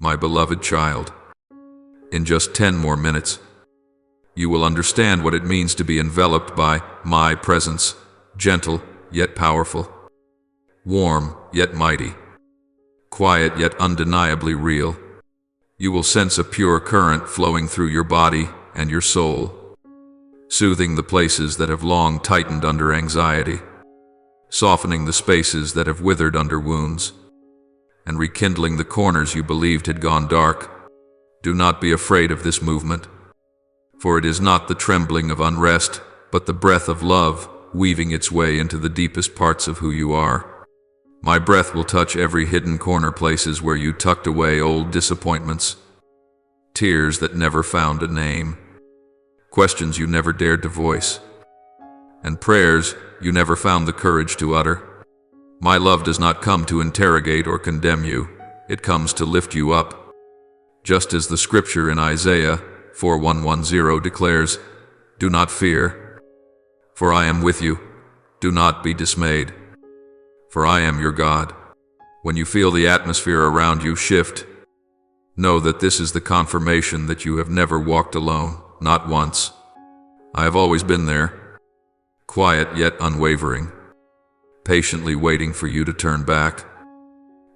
My beloved child, in just 10 more minutes, you will understand what it means to be enveloped by my presence, gentle yet powerful, warm yet mighty, quiet yet undeniably real. You will sense a pure current flowing through your body and your soul, soothing the places that have long tightened under anxiety, softening the spaces that have withered under wounds, and rekindling the corners you believed had gone dark. Do not be afraid of this movement, for it is not the trembling of unrest, but the breath of love weaving its way into the deepest parts of who you are. My breath will touch every hidden corner, places where you tucked away old disappointments, tears that never found a name, questions you never dared to voice, and prayers you never found the courage to utter. My love does not come to interrogate or condemn you. It comes to lift you up. Just as the scripture in Isaiah 41:10 declares, "Do not fear, for I am with you. Do not be dismayed, for I am your God." When you feel the atmosphere around you shift, know that this is the confirmation that you have never walked alone, not once. I have always been there, quiet yet unwavering, patiently waiting for you to turn back.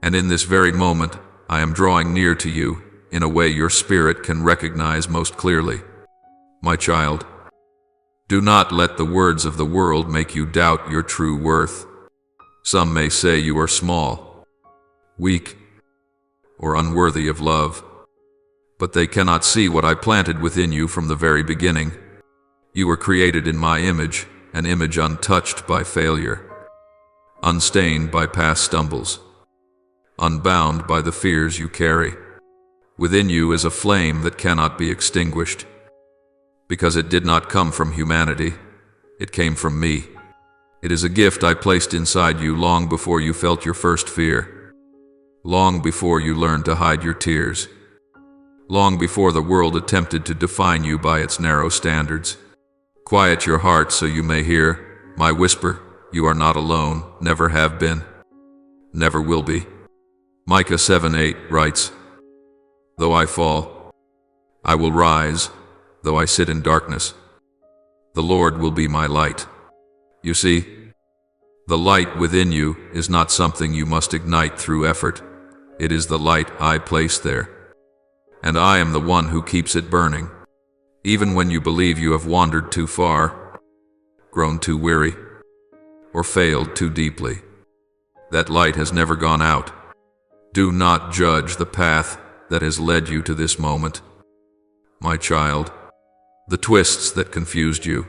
And in this very moment, I am drawing near to you in a way your spirit can recognize most clearly. My child, do not let the words of the world make you doubt your true worth. Some may say you are small, weak, or unworthy of love, but they cannot see what I planted within you from the very beginning. You were created in my image, an image untouched by failure, unstained by past stumbles, unbound by the fears you carry. Within you is a flame that cannot be extinguished, because it did not come from humanity, it came from me. It is a gift I placed inside you long before you felt your first fear, long before you learned to hide your tears, long before the world attempted to define you by its narrow standards. Quiet your heart so you may hear my whisper. You are not alone, never have been, never will be. Micah 7:8 writes, "Though I fall, I will rise. Though I sit in darkness, the Lord will be my light." You see, the light within you is not something you must ignite through effort. It is the light I place there, and I am the one who keeps it burning. Even when you believe you have wandered too far, grown too weary, or failed too deeply, that light has never gone out. Do not judge the path that has led you to this moment. My child, the twists that confused you,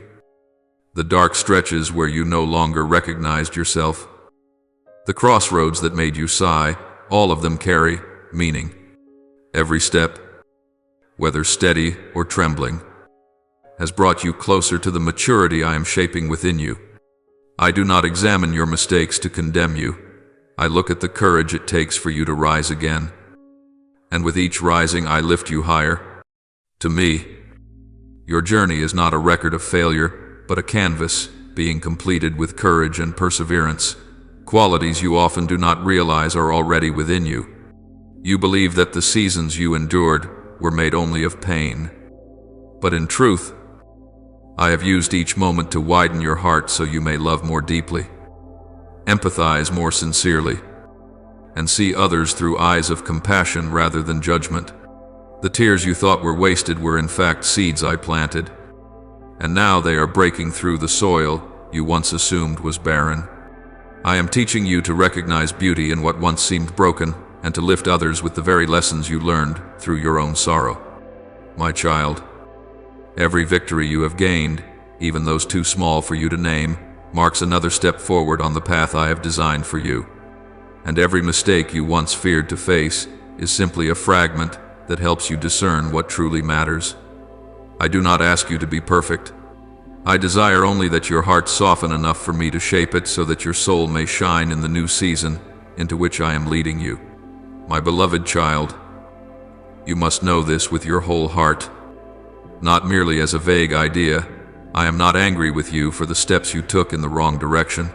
the dark stretches where you no longer recognized yourself, the crossroads that made you sigh, all of them carry meaning. Every step, whether steady or trembling, has brought you closer to the maturity I am shaping within you. I do not examine your mistakes to condemn you. I look at the courage it takes for you to rise again. And with each rising, I lift you higher. To me, your journey is not a record of failure, but a canvas being completed with courage and perseverance, qualities you often do not realize are already within you. You believe that the seasons you endured were made only of pain, but in truth, I have used each moment to widen your heart so you may love more deeply, empathize more sincerely, and see others through eyes of compassion rather than judgment. The tears you thought were wasted were in fact seeds I planted, and now they are breaking through the soil you once assumed was barren. I am teaching you to recognize beauty in what once seemed broken, and to lift others with the very lessons you learned through your own sorrow. My child, every victory you have gained, even those too small for you to name, marks another step forward on the path I have designed for you. And every mistake you once feared to face is simply a fragment that helps you discern what truly matters. I do not ask you to be perfect. I desire only that your heart soften enough for me to shape it so that your soul may shine in the new season into which I am leading you. My beloved child, you must know this with your whole heart, not merely as a vague idea. I am not angry with you for the steps you took in the wrong direction.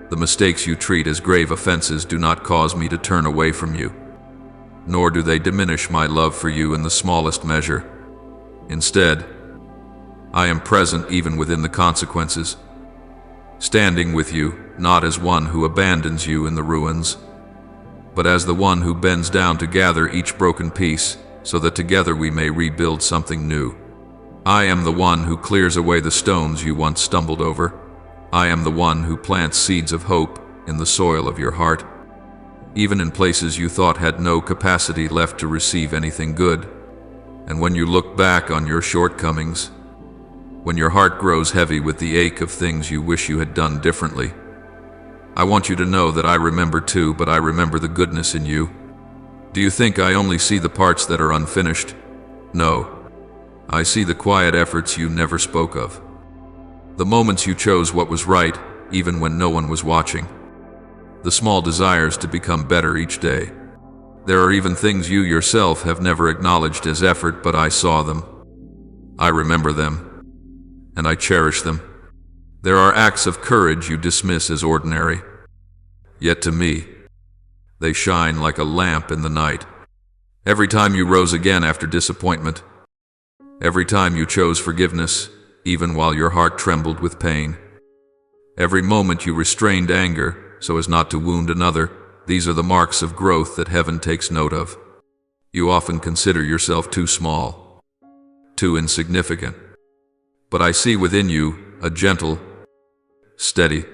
The mistakes you treat as grave offenses do not cause me to turn away from you. nor do they diminish my love for you in the smallest measure. Instead, I am present even within the consequences, standing with you, not as one who abandons you in the ruins, but as the one who bends down to gather each broken piece, so that together we may rebuild something new. I am the one who clears away the stones you once stumbled over. I am the one who plants seeds of hope in the soil of your heart, even in places you thought had no capacity left to receive anything good. And when you look back on your shortcomings, when your heart grows heavy with the ache of things you wish you had done differently, I want you to know that I remember too, but I remember the goodness in you. Do you think I only see the parts that are unfinished? No. I see the quiet efforts you never spoke of. The moments you chose what was right, even when no one was watching. The small desires to become better each day. There are even things you yourself have never acknowledged as effort, but I saw them. I remember them. And I cherish them. There are acts of courage you dismiss as ordinary. Yet to me, they shine like a lamp in the night. Every time you rose again after disappointment, every time you chose forgiveness, even while your heart trembled with pain, every moment you restrained anger so as not to wound another, these are the marks of growth that heaven takes note of. You often consider yourself too small, too insignificant, but I see within you a gentle, steady,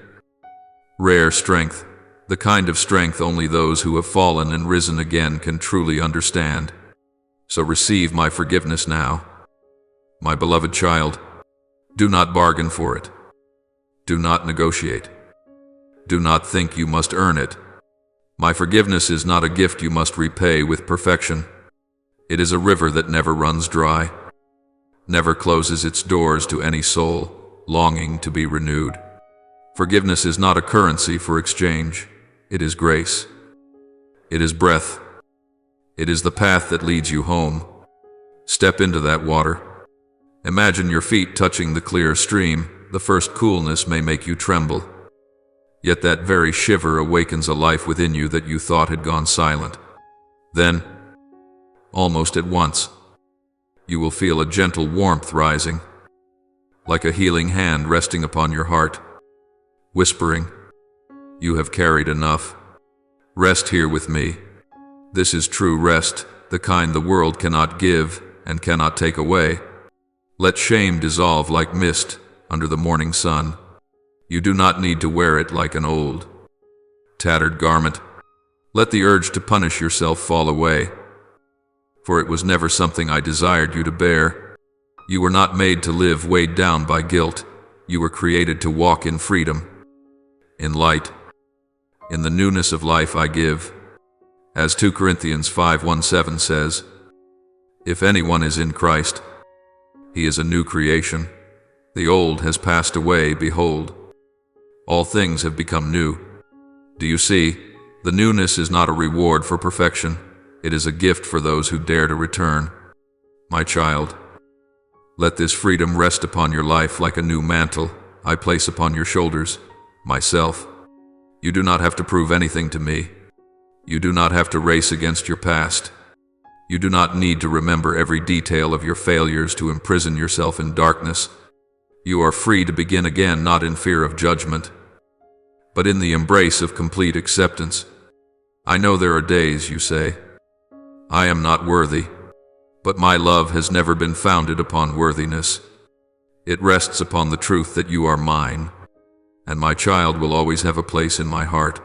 rare strength, the kind of strength only those who have fallen and risen again can truly understand. So receive my forgiveness now. My beloved child, do not bargain for it. Do not negotiate. Do not think you must earn it. My forgiveness is not a gift you must repay with perfection. It is a river that never runs dry, never closes its doors to any soul longing to be renewed. Forgiveness is not a currency for exchange. It is grace. It is breath. It is the path that leads you home. Step into that water. Imagine your feet touching the clear stream. The first coolness may make you tremble. Yet that very shiver awakens a life within you that you thought had gone silent. Then, almost at once, you will feel a gentle warmth rising, like a healing hand resting upon your heart, whispering, "You have carried enough. Rest here with me." This is true rest, the kind the world cannot give and cannot take away. Let shame dissolve like mist under the morning sun. You do not need to wear it like an old, tattered garment. Let the urge to punish yourself fall away, for it was never something I desired you to bear. You were not made to live weighed down by guilt. You were created to walk in freedom, in light, in the newness of life I give. As 2 Corinthians 5:17 says, "If anyone is in Christ, he is a new creation. The old has passed away, behold, all things have become new." Do you see? The newness is not a reward for perfection. It is a gift for those who dare to return. My child, let this freedom rest upon your life like a new mantle I place upon your shoulders, myself. You do not have to prove anything to me. You do not have to race against your past. You do not need to remember every detail of your failures to imprison yourself in darkness. You are free to begin again, not in fear of judgment, but in the embrace of complete acceptance. I know there are days you say, "I am not worthy," but my love has never been founded upon worthiness. It rests upon the truth that you are mine, and my child will always have a place in my heart,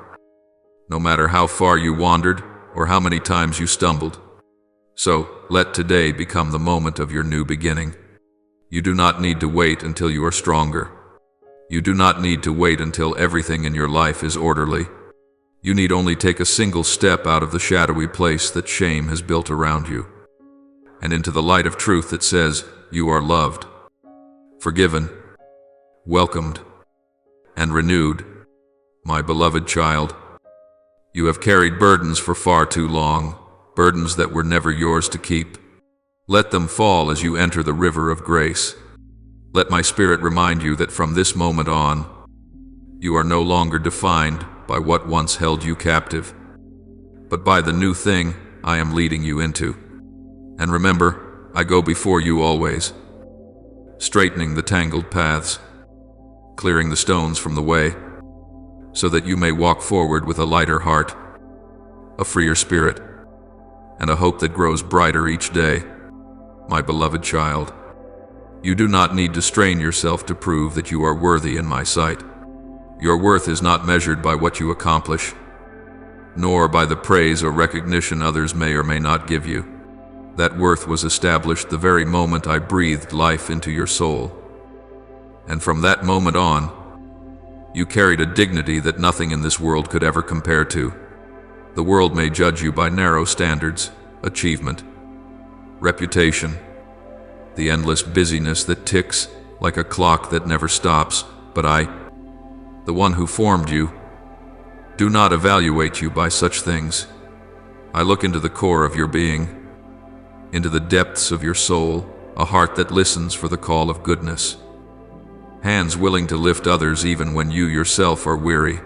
no matter how far you wandered or how many times you stumbled. So, let today become the moment of your new beginning. You do not need to wait until you are stronger. You do not need to wait until everything in your life is orderly. You need only take a single step out of the shadowy place that shame has built around you, and into the light of truth that says you are loved, forgiven, welcomed, and renewed. My beloved child, you have carried burdens for far too long, burdens that were never yours to keep. Let them fall as you enter the river of grace. Let my Spirit remind you that from this moment on, you are no longer defined by what once held you captive, but by the new thing I am leading you into. And remember, I go before you always, straightening the tangled paths, clearing the stones from the way, so that you may walk forward with a lighter heart, a freer spirit, and a hope that grows brighter each day. My beloved child, you do not need to strain yourself to prove that you are worthy in my sight. Your worth is not measured by what you accomplish, nor by the praise or recognition others may or may not give you. That worth was established the very moment I breathed life into your soul. And from that moment on, you carried a dignity that nothing in this world could ever compare to. The world may judge you by narrow standards, achievement, reputation, the endless busyness that ticks like a clock that never stops, but I, the one who formed you, do not evaluate you by such things. I look into the core of your being, into the depths of your soul, a heart that listens for the call of goodness, hands willing to lift others even when you yourself are weary,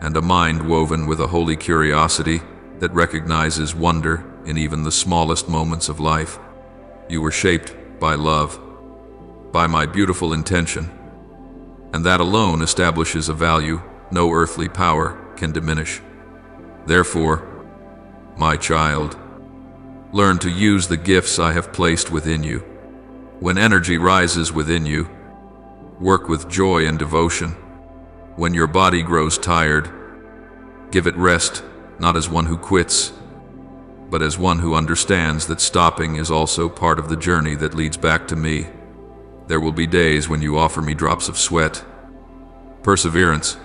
and a mind woven with a holy curiosity that recognizes wonder in even the smallest moments of life. You were shaped by love, by my beautiful intention, and that alone establishes a value no earthly power can diminish. Therefore, my child, learn to use the gifts I have placed within you. When energy rises within you, work with joy and devotion. When your body grows tired, give it rest, not as one who quits, but as one who understands that stopping is also part of the journey that leads back to me. There will be days when you offer me drops of sweat, perseverance,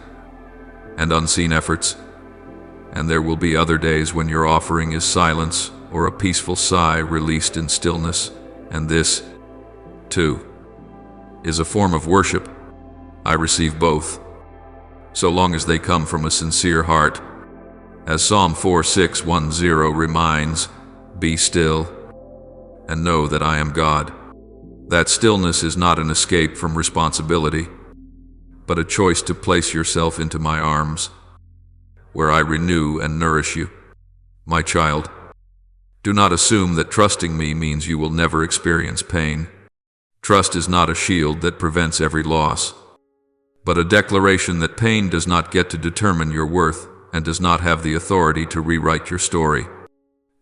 and unseen efforts, and there will be other days when your offering is silence or a peaceful sigh released in stillness, and this, too, is a form of worship. I receive both, so long as they come from a sincere heart. As Psalm 46:10 reminds, be still and know that I am God. That stillness is not an escape from responsibility, but a choice to place yourself into my arms, where I renew and nourish you. My child, do not assume that trusting me means you will never experience pain. Trust is not a shield that prevents every loss, but a declaration that pain does not get to determine your worth and does not have the authority to rewrite your story.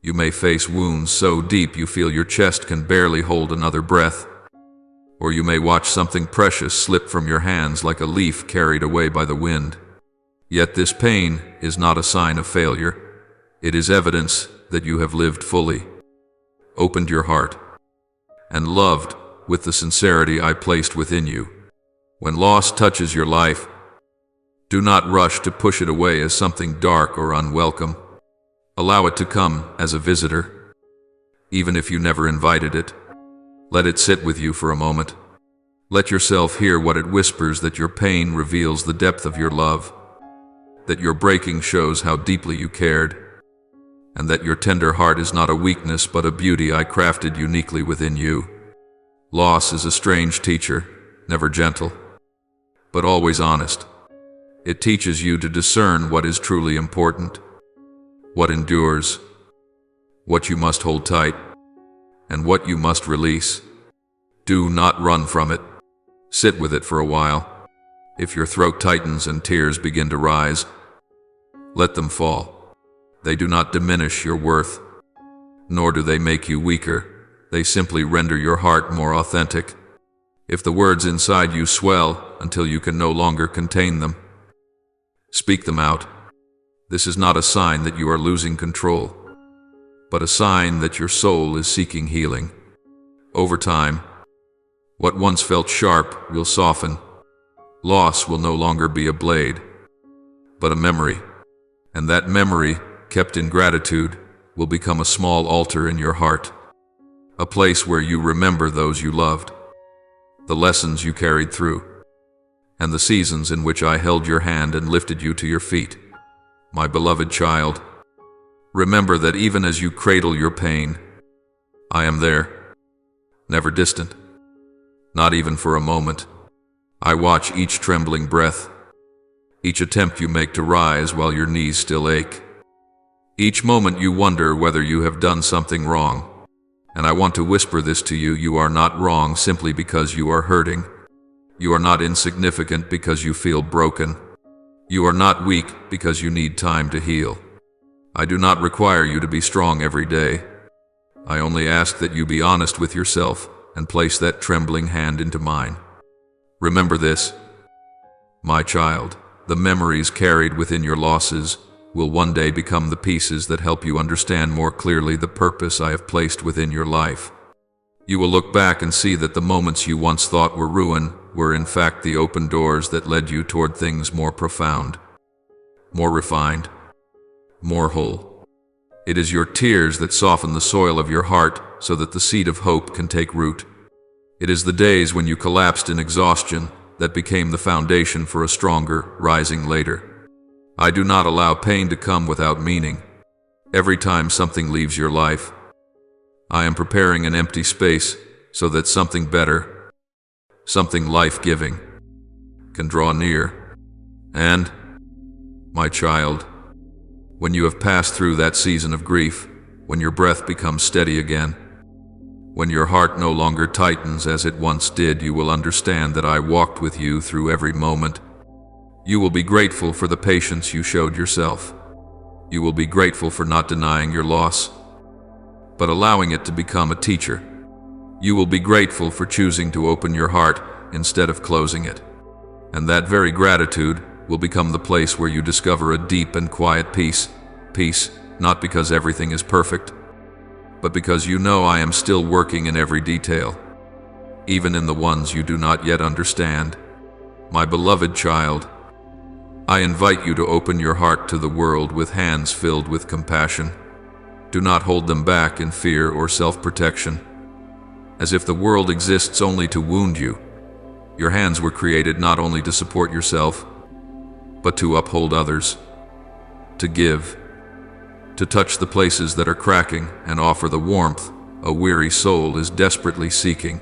You may face wounds so deep you feel your chest can barely hold another breath, or you may watch something precious slip from your hands like a leaf carried away by the wind. Yet this pain is not a sign of failure. It is evidence that you have lived fully, opened your heart, and loved with the sincerity I placed within you. When loss touches your life, do not rush to push it away as something dark or unwelcome. Allow it to come as a visitor, even if you never invited it. Let it sit with you for a moment. Let yourself hear what it whispers, that your pain reveals the depth of your love, that your breaking shows how deeply you cared, and that your tender heart is not a weakness but a beauty I crafted uniquely within you. Loss is a strange teacher, never gentle, but always honest. It teaches you to discern what is truly important, what endures, what you must hold tight, and what you must release. Do not run from it. Sit with it for a while. If your throat tightens and tears begin to rise, let them fall. They do not diminish your worth, nor do they make you weaker. They simply render your heart more authentic. If the words inside you swell until you can no longer contain them, speak them out. This is not a sign that you are losing control, but a sign that your soul is seeking healing. Over time, what once felt sharp will soften. Loss will no longer be a blade, but a memory. And that memory, kept in gratitude, will become a small altar in your heart, a place where you remember those you loved, the lessons you carried through, and the seasons in which I held your hand and lifted you to your feet. My beloved child, remember that even as you cradle your pain, I am there, never distant, not even for a moment. I watch each trembling breath, each attempt you make to rise while your knees still ache. Each moment you wonder whether you have done something wrong. And I want to whisper this to you: you are not wrong simply because you are hurting. You are not insignificant because you feel broken. You are not weak because you need time to heal. I do not require you to be strong every day. I only ask that you be honest with yourself and place that trembling hand into mine. Remember this, my child: the memories carried within your losses will one day become the pieces that help you understand more clearly the purpose I have placed within your life. You will look back and see that the moments you once thought were ruin were in fact the open doors that led you toward things more profound, more refined, more whole. It is your tears that soften the soil of your heart so that the seed of hope can take root. It is the days when you collapsed in exhaustion that became the foundation for a stronger rising later. I do not allow pain to come without meaning. Every time something leaves your life, I am preparing an empty space so that something better, something life-giving, can draw near. And, my child, when you have passed through that season of grief, when your breath becomes steady again, when your heart no longer tightens as it once did, you will understand that I walked with you through every moment. You will be grateful for the patience you showed yourself. You will be grateful for not denying your loss, but allowing it to become a teacher. You will be grateful for choosing to open your heart instead of closing it. And that very gratitude will become the place where you discover a deep and quiet peace. Peace, not because everything is perfect, but because you know I am still working in every detail, even in the ones you do not yet understand. My beloved child, I invite you to open your heart to the world with hands filled with compassion. Do not hold them back in fear or self-protection, as if the world exists only to wound you. Your hands were created not only to support yourself, but to uphold others, to give, to touch the places that are cracking and offer the warmth a weary soul is desperately seeking.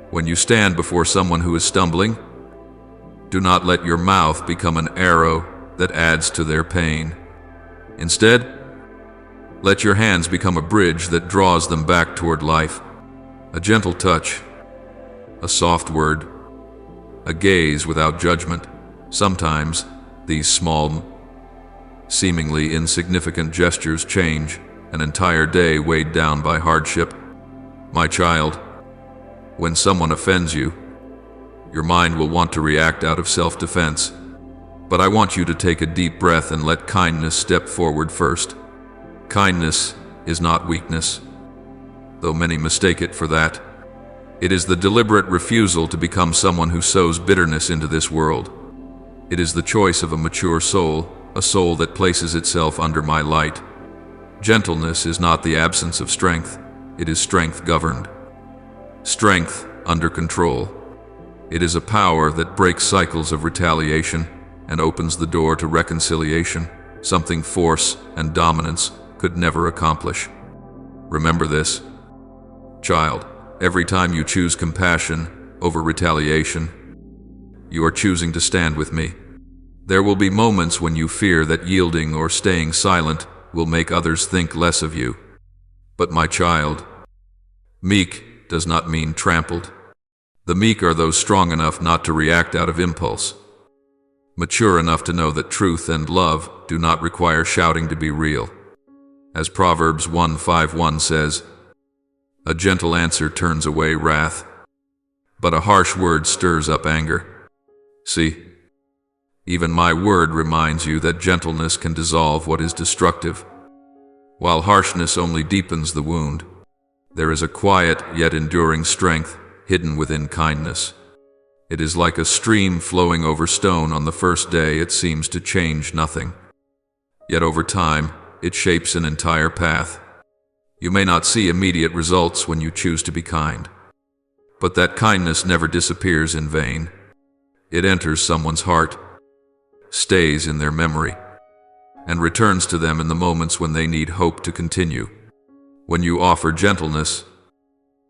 When you stand before someone who is stumbling, do not let your mouth become an arrow that adds to their pain. Instead, let your hands become a bridge that draws them back toward life. A gentle touch, a soft word, a gaze without judgment. Sometimes these small, seemingly insignificant gestures change an entire day weighed down by hardship. My child, when someone offends you, your mind will want to react out of self-defense. But I want you to take a deep breath and let kindness step forward first. Kindness is not weakness, though many mistake it for that. It is the deliberate refusal to become someone who sows bitterness into this world. It is the choice of a mature soul, a soul that places itself under my light. Gentleness is not the absence of strength, it is strength governed. Strength under control. It is a power that breaks cycles of retaliation and opens the door to reconciliation, something force and dominance could never accomplish. Remember this, child: every time you choose compassion over retaliation, you are choosing to stand with me. There will be moments when you fear that yielding or staying silent will make others think less of you. But my child, meek does not mean trampled. The meek are those strong enough not to react out of impulse, mature enough to know that truth and love do not require shouting to be real. As Proverbs 1:5-1 says, a gentle answer turns away wrath, but a harsh word stirs up anger. See, even my word reminds you that gentleness can dissolve what is destructive, while harshness only deepens the wound. There is a quiet yet enduring strength hidden within kindness. It is like a stream flowing over stone. On the first day it seems to change nothing, yet over time it shapes an entire path. You may not see immediate results when you choose to be kind, but that kindness never disappears in vain. It enters someone's heart, stays in their memory, and returns to them in the moments when they need hope to continue. When you offer gentleness,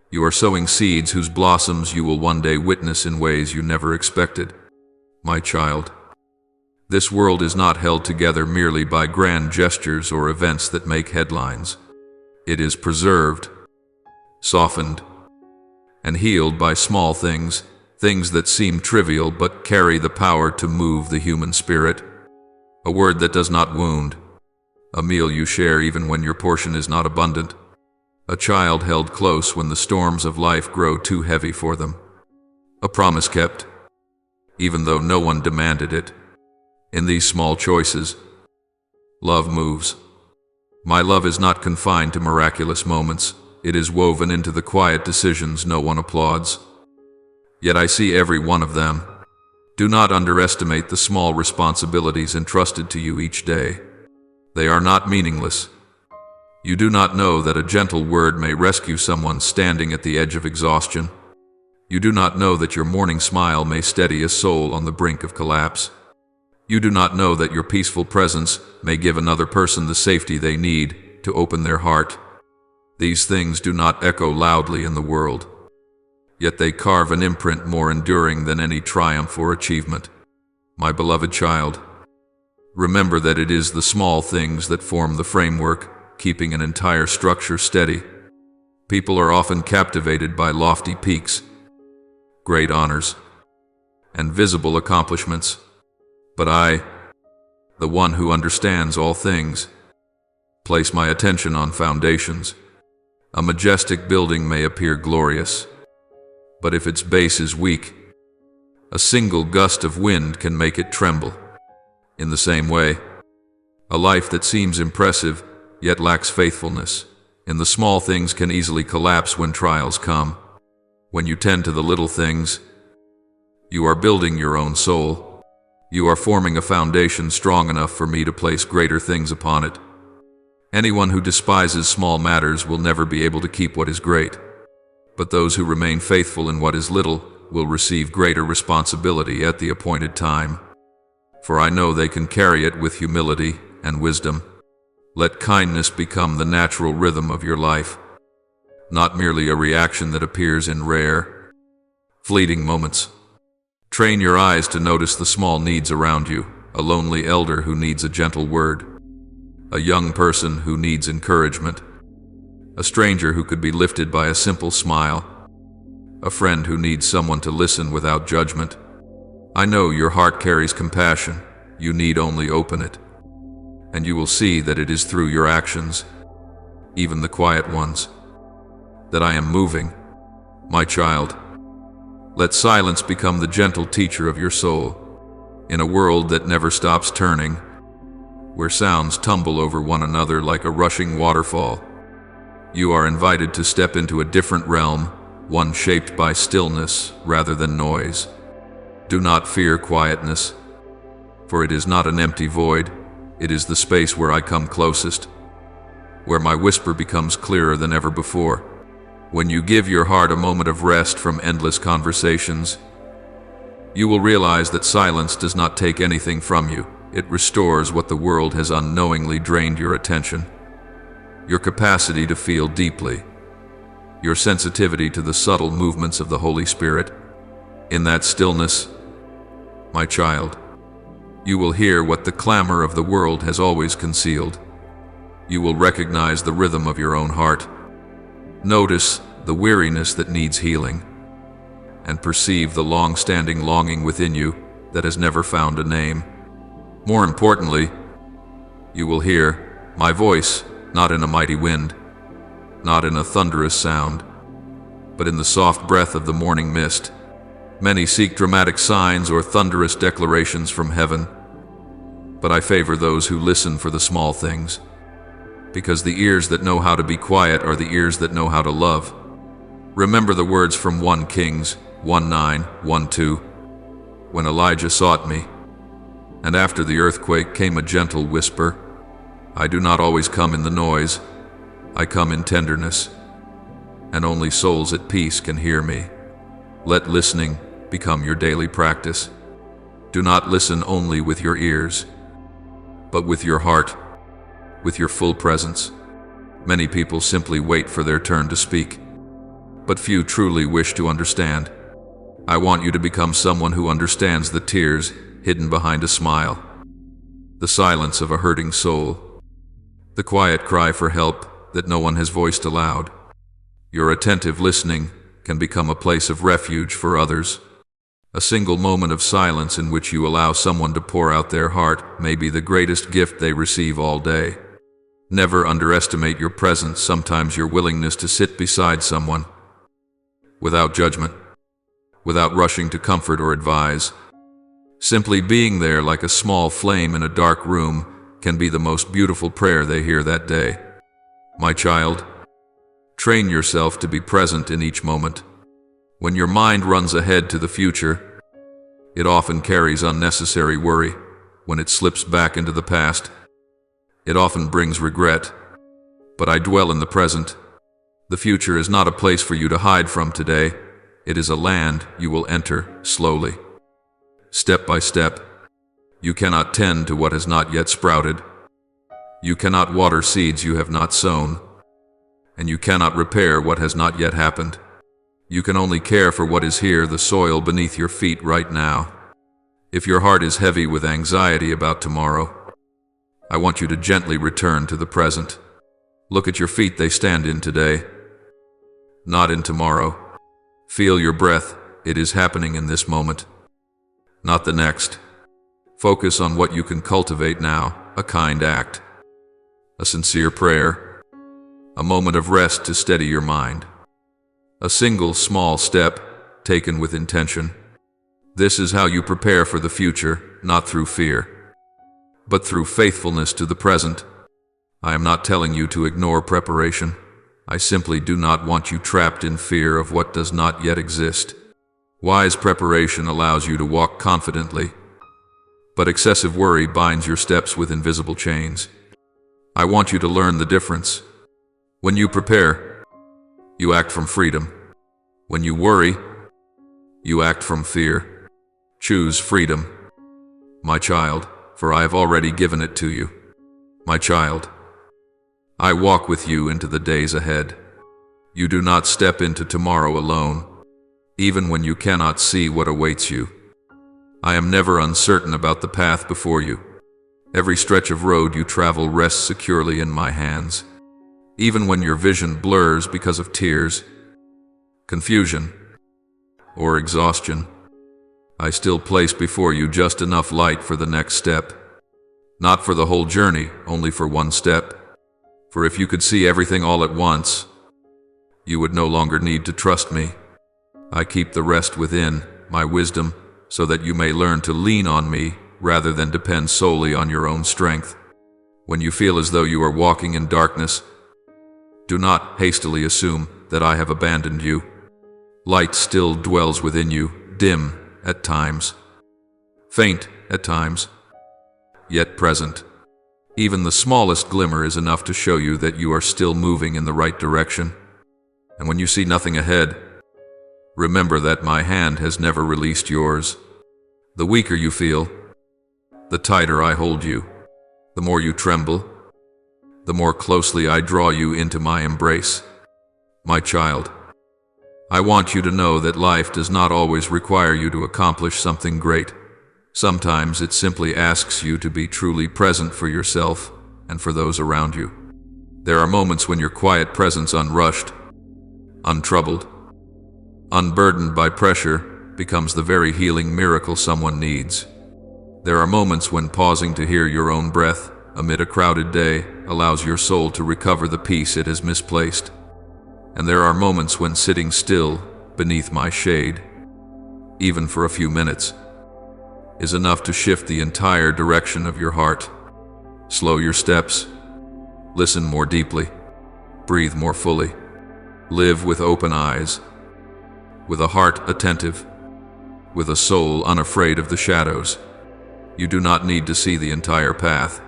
you are sowing seeds whose blossoms you will one day witness in ways you never expected. My child, This world is not held together merely by grand gestures or events that make headlines. It is preserved, softened, and healed by small things, things that seem trivial but carry the power to move the human spirit. A word that does not wound, a meal you share even when your portion is not abundant, a child held close when the storms of life grow too heavy for them, a promise kept, even though no one demanded it. In these small choices, love moves. My love is not confined to miraculous moments. It is woven into the quiet decisions no one applauds. Yet I see every one of them. Do not underestimate the small responsibilities entrusted to you each day. They are not meaningless. You do not know that a gentle word may rescue someone standing at the edge of exhaustion. You do not know that your morning smile may steady a soul on the brink of collapse. You do not know that your peaceful presence may give another person the safety they need to open their heart. These things do not echo loudly in the world, yet they carve an imprint more enduring than any triumph or achievement. My beloved child, remember that it is the small things that form the framework, keeping an entire structure steady. People are often captivated by lofty peaks, great honors, and visible accomplishments. But I, the one who understands all things, place my attention on foundations. A majestic building may appear glorious, but if its base is weak, a single gust of wind can make it tremble. In the same way, a life that seems impressive yet lacks faithfulness in the small things can easily collapse when trials come. When you tend to the little things, you are building your own soul. You are forming a foundation strong enough for me to place greater things upon it. Anyone who despises small matters will never be able to keep what is great. But those who remain faithful in what is little will receive greater responsibility at the appointed time. For I know they can carry it with humility and wisdom. Let kindness become the natural rhythm of your life, not merely a reaction that appears in rare, fleeting moments. Train your eyes to notice the small needs around you, a lonely elder who needs a gentle word, a young person who needs encouragement, a stranger who could be lifted by a simple smile, a friend who needs someone to listen without judgment. I know your heart carries compassion. You need only open it, and you will see that it is through your actions, even the quiet ones, that I am moving. My child, let silence become the gentle teacher of your soul. In a world that never stops turning, where sounds tumble over one another like a rushing waterfall, you are invited to step into a different realm, one shaped by stillness rather than noise. Do not fear quietness, for it is not an empty void. It is the space where I come closest, where my whisper becomes clearer than ever before. When you give your heart a moment of rest from endless conversations, you will realize that silence does not take anything from you. It restores what the world has unknowingly drained your attention. Your capacity to feel deeply, your sensitivity to the subtle movements of the Holy Spirit. In that stillness, my child, you will hear what the clamor of the world has always concealed. You will recognize the rhythm of your own heart. Notice the weariness that needs healing, and perceive the long-standing longing within you that has never found a name. More importantly, you will hear my voice, not in a mighty wind, not in a thunderous sound, but in the soft breath of the morning mist. Many seek dramatic signs or thunderous declarations from heaven, but I favor those who listen for the small things, because the ears that know how to be quiet are the ears that know how to love. Remember the words from 1 Kings 1:9-1:2. When Elijah sought me, and after the earthquake came a gentle whisper. I do not always come in the noise. I come in tenderness, and only souls at peace can hear me. Let listening become your daily practice. Do not listen only with your ears, but with your heart, with your full presence. Many people simply wait for their turn to speak, but few truly wish to understand. I want you to become someone who understands the tears hidden behind a smile, the silence of a hurting soul, the quiet cry for help that no one has voiced aloud. Your attentive listening can become a place of refuge for others. A single moment of silence in which you allow someone to pour out their heart may be the greatest gift they receive all day. Never underestimate your presence, sometimes your willingness to sit beside someone, without judgment, without rushing to comfort or advise. Simply being there like a small flame in a dark room can be the most beautiful prayer they hear that day. My child, train yourself to be present in each moment. When your mind runs ahead to the future, it often carries unnecessary worry. When it slips back into the past, it often brings regret. But I dwell in the present. The future is not a place for you to hide from today. It is a land you will enter slowly, step by step. You cannot tend to what has not yet sprouted. You cannot water seeds you have not sown. And you cannot repair what has not yet happened. You can only care for what is here, the soil beneath your feet right now. If your heart is heavy with anxiety about tomorrow, I want you to gently return to the present. Look at your feet, they stand in today, not in tomorrow. Feel your breath, it is happening in this moment, not the next. Focus on what you can cultivate now, a kind act, a sincere prayer, a moment of rest to steady your mind. A single small step, taken with intention. This is how you prepare for the future, not through fear, but through faithfulness to the present. I am not telling you to ignore preparation. I simply do not want you trapped in fear of what does not yet exist. Wise preparation allows you to walk confidently, but excessive worry binds your steps with invisible chains. I want you to learn the difference. When you prepare, you act from freedom. When you worry, you act from fear. Choose freedom, my child, for I have already given it to you. My child, I walk with you into the days ahead. You do not step into tomorrow alone, even when you cannot see what awaits you. I am never uncertain about the path before you. Every stretch of road you travel rests securely in my hands. Even when your vision blurs because of tears, confusion, or exhaustion, I still place before you just enough light for the next step. Not for the whole journey, only for one step. For if you could see everything all at once, you would no longer need to trust me. I keep the rest within, my wisdom, so that you may learn to lean on me rather than depend solely on your own strength. When you feel as though you are walking in darkness, do not hastily assume that I have abandoned you. Light still dwells within you, dim at times, faint at times, yet present. Even the smallest glimmer is enough to show you that you are still moving in the right direction. And when you see nothing ahead, remember that my hand has never released yours. The weaker you feel, the tighter I hold you. The more you tremble, the more closely I draw you into my embrace. My child, I want you to know that life does not always require you to accomplish something great. Sometimes it simply asks you to be truly present for yourself and for those around you. There are moments when your quiet presence, unrushed, untroubled, unburdened by pressure, becomes the very healing miracle someone needs. There are moments when pausing to hear your own breath amid a crowded day allows your soul to recover the peace it has misplaced. And there are moments when sitting still beneath my shade, even for a few minutes, is enough to shift the entire direction of your heart. Slow your steps, listen more deeply, breathe more fully, live with open eyes, with a heart attentive, with a soul unafraid of the shadows. You do not need to see the entire path.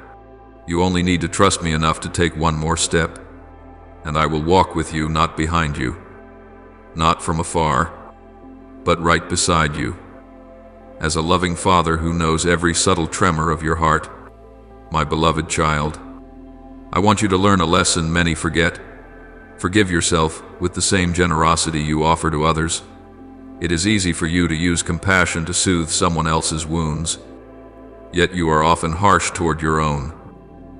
You only need to trust me enough to take one more step, and I will walk with you, not behind you, not from afar, but right beside you, as a loving father who knows every subtle tremor of your heart. My beloved child, I want you to learn a lesson many forget. Forgive yourself with the same generosity you offer to others. It is easy for you to use compassion to soothe someone else's wounds, Yet you are often harsh toward your own.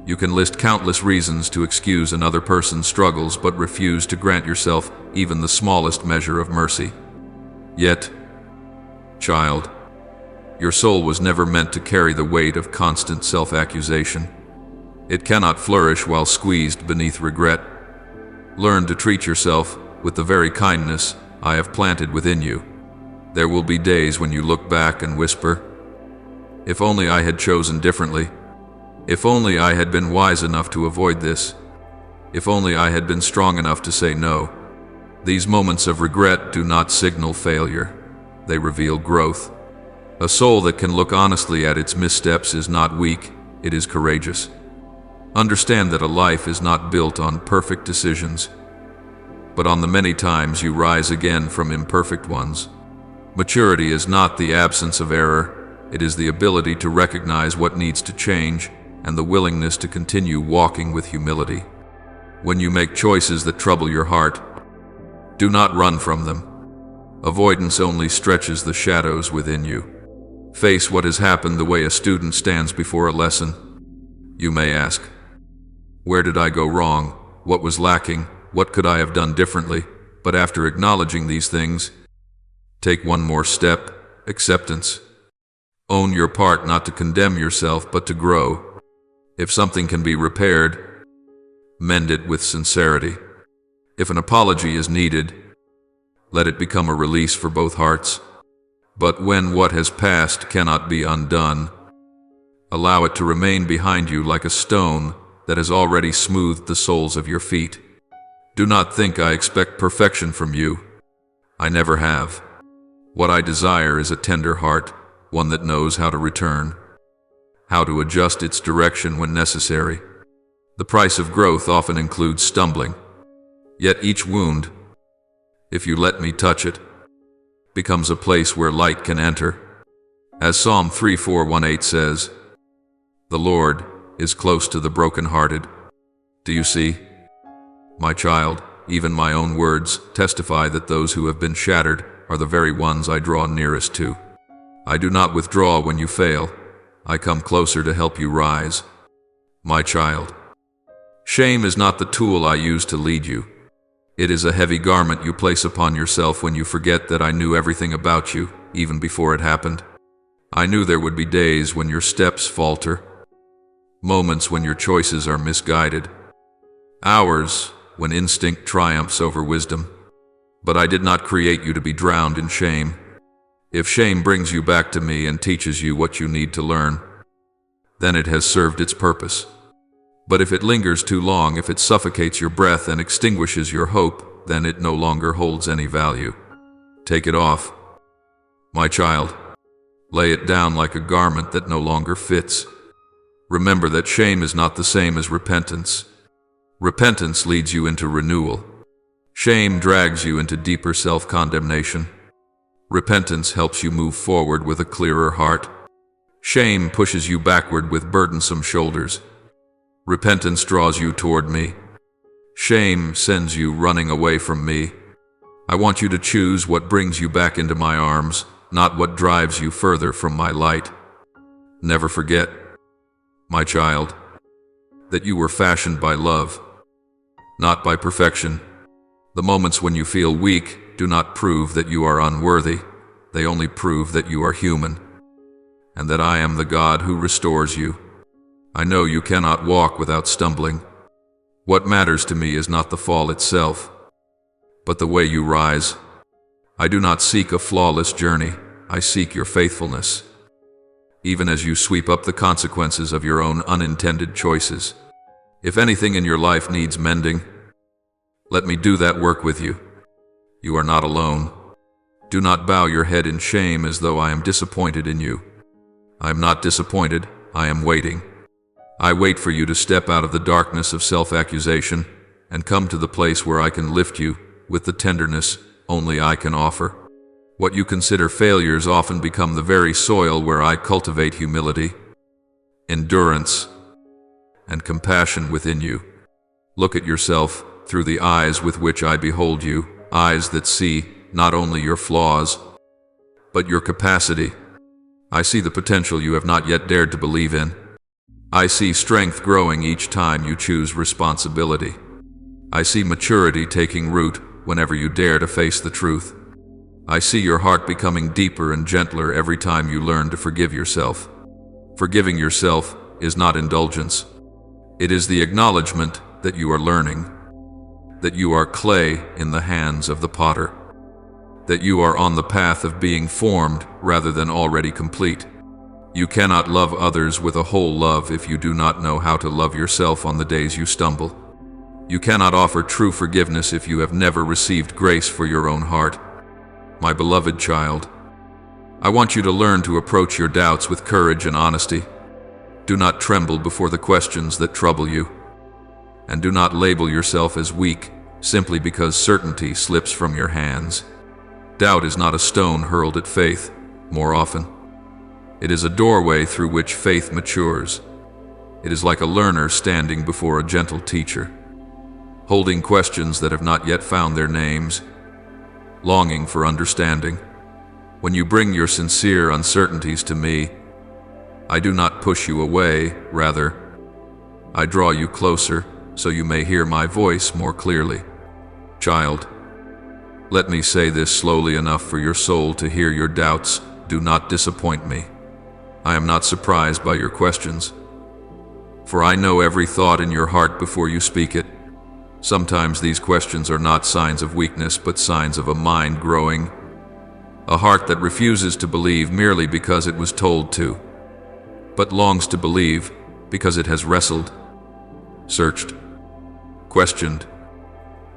You can list countless reasons to excuse another person's struggles, but refuse to grant yourself even the smallest measure of mercy. Yet, child, your soul was never meant to carry the weight of constant self-accusation. It cannot flourish while squeezed beneath regret. Learn to treat yourself with the very kindness I have planted within you. There will be days when you look back and whisper, "If only I had chosen differently. If only I had been wise enough to avoid this. If only I had been strong enough to say no." These moments of regret do not signal failure. They reveal growth. A soul that can look honestly at its missteps is not weak, it is courageous. Understand that a life is not built on perfect decisions, but on the many times you rise again from imperfect ones. Maturity is not the absence of error, it is the ability to recognize what needs to change and the willingness to continue walking with humility. When you make choices that trouble your heart, do not run from them. Avoidance only stretches the shadows within you. Face what has happened the way a student stands before a lesson. You may ask, "Where did I go wrong? What was lacking? What could I have done differently?" But after acknowledging these things, take one more step: acceptance. Own your part, not to condemn yourself, but to grow. If something can be repaired, mend it with sincerity. If an apology is needed, let it become a release for both hearts. But when what has passed cannot be undone, allow it to remain behind you like a stone that has already smoothed the soles of your feet. Do not think I expect perfection from you. I never have. What I desire is a tender heart, one that knows how to return, how to adjust its direction when necessary. The price of growth often includes stumbling. Yet each wound, if you let me touch it, becomes a place where light can enter. As Psalm 34:18 says, "The Lord is close to the brokenhearted." Do you see? My child, even my own words testify that those who have been shattered are the very ones I draw nearest to. I do not withdraw when you fail. I come closer to help you rise. My child, shame is not the tool I use to lead you. It is a heavy garment you place upon yourself when you forget that I knew everything about you, even before it happened. I knew there would be days when your steps falter, moments when your choices are misguided, hours when instinct triumphs over wisdom. But I did not create you to be drowned in shame. If shame brings you back to me and teaches you what you need to learn, then it has served its purpose. But if it lingers too long, if it suffocates your breath and extinguishes your hope, then it no longer holds any value. Take it off. My child, lay it down like a garment that no longer fits. Remember that shame is not the same as repentance. Repentance leads you into renewal. Shame drags you into deeper self-condemnation. Repentance helps you move forward with a clearer heart. Shame pushes you backward with burdensome shoulders. Repentance draws you toward me. Shame sends you running away from me. I want you to choose what brings you back into my arms, not what drives you further from my light. Never forget, my child, that you were fashioned by love, not by perfection. The moments when you feel weak do not prove that you are unworthy. They only prove that you are human, and that I am the God who restores you. I know you cannot walk without stumbling. What matters to me is not the fall itself, but the way you rise. I do not seek a flawless journey. I seek your faithfulness, even as you sweep up the consequences of your own unintended choices. If anything in your life needs mending, let me do that work with you. You are not alone. Do not bow your head in shame as though I am disappointed in you. I am not disappointed. I am waiting. I wait for you to step out of the darkness of self-accusation and come to the place where I can lift you with the tenderness only I can offer. What you consider failures often become the very soil where I cultivate humility, endurance, and compassion within you. Look at yourself through the eyes with which I behold you, eyes that see not only your flaws, but your capacity, I see the potential you have not yet dared to believe in. I see strength growing each time you choose responsibility. I see maturity taking root whenever you dare to face the truth. I see your heart becoming deeper and gentler every time you learn to forgive yourself. Forgiving yourself is not indulgence. It is the acknowledgement that you are learning, that you are clay in the hands of the potter, that you are on the path of being formed rather than already complete. You cannot love others with a whole love if you do not know how to love yourself on the days you stumble. You cannot offer true forgiveness if you have never received grace for your own heart. My beloved child, I want you to learn to approach your doubts with courage and honesty. Do not tremble before the questions that trouble you. And do not label yourself as weak simply because certainty slips from your hands. Doubt is not a stone hurled at faith, more often. It is a doorway through which faith matures. It is like a learner standing before a gentle teacher, holding questions that have not yet found their names, longing for understanding. When you bring your sincere uncertainties to me, I do not push you away, rather, I draw you closer so you may hear my voice more clearly. Child, let me say this slowly enough for your soul to hear your doubts. Do not disappoint me. I am not surprised by your questions, for I know every thought in your heart before you speak it. Sometimes these questions are not signs of weakness, but signs of a mind growing, a heart that refuses to believe merely because it was told to, but longs to believe because it has wrestled, searched, questioned,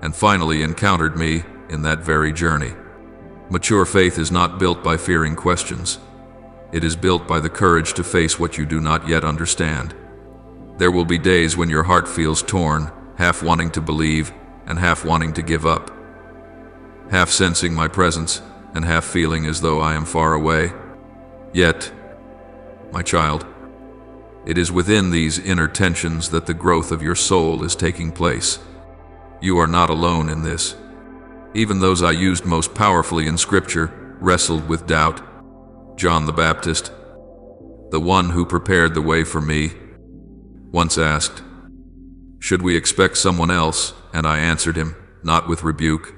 and finally encountered me in that very journey. Mature faith is not built by fearing questions. It is built by the courage to face what you do not yet understand. There will be days when your heart feels torn, half wanting to believe and half wanting to give up, half sensing my presence and half feeling as though I am far away. Yet, my child, it is within these inner tensions that the growth of your soul is taking place. You are not alone in this. Even those I used most powerfully in Scripture wrestled with doubt. John the Baptist, the one who prepared the way for me, once asked, "Should we expect someone else?" And I answered him, not with rebuke,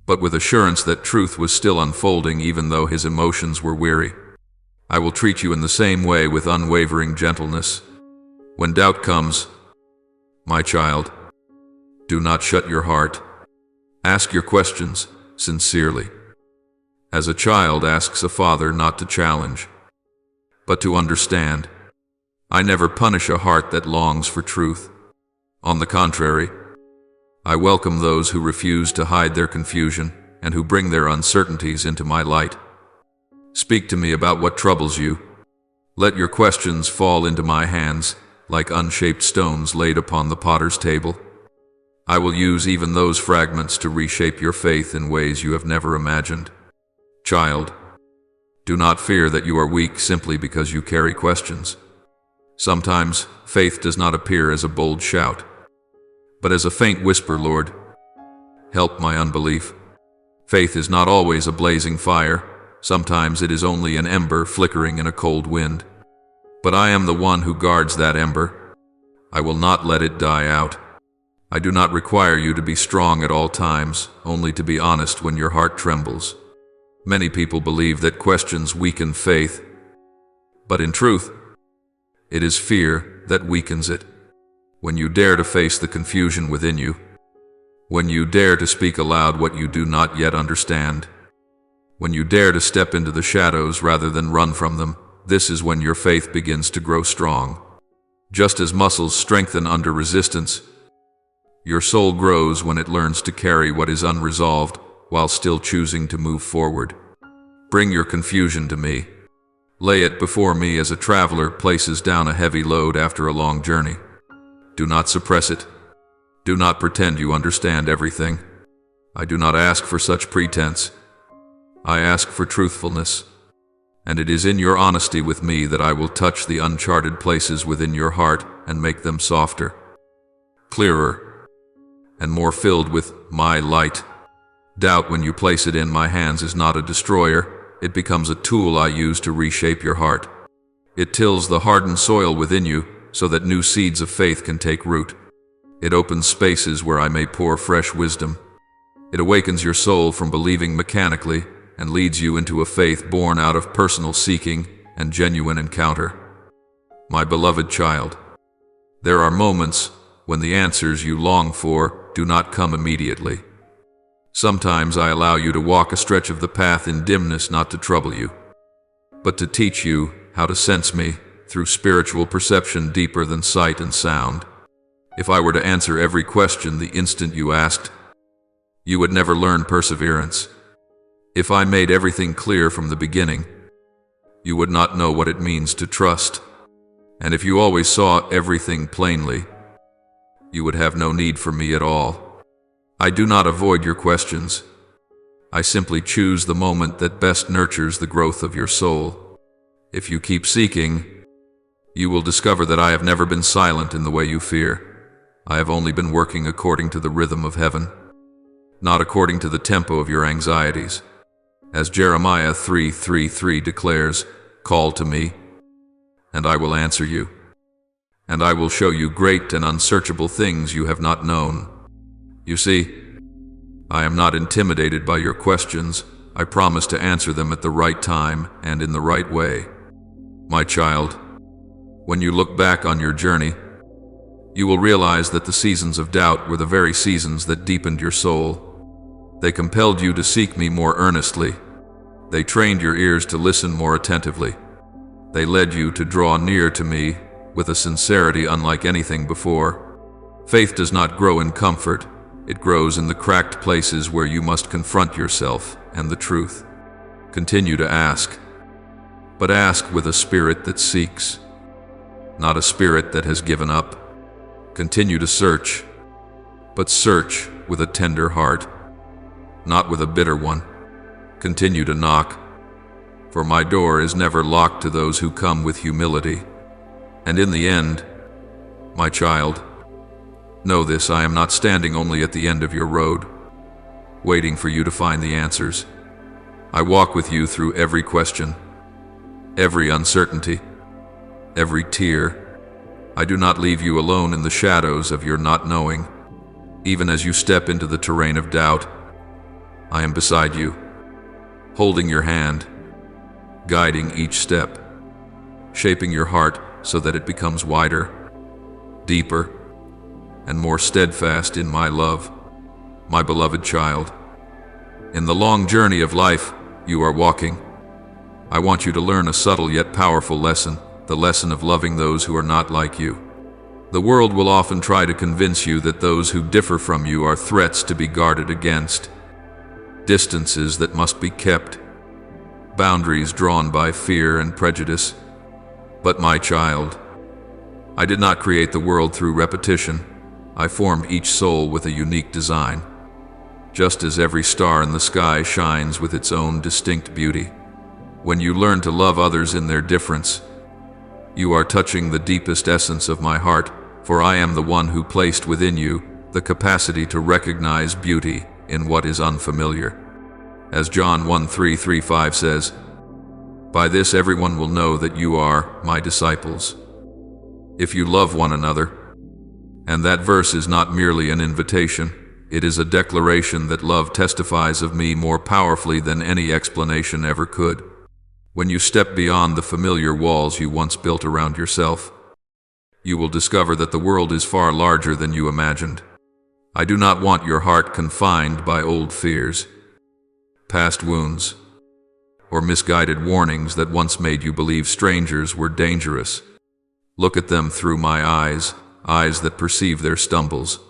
but with assurance that truth was still unfolding even though his emotions were weary. I will treat you in the same way with unwavering gentleness. When doubt comes, my child, do not shut your heart. Ask your questions sincerely, as a child asks a father not to challenge, but to understand. I never punish a heart that longs for truth. On the contrary, I welcome those who refuse to hide their confusion and who bring their uncertainties into my light. Speak to me about what troubles you. Let your questions fall into my hands like unshaped stones laid upon the potter's table. I will use even those fragments to reshape your faith in ways you have never imagined. Child, do not fear that you are weak simply because you carry questions. Sometimes faith does not appear as a bold shout, but as a faint whisper, "Lord, help my unbelief." Faith is not always a blazing fire. Sometimes it is only an ember flickering in a cold wind. But I am the one who guards that ember. I will not let it die out. I do not require you to be strong at all times, only to be honest when your heart trembles. Many people believe that questions weaken faith, but in truth, it is fear that weakens it. When you dare to face the confusion within you, when you dare to speak aloud what you do not yet understand, when you dare to step into the shadows rather than run from them, this is when your faith begins to grow strong. Just as muscles strengthen under resistance, your soul grows when it learns to carry what is unresolved while still choosing to move forward. Bring your confusion to me. Lay it before me as a traveler places down a heavy load after a long journey. Do not suppress it. Do not pretend you understand everything. I do not ask for such pretense. I ask for truthfulness, and it is in your honesty with me that I will touch the uncharted places within your heart and make them softer, clearer, and more filled with my light. Doubt, when you place it in my hands, is not a destroyer, it becomes a tool I use to reshape your heart. It tills the hardened soil within you so that new seeds of faith can take root. It opens spaces where I may pour fresh wisdom. It awakens your soul from believing mechanically and leads you into a faith born out of personal seeking and genuine encounter. My beloved child, there are moments when the answers you long for do not come immediately. Sometimes I allow you to walk a stretch of the path in dimness, not to trouble you, but to teach you how to sense me through spiritual perception deeper than sight and sound. If I were to answer every question the instant you asked, you would never learn perseverance. If I made everything clear from the beginning, you would not know what it means to trust. And if you always saw everything plainly, you would have no need for me at all. I do not avoid your questions. I simply choose the moment that best nurtures the growth of your soul. If you keep seeking, you will discover that I have never been silent in the way you fear. I have only been working according to the rhythm of heaven, not according to the tempo of your anxieties. As Jeremiah 3:3 declares, "Call to me, and I will answer you, and I will show you great and unsearchable things you have not known." You see, I am not intimidated by your questions. I promise to answer them at the right time and in the right way. My child, when you look back on your journey, you will realize that the seasons of doubt were the very seasons that deepened your soul. They compelled you to seek me more earnestly. They trained your ears to listen more attentively. They led you to draw near to me with a sincerity unlike anything before. Faith does not grow in comfort. It grows in the cracked places where you must confront yourself and the truth. Continue to ask, but ask with a spirit that seeks, not a spirit that has given up. Continue to search, but search with a tender heart, not with a bitter one. Continue to knock, for my door is never locked to those who come with humility. And in the end, my child, know this: I am not standing only at the end of your road, waiting for you to find the answers. I walk with you through every question, every uncertainty, every tear. I do not leave you alone in the shadows of your not knowing. Even as you step into the terrain of doubt, I am beside you, holding your hand, guiding each step, shaping your heart so that it becomes wider, deeper, and more steadfast in my love. My beloved child, in the long journey of life you are walking, I want you to learn a subtle yet powerful lesson, the lesson of loving those who are not like you. The world will often try to convince you that those who differ from you are threats to be guarded against, distances that must be kept, boundaries drawn by fear and prejudice. But my child, I did not create the world through repetition. I formed each soul with a unique design, just as every star in the sky shines with its own distinct beauty. When you learn to love others in their difference, you are touching the deepest essence of my heart, for I am the one who placed within you the capacity to recognize beauty in what is unfamiliar. As John 1:3-5 says, "By this everyone will know that you are my disciples, if you love one another." And that verse is not merely an invitation, it is a declaration that love testifies of me more powerfully than any explanation ever could. When you step beyond the familiar walls you once built around yourself, you will discover that the world is far larger than you imagined. I do not want your heart confined by old fears, past wounds, or misguided warnings that once made you believe strangers were dangerous. Look at them through my eyes, eyes that perceive their stumbles,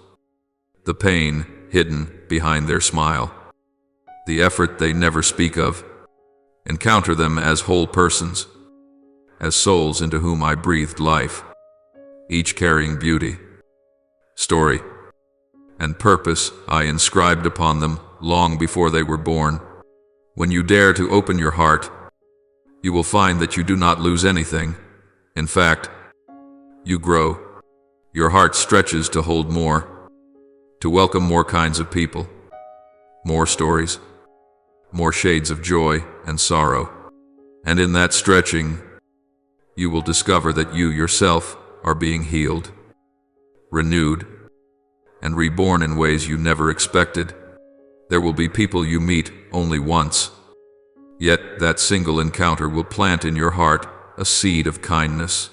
the pain hidden behind their smile, the effort they never speak of. Encounter them as whole persons, as souls into whom I breathed life, each carrying beauty, story, and purpose I inscribed upon them long before they were born. When you dare to open your heart, you will find that you do not lose anything. In fact, you grow. Your heart stretches to hold more, to welcome more kinds of people, more stories, more shades of joy and sorrow. And in that stretching, you will discover that you yourself are being healed, renewed, and reborn in ways you never expected. There will be people you meet only once, yet that single encounter will plant in your heart a seed of kindness,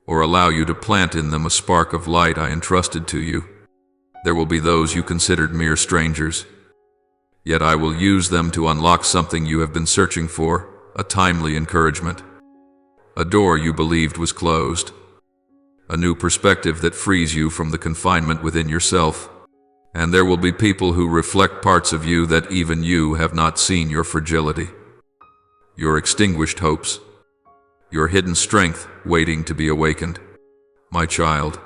or allow you to plant in them a spark of light I entrusted to you. There will be those you considered mere strangers, yet I will use them to unlock something you have been searching for, a timely encouragement, a door you believed was closed, a new perspective that frees you from the confinement within yourself. And there will be people who reflect parts of you that even you have not seen: your fragility, your extinguished hopes, your hidden strength waiting to be awakened. My child,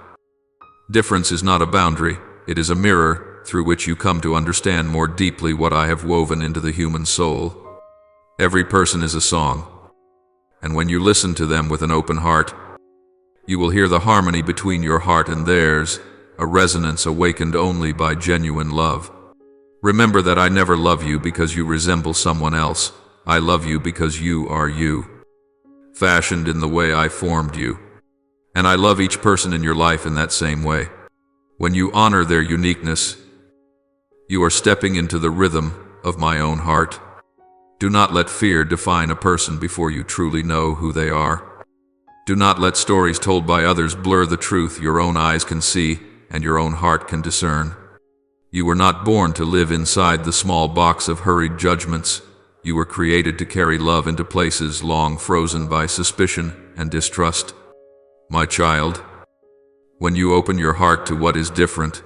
difference is not a boundary, it is a mirror through which you come to understand more deeply what I have woven into the human soul. Every person is a song, and when you listen to them with an open heart, you will hear the harmony between your heart and theirs, a resonance awakened only by genuine love. Remember that I never love you because you resemble someone else. I love you because you are you, fashioned in the way I formed you. And I love each person in your life in that same way. When you honor their uniqueness, you are stepping into the rhythm of my own heart. Do not let fear define a person before you truly know who they are. Do not let stories told by others blur the truth your own eyes can see and your own heart can discern. You were not born to live inside the small box of hurried judgments. You were created to carry love into places long frozen by suspicion and distrust. My child, when you open your heart to what is different,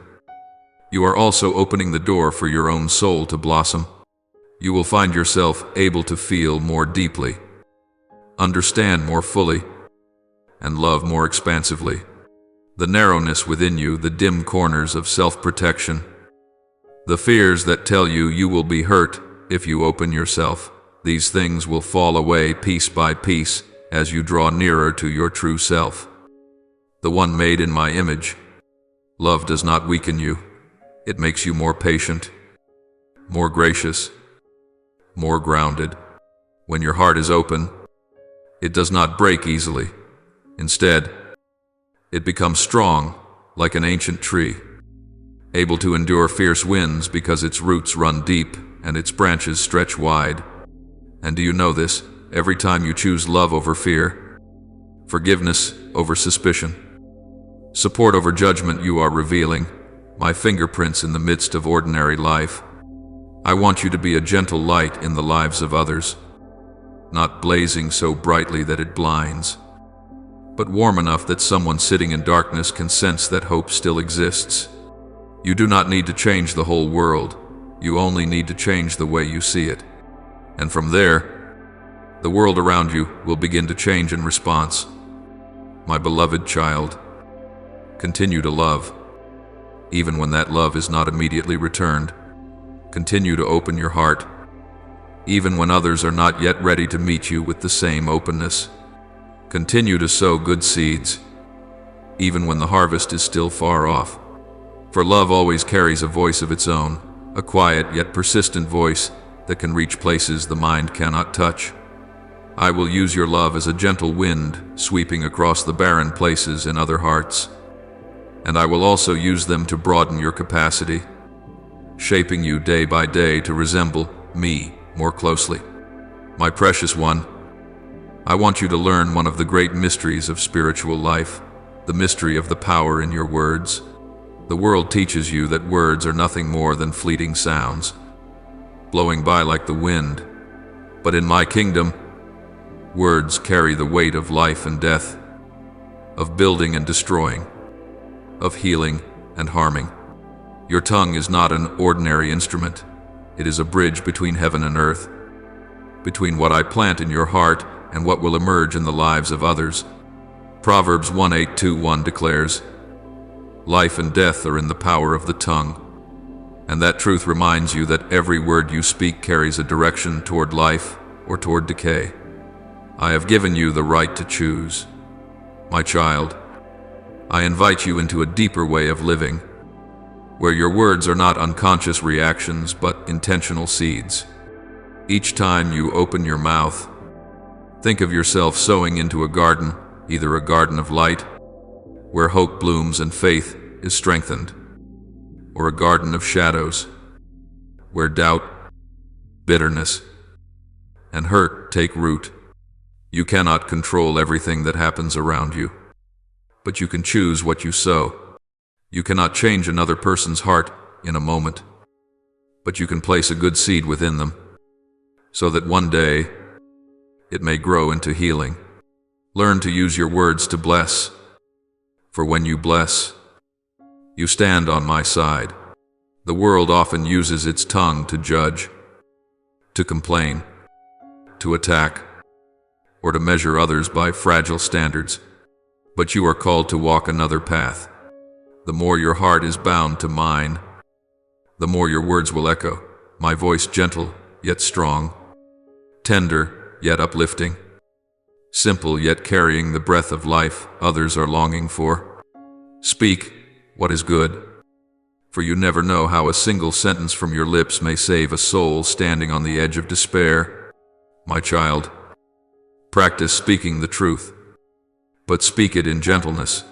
you are also opening the door for your own soul to blossom. You will find yourself able to feel more deeply, understand more fully, and love more expansively. The narrowness within you, the dim corners of self-protection, the fears that tell you you will be hurt if you open yourself, these things will fall away piece by piece as you draw nearer to your true self, the one made in my image. Love does not weaken you. It makes you more patient, more gracious, more grounded. When your heart is open, it does not break easily. Instead, it becomes strong, like an ancient tree, able to endure fierce winds because its roots run deep and its branches stretch wide. And do you know this? Every time you choose love over fear, forgiveness over suspicion, support over judgment, you are revealing my fingerprints in the midst of ordinary life. I want you to be a gentle light in the lives of others, not blazing so brightly that it blinds, but warm enough that someone sitting in darkness can sense that hope still exists. You do not need to change the whole world. You only need to change the way you see it. And from there, the world around you will begin to change in response. My beloved child, continue to love, even when that love is not immediately returned. Continue to open your heart, even when others are not yet ready to meet you with the same openness. Continue to sow good seeds, even when the harvest is still far off. For love always carries a voice of its own, a quiet yet persistent voice that can reach places the mind cannot touch. I will use your love as a gentle wind sweeping across the barren places in other hearts. And I will also use them to broaden your capacity, shaping you day by day to resemble me more closely. My precious one, I want you to learn one of the great mysteries of spiritual life, the mystery of the power in your words. The world teaches you that words are nothing more than fleeting sounds, blowing by like the wind. But in my kingdom, words carry the weight of life and death, of building and destroying, of healing and harming. Your tongue is not an ordinary instrument. It is a bridge between heaven and earth, between what I plant in your heart and what will emerge in the lives of others. Proverbs 1:8-1 declares, life and death are in the power of the tongue. And that truth reminds you that every word you speak carries a direction toward life or toward decay. I have given you the right to choose. My child, I invite you into a deeper way of living, where your words are not unconscious reactions but intentional seeds. Each time you open your mouth, think of yourself sowing into a garden, either a garden of light, where hope blooms and faith is strengthened, or a garden of shadows, where doubt, bitterness, and hurt take root. You cannot control everything that happens around you, but you can choose what you sow. You cannot change another person's heart in a moment, but you can place a good seed within them, so that one day it may grow into healing. Learn to use your words to bless, for when you bless, you stand on my side. The world often uses its tongue to judge, to complain, to attack, or to measure others by fragile standards. But you are called to walk another path. The more your heart is bound to mine, the more your words will echo, my voice gentle yet strong, tender yet uplifting, simple yet carrying the breath of life others are longing for. Speak what is good, for you never know how a single sentence from your lips may save a soul standing on the edge of despair. My child, practice speaking the truth, but speak it in gentleness.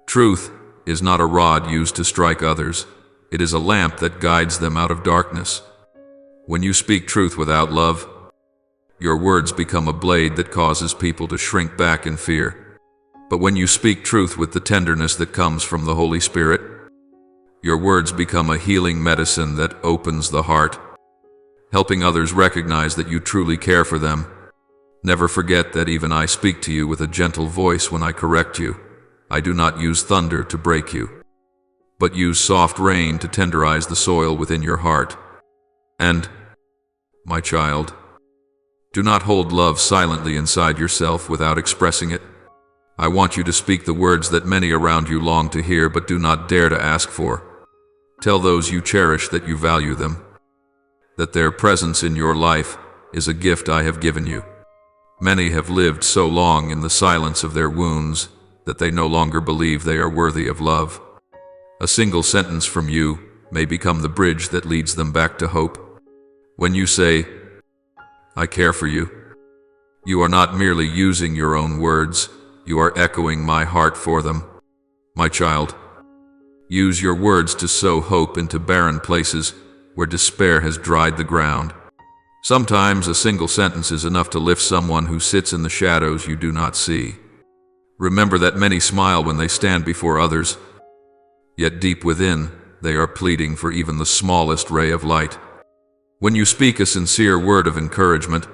Truth is not a rod used to strike others. It is a lamp that guides them out of darkness. When you speak truth without love, your words become a blade that causes people to shrink back in fear. But when you speak truth with the tenderness that comes from the Holy Spirit, your words become a healing medicine that opens the heart, helping others recognize that you truly care for them. Never forget that even I speak to you with a gentle voice when I correct you. I do not use thunder to break you, but use soft rain to tenderize the soil within your heart. And, my child, do not hold love silently inside yourself without expressing it. I want you to speak the words that many around you long to hear but do not dare to ask for. Tell those you cherish that you value them, that their presence in your life is a gift I have given you. Many have lived so long in the silence of their wounds that they no longer believe they are worthy of love. A single sentence from you may become the bridge that leads them back to hope. When you say, I care for you, you are not merely using your own words, you are echoing my heart for them. My child, use your words to sow hope into barren places where despair has dried the ground. Sometimes a single sentence is enough to lift someone who sits in the shadows you do not see. Remember that many smile when they stand before others, yet deep within they are pleading for even the smallest ray of light. When you speak a sincere word of encouragement,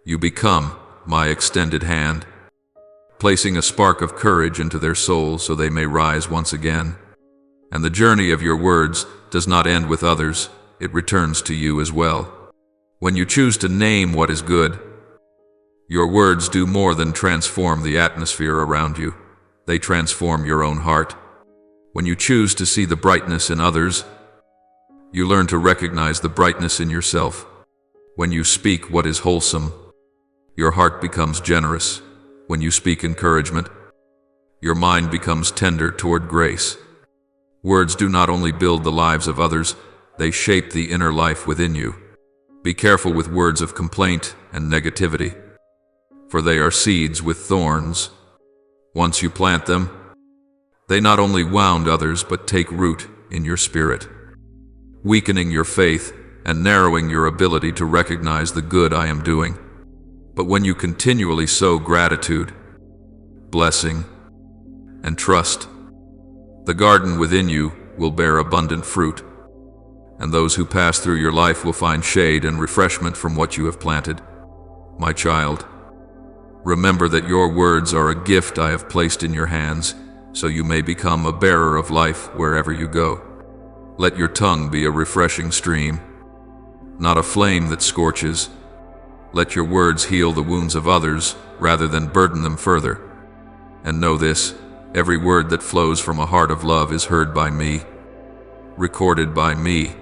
you become my extended hand, placing a spark of courage into their souls so they may rise once again. And the journey of your words does not end with others, it returns to you as well. When you choose to name what is good, your words do more than transform the atmosphere around you. They transform your own heart. When you choose to see the brightness in others, you learn to recognize the brightness in yourself. When you speak what is wholesome, your heart becomes generous. When you speak encouragement, your mind becomes tender toward grace. Words do not only build the lives of others, they shape the inner life within you. Be careful with words of complaint and negativity, for they are seeds with thorns. Once you plant them, they not only wound others but take root in your spirit, weakening your faith and narrowing your ability to recognize the good I am doing. But when you continually sow gratitude, blessing, and trust, the garden within you will bear abundant fruit, and those who pass through your life will find shade and refreshment from what you have planted. My child, remember that your words are a gift I have placed in your hands, so you may become a bearer of life wherever you go. Let your tongue be a refreshing stream, not a flame that scorches. Let your words heal the wounds of others rather than burden them further. And know this, every word that flows from a heart of love is heard by me, recorded by me,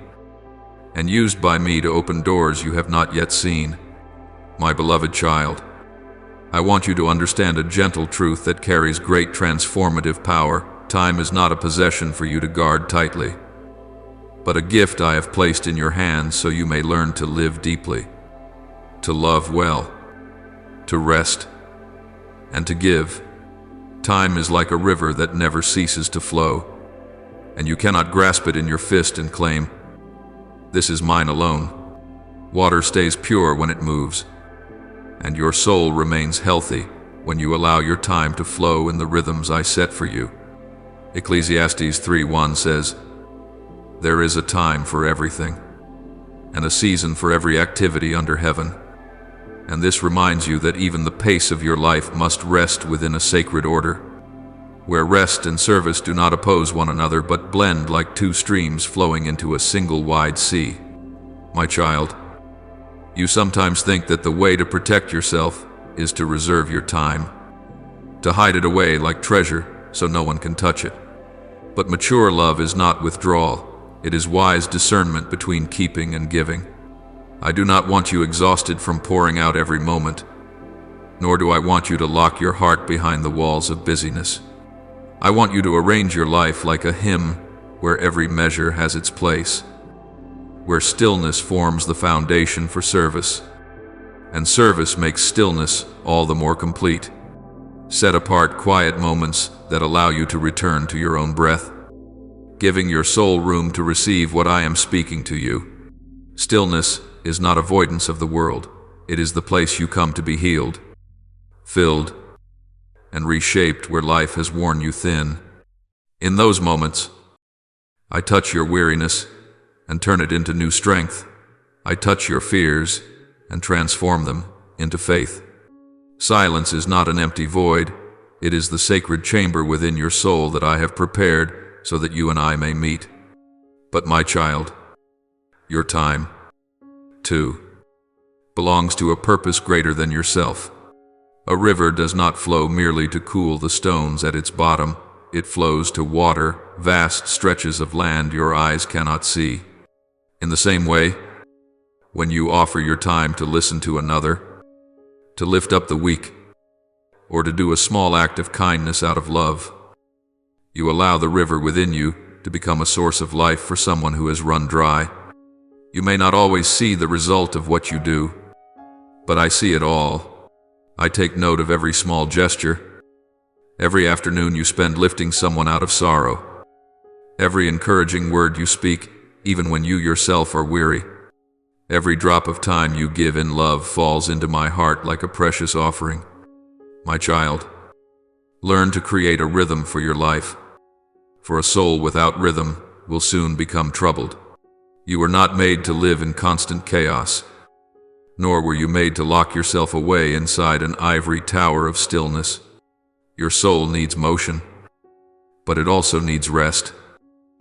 and used by me to open doors you have not yet seen. My beloved child, I want you to understand a gentle truth that carries great transformative power. Time is not a possession for you to guard tightly, but a gift I have placed in your hands so you may learn to live deeply. to love well, to rest, and to give. Time is like a river that never ceases to flow, and you cannot grasp it in your fist and claim, "This is mine alone." Water stays pure when it moves, and your soul remains healthy when you allow your time to flow in the rhythms I set for you. Ecclesiastes 3:1 says, "There is a time for everything, and a season for every activity under heaven." And this reminds you that even the pace of your life must rest within a sacred order, where rest and service do not oppose one another but blend like two streams flowing into a single wide sea. My child, you sometimes think that the way to protect yourself is to reserve your time, to hide it away like treasure so no one can touch it. But mature love is not withdrawal. It is wise discernment between keeping and giving. I do not want you exhausted from pouring out every moment, nor do I want you to lock your heart behind the walls of busyness. I want you to arrange your life like a hymn where every measure has its place, where stillness forms the foundation for service, and service makes stillness all the more complete. Set apart quiet moments that allow you to return to your own breath, giving your soul room to receive what I am speaking to you. Stillness is not avoidance of the world. It is the place you come to be healed, filled, and reshaped where life has worn you thin. In those moments, I touch your weariness and turn it into new strength. I touch your fears and transform them into faith. Silence is not an empty void. It is the sacred chamber within your soul that I have prepared so that you and I may meet. But my child, your time, too, belongs to a purpose greater than yourself. A river does not flow merely to cool the stones at its bottom. It flows to water vast stretches of land your eyes cannot see. In the same way, when you offer your time to listen to another, to lift up the weak, or to do a small act of kindness out of love, you allow the river within you to become a source of life for someone who has run dry. You may not always see the result of what you do, but I see it all. I take note of every small gesture, every afternoon you spend lifting someone out of sorrow, every encouraging word you speak, even when you yourself are weary. Every drop of time you give in love falls into my heart like a precious offering. My child, learn to create a rhythm for your life, for a soul without rhythm will soon become troubled. You were not made to live in constant chaos, nor were you made to lock yourself away inside an ivory tower of stillness. Your soul needs motion, but it also needs rest.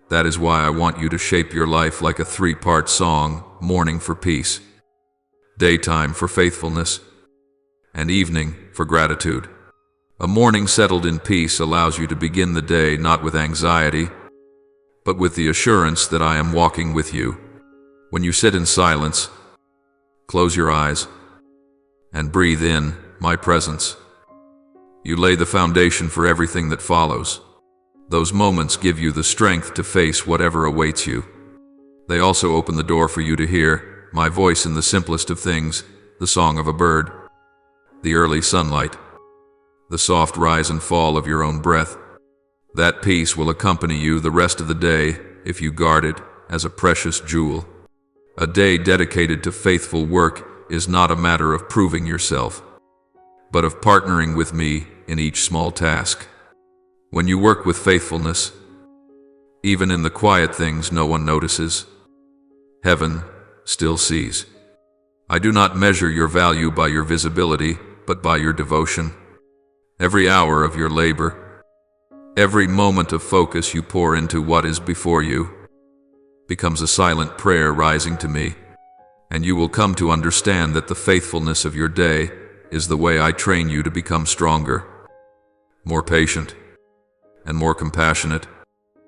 That is why I want you to shape your life like a three-part song: morning for peace, daytime for faithfulness, and evening for gratitude. A morning settled in peace allows you to begin the day not with anxiety, but with the assurance that I am walking with you. When you sit in silence, close your eyes, and breathe in my presence, you lay the foundation for everything that follows. Those moments give you the strength to face whatever awaits you. They also open the door for you to hear my voice in the simplest of things: the song of a bird, the early sunlight, the soft rise and fall of your own breath. That peace will accompany you the rest of the day if you guard it as a precious jewel. A day dedicated to faithful work is not a matter of proving yourself, but of partnering with me in each small task. When you work with faithfulness, even in the quiet things no one notices, heaven still sees. I do not measure your value by your visibility, but by your devotion. Every hour of your labor, every moment of focus you pour into what is before you, becomes a silent prayer rising to me, and you will come to understand that the faithfulness of your day is the way I train you to become stronger, more patient, and more compassionate.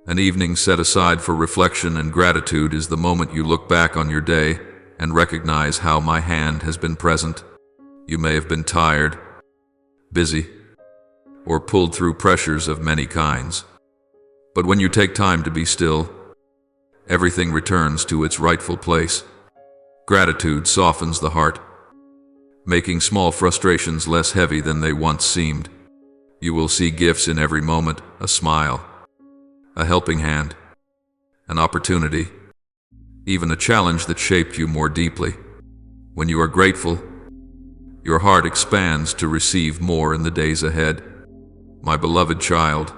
An evening set aside for reflection and gratitude is the moment you look back on your day and recognize how my hand has been present. You may have been tired, busy, or pulled through pressures of many kinds. But when you take time to be still, everything returns to its rightful place. Gratitude softens the heart, making small frustrations less heavy than they once seemed. You will see gifts in every moment, a smile, a helping hand, an opportunity, even a challenge that shaped you more deeply. When you are grateful, your heart expands to receive more in the days ahead. My beloved child,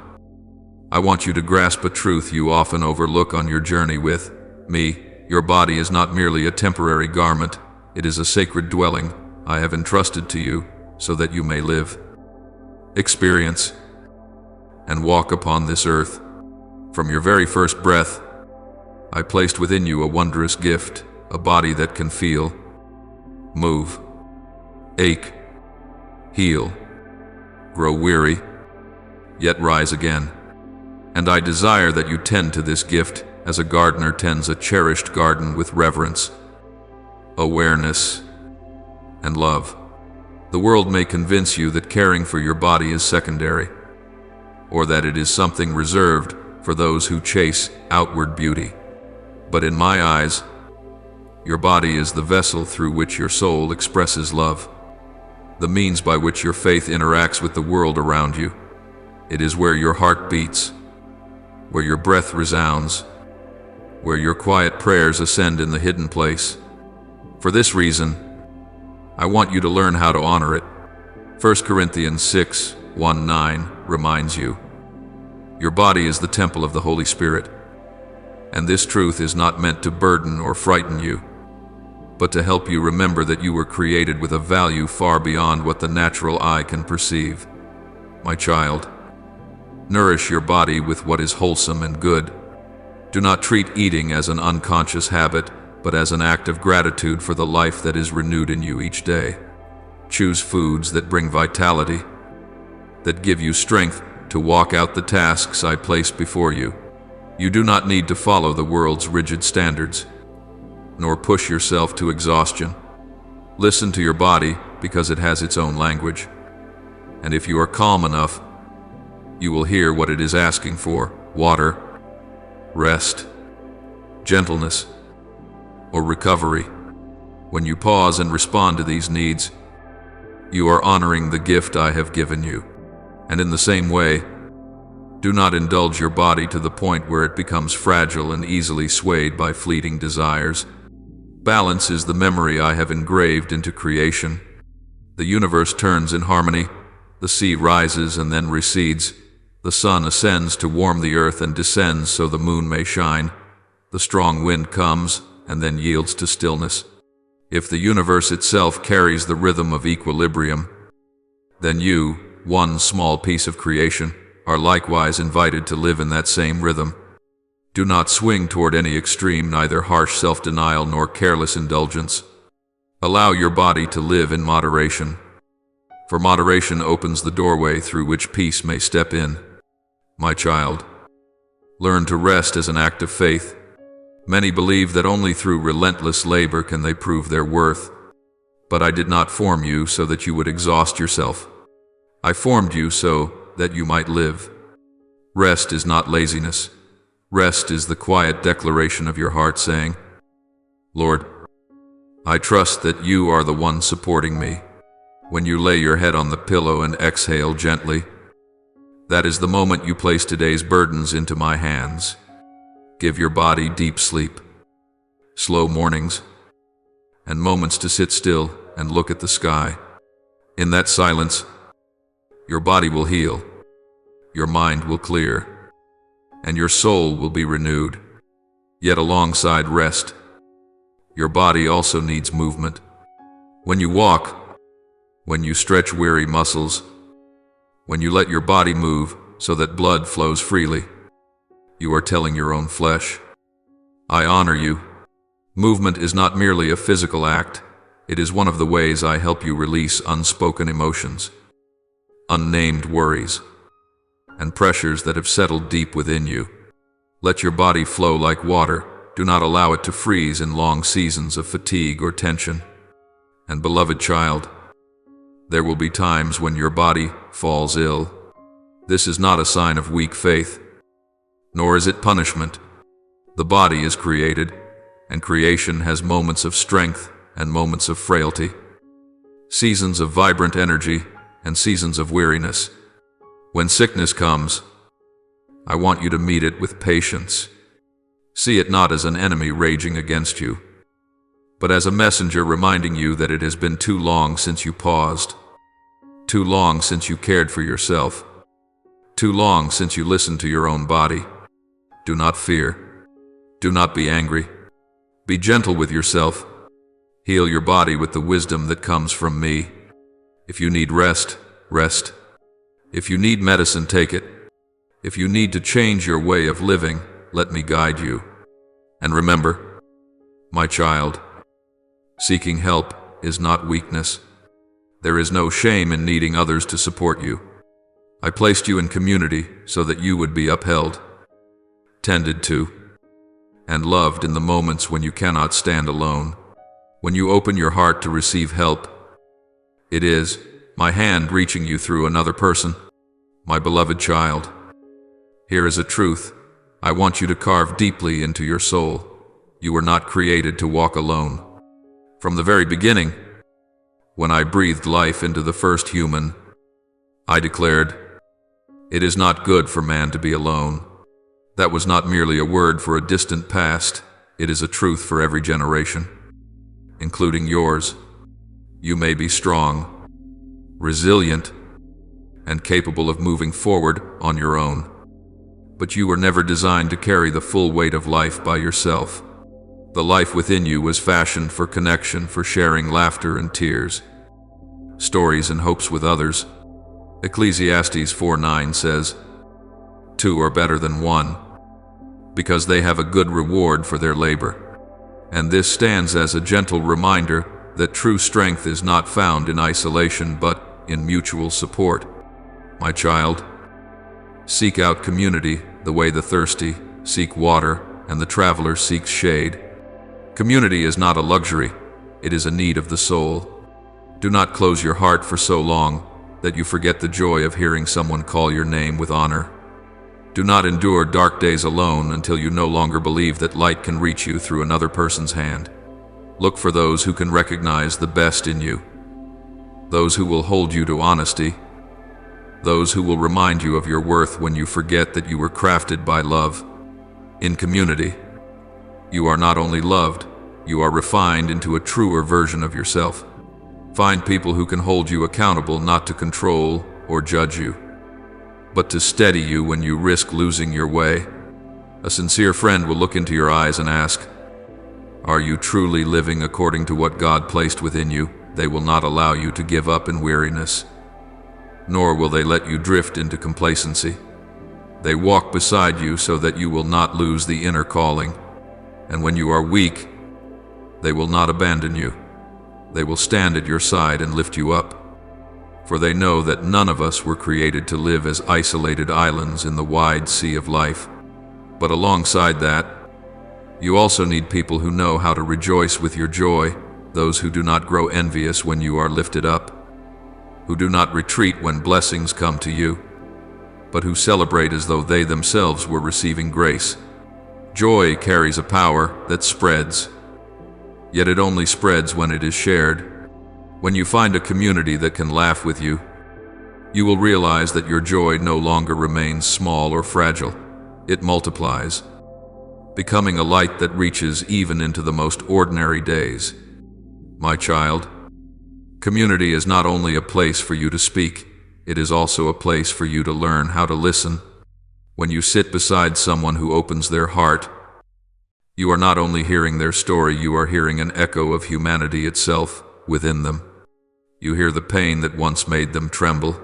I want you to grasp a truth you often overlook on your journey with me. Your body is not merely a temporary garment, it is a sacred dwelling I have entrusted to you so that you may live, experience, and walk upon this earth. From your very first breath, I placed within you a wondrous gift, a body that can feel, move, ache, heal, grow weary, yet rise again. And I desire that you tend to this gift as a gardener tends a cherished garden with reverence, awareness, and love. The world may convince you that caring for your body is secondary, or that it is something reserved for those who chase outward beauty. But in my eyes, your body is the vessel through which your soul expresses love, the means by which your faith interacts with the world around you. It is where your heart beats, where your breath resounds, where your quiet prayers ascend in the hidden place. For this reason, I want you to learn how to honor it. 1 Corinthians 6:1-9 reminds you, your body is the temple of the Holy Spirit, and this truth is not meant to burden or frighten you, but to help you remember that you were created with a value far beyond what the natural eye can perceive. My child, nourish your body with what is wholesome and good. Do not treat eating as an unconscious habit, but as an act of gratitude for the life that is renewed in you each day. Choose foods that bring vitality, that give you strength to walk out the tasks I place before you. You do not need to follow the world's rigid standards, nor push yourself to exhaustion. Listen to your body because it has its own language. And if you are calm enough, you will hear what it is asking for: water, rest, gentleness, or recovery. When you pause and respond to these needs, you are honoring the gift I have given you. And in the same way, do not indulge your body to the point where it becomes fragile and easily swayed by fleeting desires. Balance is the memory I have engraved into creation. The universe turns in harmony, the sea rises and then recedes, the sun ascends to warm the earth and descends so the moon may shine, the strong wind comes and then yields to stillness. If the universe itself carries the rhythm of equilibrium, then you, one small piece of creation, are likewise invited to live in that same rhythm. Do not swing toward any extreme, neither harsh self-denial nor careless indulgence. Allow your body to live in moderation, for moderation opens the doorway through which peace may step in. My child, learn to rest as an act of faith. Many believe that only through relentless labor can they prove their worth. But I did not form you so that you would exhaust yourself. I formed you so that you might live. Rest is not laziness. Rest is the quiet declaration of your heart saying, Lord, I trust that you are the one supporting me. When you lay your head on the pillow and exhale gently, that is the moment you place today's burdens into my hands. Give your body deep sleep, slow mornings, and moments to sit still and look at the sky. In that silence, your body will heal, your mind will clear, and your soul will be renewed. Yet alongside rest, your body also needs movement. When you walk, when you stretch weary muscles, when you let your body move so that blood flows freely, you are telling your own flesh, I honor you. Movement is not merely a physical act, it is one of the ways I help you release unspoken emotions, unnamed worries, and pressures that have settled deep within you. Let your body flow like water. Do not allow it to freeze in long seasons of fatigue or tension. And beloved child, there will be times when your body falls ill. This is not a sign of weak faith, nor is it punishment. The body is created, and creation has moments of strength and moments of frailty. seasons of vibrant energy, and seasons of weariness. When sickness comes, I want you to meet it with patience. See it not as an enemy raging against you, but as a messenger reminding you that it has been too long since you paused, too long since you cared for yourself, too long since you listened to your own body. Do not fear. Do not be angry. Be gentle with yourself. Heal your body with the wisdom that comes from me. If you need rest, rest. If you need medicine, take it. If you need to change your way of living, let me guide you. And remember, my child, seeking help is not weakness. There is no shame in needing others to support you. I placed you in community so that you would be upheld, tended to, and loved in the moments when you cannot stand alone. When you open your heart to receive help, it is my hand reaching you through another person. My beloved child, here is a truth I want you to carve deeply into your soul. You were not created to walk alone. From the very beginning, when I breathed life into the first human, I declared, "It is not good for man to be alone." That was not merely a word for a distant past, it is a truth for every generation, including yours. You may be strong, resilient, and capable of moving forward on your own, but you were never designed to carry the full weight of life by yourself. The life within you was fashioned for connection, for sharing laughter and tears, stories and hopes with others. Ecclesiastes 4:9 says, "Two are better than one, because they have a good reward for their labor." And this stands as a gentle reminder that true strength is not found in isolation but in mutual support. My child, seek out community the way the thirsty seek water and the traveler seeks shade. Community is not a luxury, it is a need of the soul. Do not close your heart for so long that you forget the joy of hearing someone call your name with honor. Do not endure dark days alone until you no longer believe that light can reach you through another person's hand. Look for those who can recognize the best in you, those who will hold you to honesty, those who will remind you of your worth when you forget that you were crafted by love. In community, you are not only loved, you are refined into a truer version of yourself. Find people who can hold you accountable, not to control or judge you, but to steady you when you risk losing your way. A sincere friend will look into your eyes and ask, "Are you truly living according to what God placed within you?" They will not allow you to give up in weariness, nor will they let you drift into complacency. They walk beside you so that you will not lose the inner calling. And when you are weak, they will not abandon you. They will stand at your side and lift you up. For they know that none of us were created to live as isolated islands in the wide sea of life. But alongside that, you also need people who know how to rejoice with your joy, those who do not grow envious when you are lifted up, who do not retreat when blessings come to you, but who celebrate as though they themselves were receiving grace. Joy carries a power that spreads, yet it only spreads when it is shared. When you find a community that can laugh with you, you will realize that your joy no longer remains small or fragile. It multiplies, becoming a light that reaches even into the most ordinary days. My child, community is not only a place for you to speak, it is also a place for you to learn how to listen. When you sit beside someone who opens their heart, you are not only hearing their story, you are hearing an echo of humanity itself within them. You hear the pain that once made them tremble,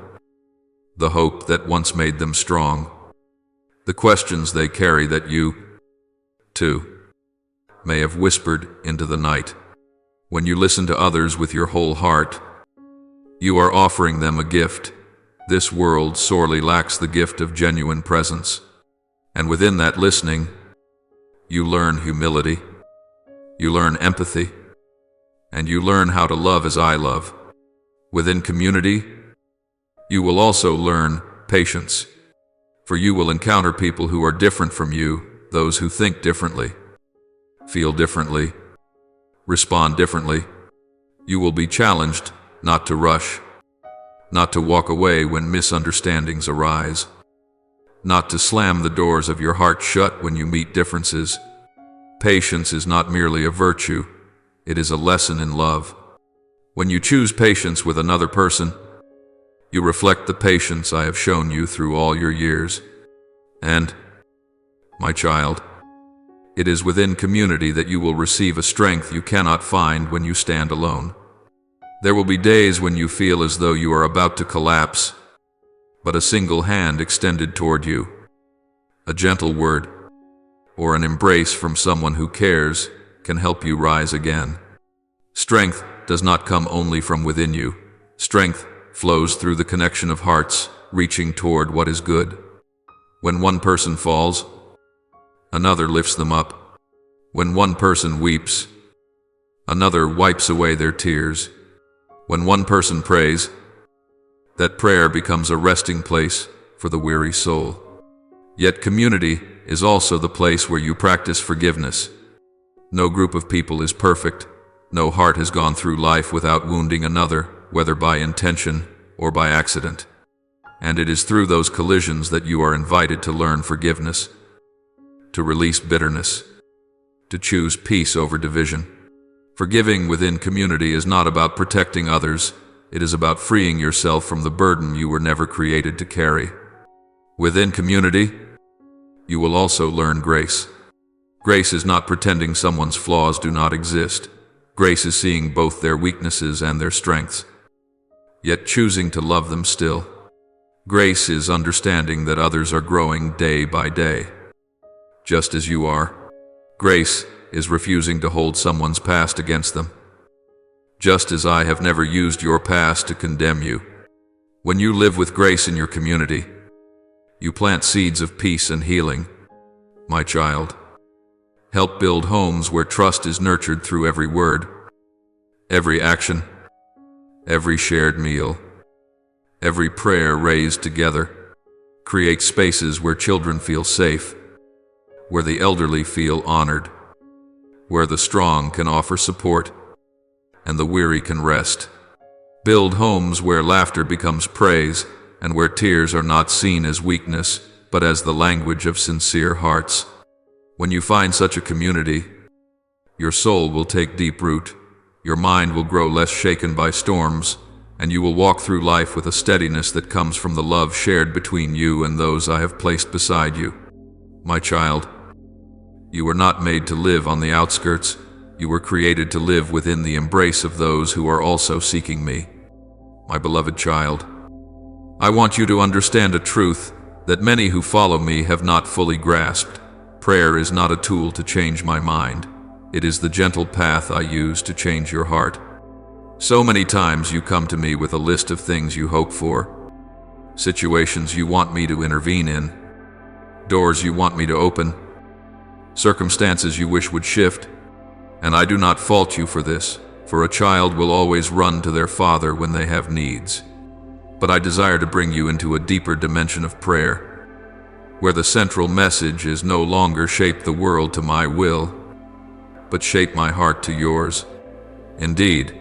the hope that once made them strong, the questions they carry that you, too, may have whispered into the night. When you listen to others with your whole heart, you are offering them a gift. This world sorely lacks the gift of genuine presence. And within that listening, you learn humility, you learn empathy, and you learn how to love as I love. Within community, you will also learn patience, for you will encounter people who are different from you, those who think differently, feel differently, respond differently. You will be challenged not to rush, not to walk away when misunderstandings arise, not to slam the doors of your heart shut when you meet differences. Patience is not merely a virtue, it is a lesson in love. When you choose patience with another person, you reflect the patience I have shown you through all your years. And, my child, it is within community that you will receive a strength you cannot find when you stand alone. There will be days when you feel as though you are about to collapse, but a single hand extended toward you, a gentle word, or an embrace from someone who cares can help you rise again. Strength does not come only from within you. Strength flows through the connection of hearts, reaching toward what is good. When one person falls, another lifts them up. When one person weeps, another wipes away their tears. When one person prays, that prayer becomes a resting place for the weary soul. Yet community is also the place where you practice forgiveness. No group of people is perfect. No heart has gone through life without wounding another, whether by intention or by accident. And it is through those collisions that you are invited to learn forgiveness, to release bitterness, to choose peace over division. Forgiving within community is not about protecting others, it is about freeing yourself from the burden you were never created to carry. Within community, you will also learn grace. Grace is not pretending someone's flaws do not exist. Grace is seeing both their weaknesses and their strengths, yet choosing to love them still. Grace is understanding that others are growing day by day, just as you are. Grace is refusing to hold someone's past against them, just as I have never used your past to condemn you. When you live with grace in your community, you plant seeds of peace and healing. My child, help build homes where trust is nurtured through every word, every action, every shared meal, every prayer raised together. Create spaces where children feel safe, where the elderly feel honored, where the strong can offer support, and the weary can rest. Build homes where laughter becomes praise, and where tears are not seen as weakness, but as the language of sincere hearts. When you find such a community, your soul will take deep root, your mind will grow less shaken by storms, and you will walk through life with a steadiness that comes from the love shared between you and those I have placed beside you. My child, you were not made to live on the outskirts, you were created to live within the embrace of those who are also seeking me. My beloved child, I want you to understand a truth that many who follow me have not fully grasped. Prayer is not a tool to change my mind. It is the gentle path I use to change your heart. So many times you come to me with a list of things you hope for, situations you want me to intervene in, doors you want me to open, circumstances you wish would shift, and I do not fault you for this, for a child will always run to their father when they have needs. But I desire to bring you into a deeper dimension of prayer, where the central message is no longer shape the world to my will, but shape my heart to yours. Indeed,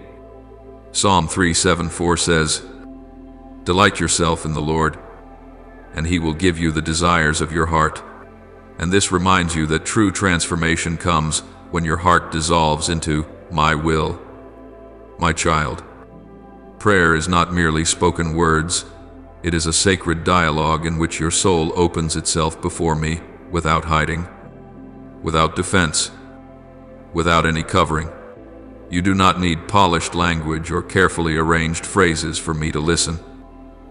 Psalm 3:7-4 says, "Delight yourself in the Lord, and He will give you the desires of your heart." And this reminds you that true transformation comes when your heart dissolves into my will. My child, prayer is not merely spoken words, it is a sacred dialogue in which your soul opens itself before me without hiding, without defense, without any covering. You do not need polished language or carefully arranged phrases for me to listen.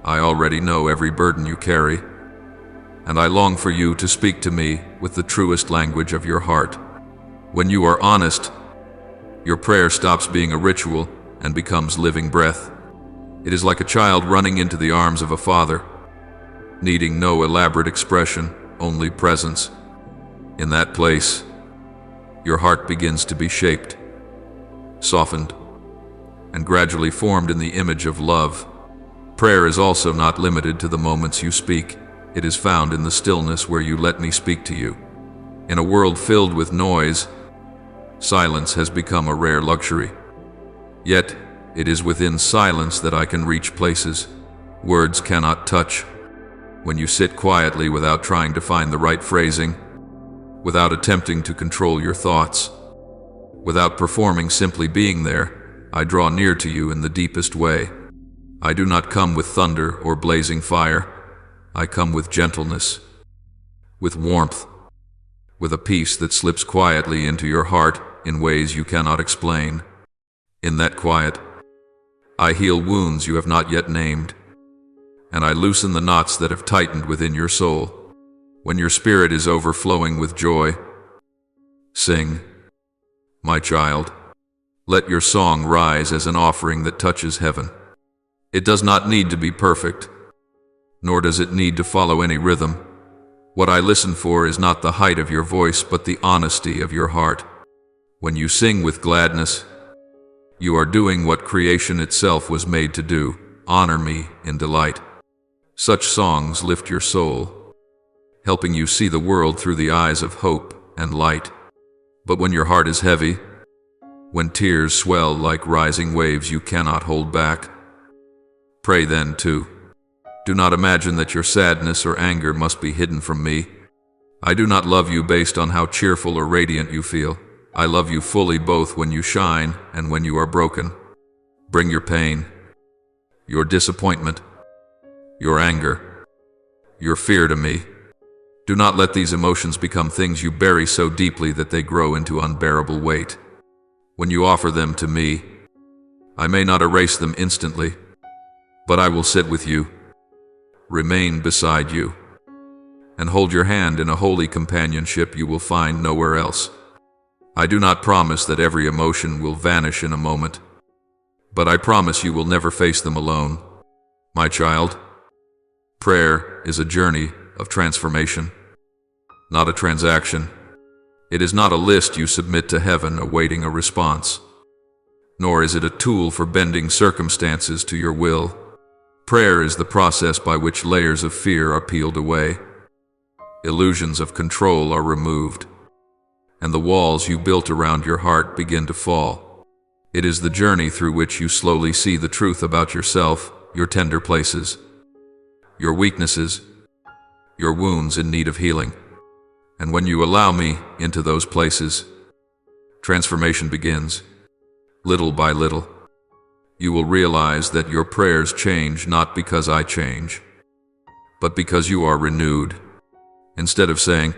I already know every burden you carry, and I long for you to speak to me with the truest language of your heart. When you are honest, your prayer stops being a ritual and becomes living breath. It is like a child running into the arms of a father, needing no elaborate expression, only presence. In that place, your heart begins to be shaped, softened, and gradually formed in the image of love. Prayer is also not limited to the moments you speak. It is found in the stillness where you let me speak to you. In a world filled with noise, silence has become a rare luxury. Yet, It is within silence that I can reach places words cannot touch. When you sit quietly without trying to find the right phrasing, without attempting to control your thoughts, without performing, simply being there, I draw near to you in the deepest way. I do not come with thunder or blazing fire. I come with gentleness, with warmth, with a peace that slips quietly into your heart in ways you cannot explain. In that quiet, I heal wounds you have not yet named, and I loosen the knots that have tightened within your soul. When your spirit is overflowing with joy, sing, my child. Let your song rise as an offering that touches heaven. It does not need to be perfect, nor does it need to follow any rhythm. What I listen for is not the height of your voice, but the honesty of your heart. When you sing with gladness, you are doing what creation itself was made to do: honor me in delight. Such songs lift your soul, helping you see the world through the eyes of hope and light. But when your heart is heavy, when tears swell like rising waves you cannot hold back, pray then too. Do not imagine that your sadness or anger must be hidden from me. I do not love you based on how cheerful or radiant you feel. I love you fully, both when you shine and when you are broken. Bring your pain, your disappointment, your anger, your fear to me. Do not let these emotions become things you bury so deeply that they grow into unbearable weight. When you offer them to me, I may not erase them instantly, but I will sit with you, remain beside you, and hold your hand in a holy companionship you will find nowhere else. I do not promise that every emotion will vanish in a moment, but I promise you will never face them alone. My child, prayer is a journey of transformation, not a transaction. It is not a list you submit to heaven awaiting a response, nor is it a tool for bending circumstances to your will. Prayer is the process by which layers of fear are peeled away, illusions of control are removed, and the walls you built around your heart begin to fall. It is the journey through which you slowly see the truth about yourself, your tender places, your weaknesses, your wounds in need of healing. And when you allow me into those places, transformation begins. Little by little, you will realize that your prayers change not because I change, but because you are renewed. Instead of saying,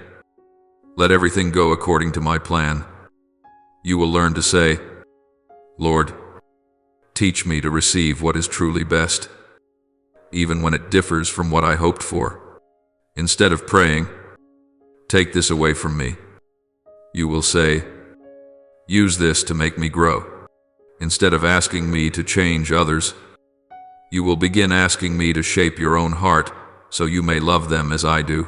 "Let everything go according to my plan," you will learn to say, "Lord, teach me to receive what is truly best, even when it differs from what I hoped for." Instead of praying, "Take this away from me," you will say, "Use this to make me grow." Instead of asking me to change others, you will begin asking me to shape your own heart so you may love them as I do.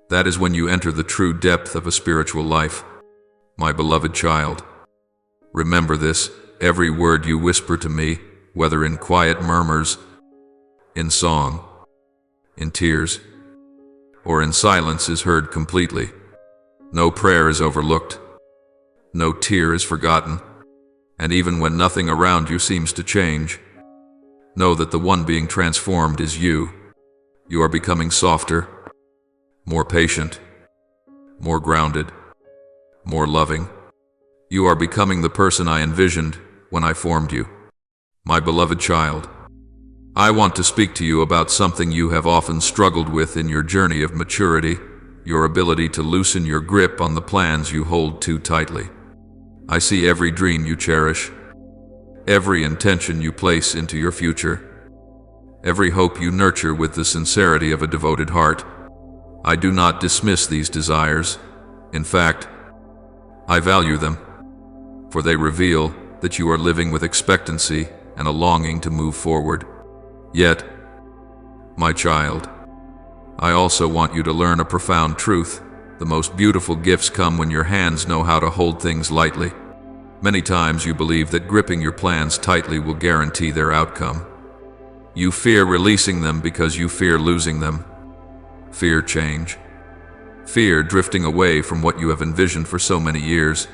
That is when you enter the true depth of a spiritual life. My beloved child, remember this: every word you whisper to me, whether in quiet murmurs, in song, in tears, or in silence, is heard completely. No prayer is overlooked. No tear is forgotten. And even when nothing around you seems to change, know that the one being transformed is you. You are becoming softer, more patient, more grounded, more loving. You are becoming the person I envisioned when I formed you. My beloved child, I want to speak to you about something you have often struggled with in your journey of maturity: your ability to loosen your grip on the plans you hold too tightly. I see every dream you cherish, every intention you place into your future, every hope you nurture with the sincerity of a devoted heart. I do not dismiss these desires. In fact, I value them, for they reveal that you are living with expectancy and a longing to move forward. Yet, my child, I also want you to learn a profound truth. The most beautiful gifts come when your hands know how to hold things lightly. Many times you believe that gripping your plans tightly will guarantee their outcome. You fear releasing them because you fear losing them. Fear change. Fear drifting away from what you have envisioned for so many years.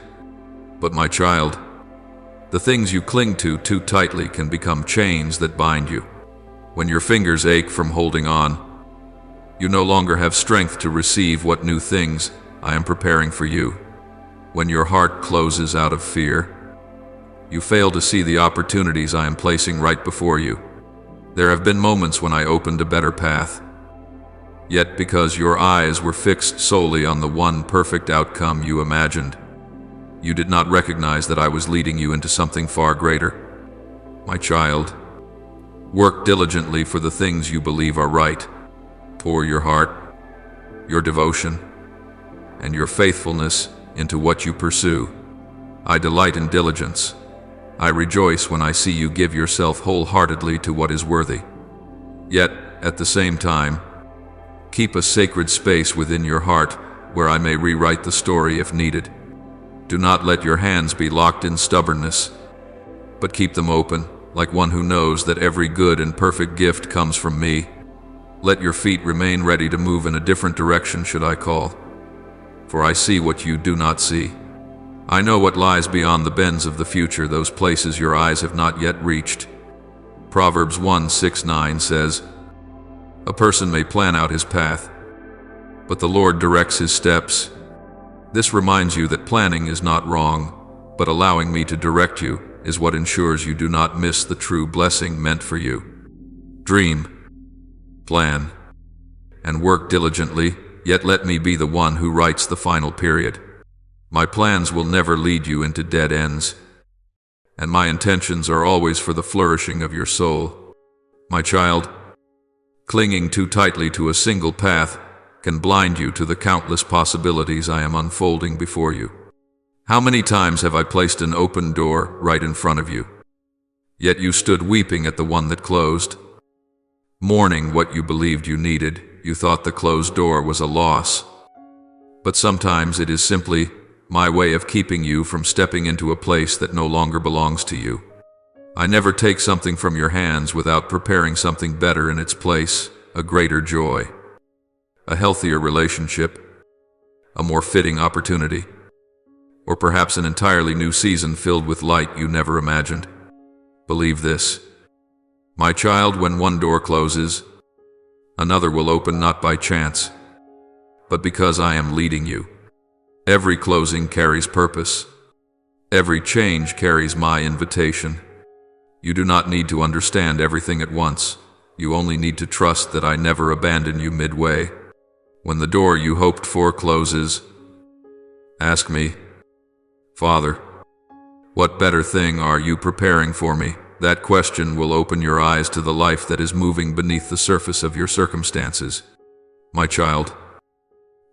But my child, The things you cling to too tightly can become chains that bind you. When your fingers ache from holding on, you no longer have strength to receive what new things I am preparing for you. When your heart closes out of fear, you fail to see the opportunities I am placing right before you. There have been moments when I opened a better path. Yet because your eyes were fixed solely on the one perfect outcome you imagined, you did not recognize that I was leading you into something far greater. My child, work diligently for the things you believe are right. Pour your heart, your devotion, and your faithfulness into what you pursue. I delight in diligence. I rejoice when I see you give yourself wholeheartedly to what is worthy. Yet, at the same time, keep a sacred space within your heart where I may rewrite the story if needed. Do not let your hands be locked in stubbornness, but keep them open, like one who knows that every good and perfect gift comes from me. Let your feet remain ready to move in a different direction should I call, for I see what you do not see. I know what lies beyond the bends of the future, those places your eyes have not yet reached. Proverbs 1:6-9 says, "A person may plan out his path, but the Lord directs his steps." This reminds you that planning is not wrong, but allowing me to direct you is what ensures you do not miss the true blessing meant for you. Dream, plan, and work diligently, yet let me be the one who writes the final period. My plans will never lead you into dead ends, and my intentions are always for the flourishing of your soul. My child, clinging too tightly to a single path can blind you to the countless possibilities I am unfolding before you. How many times have I placed an open door right in front of you, yet you stood weeping at the one that closed? Mourning what you believed you needed, you thought the closed door was a loss. But sometimes it is simply my way of keeping you from stepping into a place that no longer belongs to you. I never take something from your hands without preparing something better in its place, a greater joy, a healthier relationship, a more fitting opportunity, or perhaps an entirely new season filled with light you never imagined. Believe this, my child, when one door closes, another will open not by chance, but because I am leading you. Every closing carries purpose. Every change carries my invitation. You do not need to understand everything at once. You only need to trust that I never abandon you midway. When the door you hoped for closes, ask me, "Father, what better thing are you preparing for me?" That question will open your eyes to the life that is moving beneath the surface of your circumstances. My child,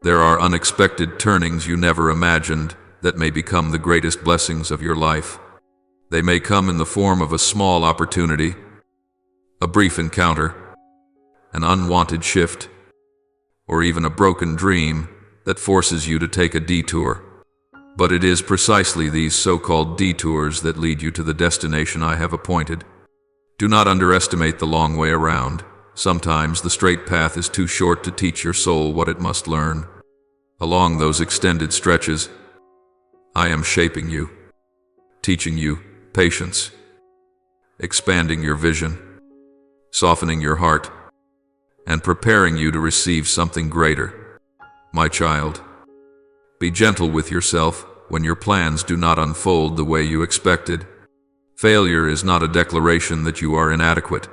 there are unexpected turnings you never imagined that may become the greatest blessings of your life. They may come in the form of a small opportunity, a brief encounter, an unwanted shift, or even a broken dream that forces you to take a detour. But it is precisely these so-called detours that lead you to the destination I have appointed. Do not underestimate the long way around. Sometimes the straight path is too short to teach your soul what it must learn. Along those extended stretches, I am shaping you, teaching you patience, expanding your vision, softening your heart, and preparing you to receive something greater. My child, be gentle with yourself when your plans do not unfold the way you expected. Failure is not a declaration that you are inadequate.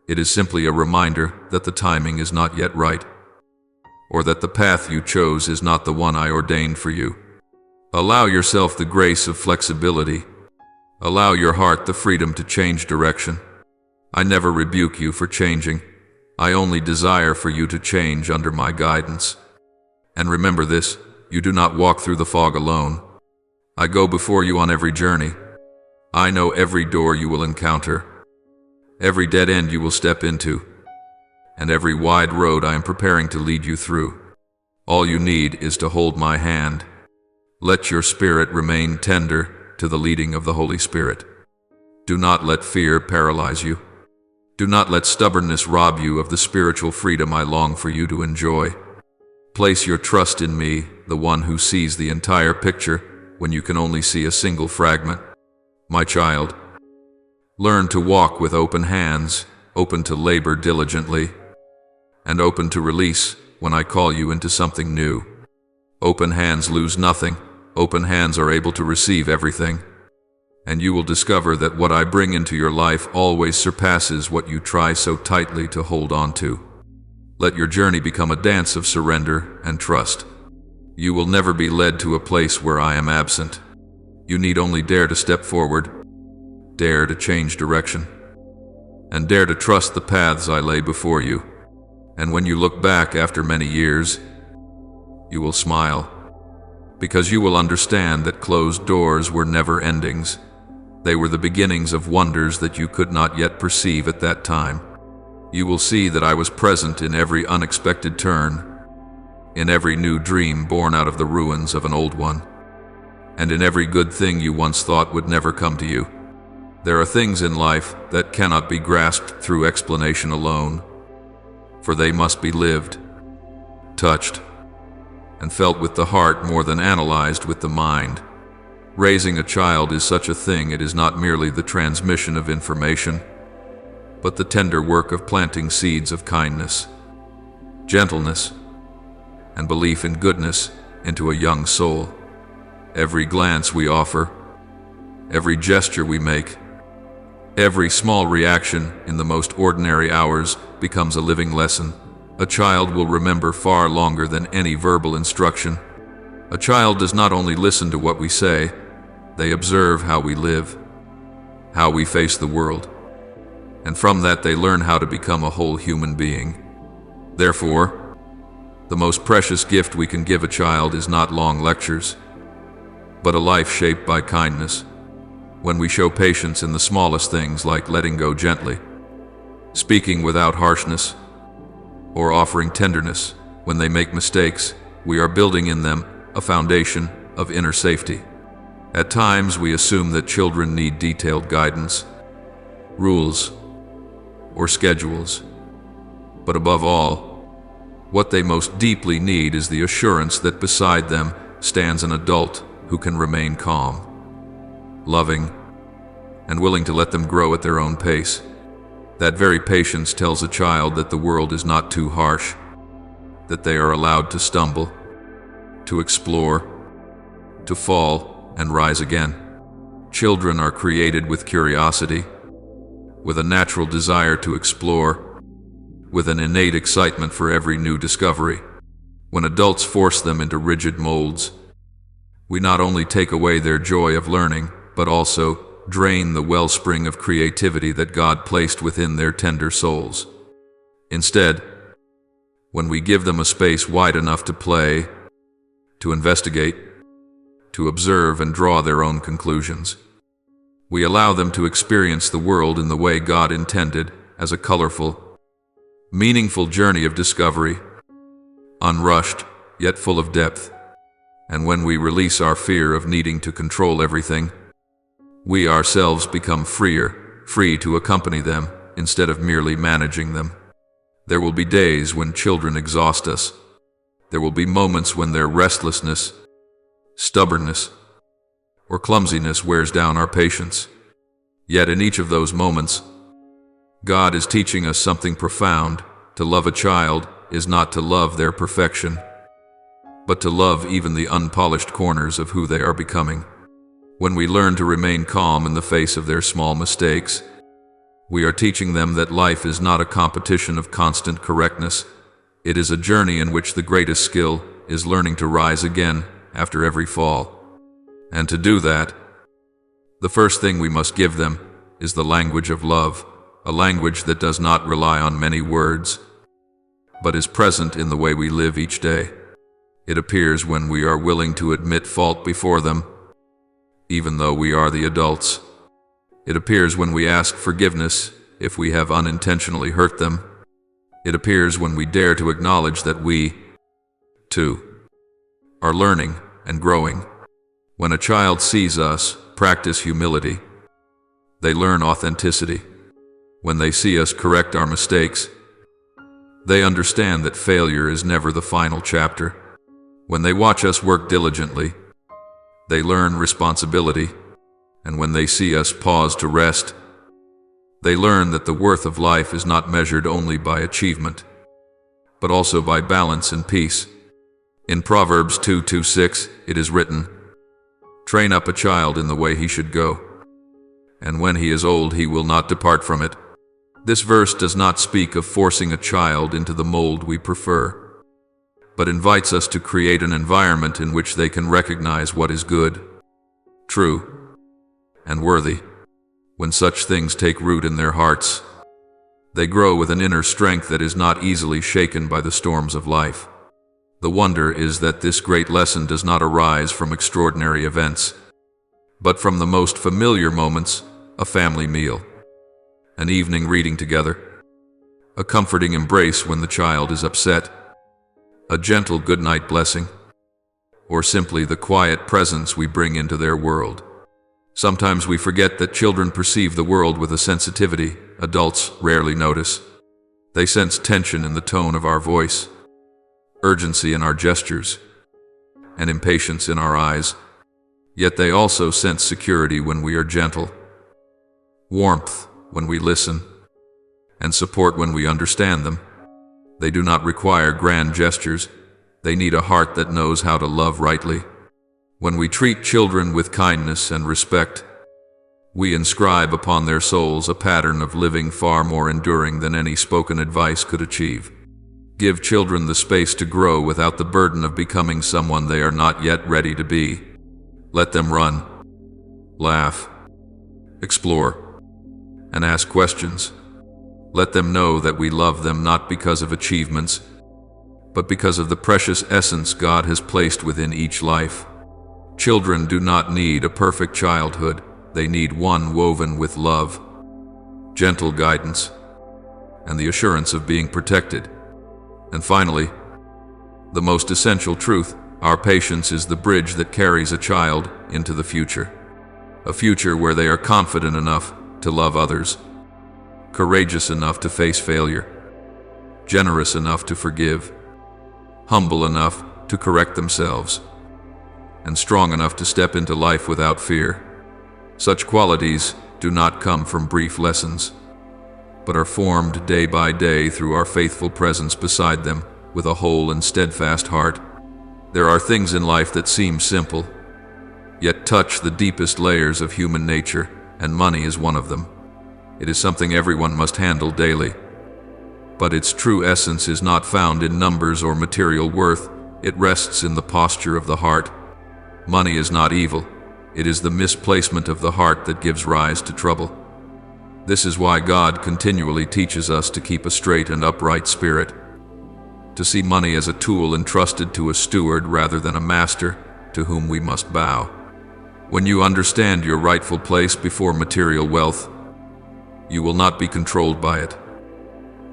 It is simply a reminder that the timing is not yet right, or that the path you chose is not the one I ordained for you. Allow yourself the grace of flexibility. Allow your heart the freedom to change direction. I never rebuke you for changing. I only desire for you to change under my guidance. And remember this, you do not walk through the fog alone. I go before you on every journey. I know every door you will encounter, every dead end you will step into, and every wide road I am preparing to lead you through. All you need is to hold my hand. Let your spirit remain tender to the leading of the Holy Spirit. Do not let fear paralyze you. Do not let stubbornness rob you of the spiritual freedom I long for you to enjoy. Place your trust in me, the one who sees the entire picture when you can only see a single fragment. My child, learn to walk with open hands, open to labor diligently, and open to release when I call you into something new. Open hands lose nothing. Open hands are able to receive everything. And you will discover that what I bring into your life always surpasses what you try so tightly to hold on to. Let your journey become a dance of surrender and trust. You will never be led to a place where I am absent. You need only dare to step forward, dare to change direction, and dare to trust the paths I lay before you. And when you look back after many years, you will smile, because you will understand that closed doors were never endings. They were the beginnings of wonders that you could not yet perceive at that time. You will see that I was present in every unexpected turn, in every new dream born out of the ruins of an old one, and in every good thing you once thought would never come to you. There are things in life that cannot be grasped through explanation alone, for they must be lived, touched, and felt with the heart more than analyzed with the mind. Raising a child is such a thing. It is not merely the transmission of information, but the tender work of planting seeds of kindness, gentleness, and belief in goodness into a young soul. Every glance we offer, every gesture we make, every small reaction in the most ordinary hours becomes a living lesson. A child will remember far longer than any verbal instruction. A child does not only listen to what we say, they observe how we live, how we face the world, and from that they learn how to become a whole human being. Therefore, the most precious gift we can give a child is not long lectures, but a life shaped by kindness. When we show patience in the smallest things, like letting go gently, speaking without harshness, or offering tenderness when they make mistakes, we are building in them a foundation of inner safety. At times we assume that children need detailed guidance, rules, or schedules. But above all, what they most deeply need is the assurance that beside them stands an adult who can remain calm, loving, and willing to let them grow at their own pace. That very patience tells a child that the world is not too harsh, that they are allowed to stumble, to explore, to fall, and rise again. Children are created with curiosity, with a natural desire to explore, with an innate excitement for every new discovery. When adults force them into rigid molds, we not only take away their joy of learning, but also drain the wellspring of creativity that God placed within their tender souls. Instead, when we give them a space wide enough to play, to investigate, to observe and draw their own conclusions, we allow them to experience the world in the way God intended, as a colorful, meaningful journey of discovery, unrushed, yet full of depth. And when we release our fear of needing to control everything, we ourselves become freer, free to accompany them instead of merely managing them. There will be days when children exhaust us. There will be moments when their restlessness, stubbornness, or clumsiness wears down our patience. Yet in each of those moments, God is teaching us something profound. To love a child is not to love their perfection, but to love even the unpolished corners of who they are becoming. When we learn to remain calm in the face of their small mistakes, we are teaching them that life is not a competition of constant correctness. It is a journey in which the greatest skill is learning to rise again after every fall. And to do that, the first thing we must give them is the language of love, a language that does not rely on many words, but is present in the way we live each day. It appears when we are willing to admit fault before them, even though we are the adults. It appears when we ask forgiveness if we have unintentionally hurt them. It appears when we dare to acknowledge that we, too, are learning and growing. When a child sees us practice humility, they learn authenticity. When they see us correct our mistakes, they understand that failure is never the final chapter. When they watch us work diligently, they learn responsibility. and when they see us pause to rest, they learn that the worth of life is not measured only by achievement, but also by balance and peace. In Proverbs 2:6, it is written, "Train up a child in the way he should go, and when he is old he will not depart from it." This verse does not speak of forcing a child into the mold we prefer, but invites us to create an environment in which they can recognize what is good, true, and worthy. When such things take root in their hearts, they grow with an inner strength that is not easily shaken by the storms of life. The wonder is that this great lesson does not arise from extraordinary events, but from the most familiar moments: a family meal, an evening reading together, a comforting embrace when the child is upset, a gentle goodnight blessing, or simply the quiet presence we bring into their world. Sometimes we forget that children perceive the world with a sensitivity adults rarely notice. They sense tension in the tone of our voice, urgency in our gestures, and impatience in our eyes. Yet they also sense security when we are gentle, warmth when we listen, and support when we understand them. They do not require grand gestures. They need a heart that knows how to love rightly. When we treat children with kindness and respect, we inscribe upon their souls a pattern of living far more enduring than any spoken advice could achieve. Give children the space to grow without the burden of becoming someone they are not yet ready to be. Let them run, laugh, explore, and ask questions. Let them know that we love them not because of achievements, but because of the precious essence God has placed within each life. Children do not need a perfect childhood. They need one woven with love, gentle guidance, and the assurance of being protected. And finally, the most essential truth: our patience is the bridge that carries a child into the future. A future where they are confident enough to love others, courageous enough to face failure, generous enough to forgive, humble enough to correct themselves, and strong enough to step into life without fear. Such qualities do not come from brief lessons, but are formed day by day through our faithful presence beside them with a whole and steadfast heart. There are things in life that seem simple, yet touch the deepest layers of human nature, and money is one of them. It is something everyone must handle daily, but its true essence is not found in numbers or material worth. It rests in the posture of the heart. Money is not evil. It is the misplacement of the heart that gives rise to trouble. This is why God continually teaches us to keep a straight and upright spirit, to see money as a tool entrusted to a steward rather than a master to whom we must bow. When you understand your rightful place before material wealth, you will not be controlled by it,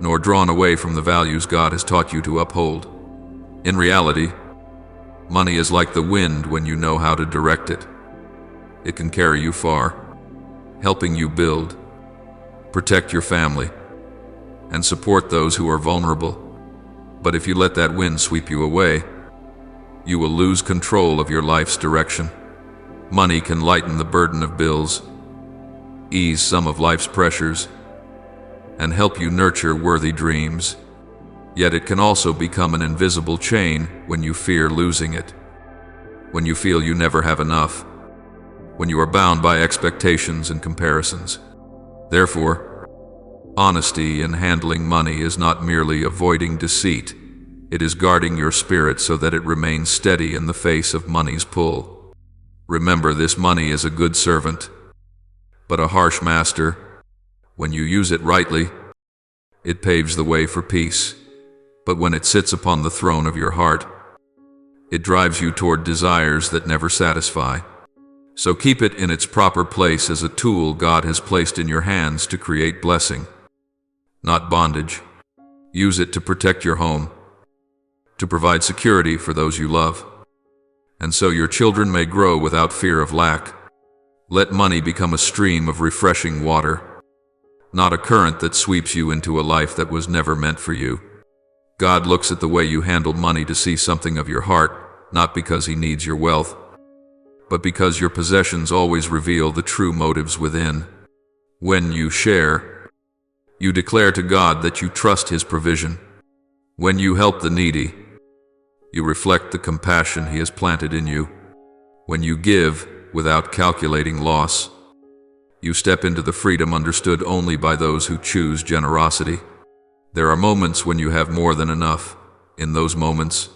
nor drawn away from the values God has taught you to uphold. In reality, money is like the wind when you know how to direct it. It can carry you far, helping you build, protect your family, and support those who are vulnerable. But if you let that wind sweep you away, you will lose control of your life's direction. Money can lighten the burden of bills, ease some of life's pressures, and help you nurture worthy dreams. Yet it can also become an invisible chain when you fear losing it, when you feel you never have enough, when you are bound by expectations and comparisons. Therefore, honesty in handling money is not merely avoiding deceit. It is guarding your spirit so that it remains steady in the face of money's pull. Remember, this money is a good servant, but a harsh master. When you use it rightly, it paves the way for peace. But when it sits upon the throne of your heart, it drives you toward desires that never satisfy. So keep it in its proper place as a tool God has placed in your hands to create blessing, not bondage. Use it to protect your home, to provide security for those you love, and so your children may grow without fear of lack. Let money become a stream of refreshing water, not a current that sweeps you into a life that was never meant for you. God looks at the way you handle money to see something of your heart, not because He needs your wealth, but because your possessions always reveal the true motives within. When you share, you declare to God that you trust His provision. When you help the needy, you reflect the compassion He has planted in you. When you give without calculating loss, you step into the freedom understood only by those who choose generosity. There are moments when you have more than enough. In those moments,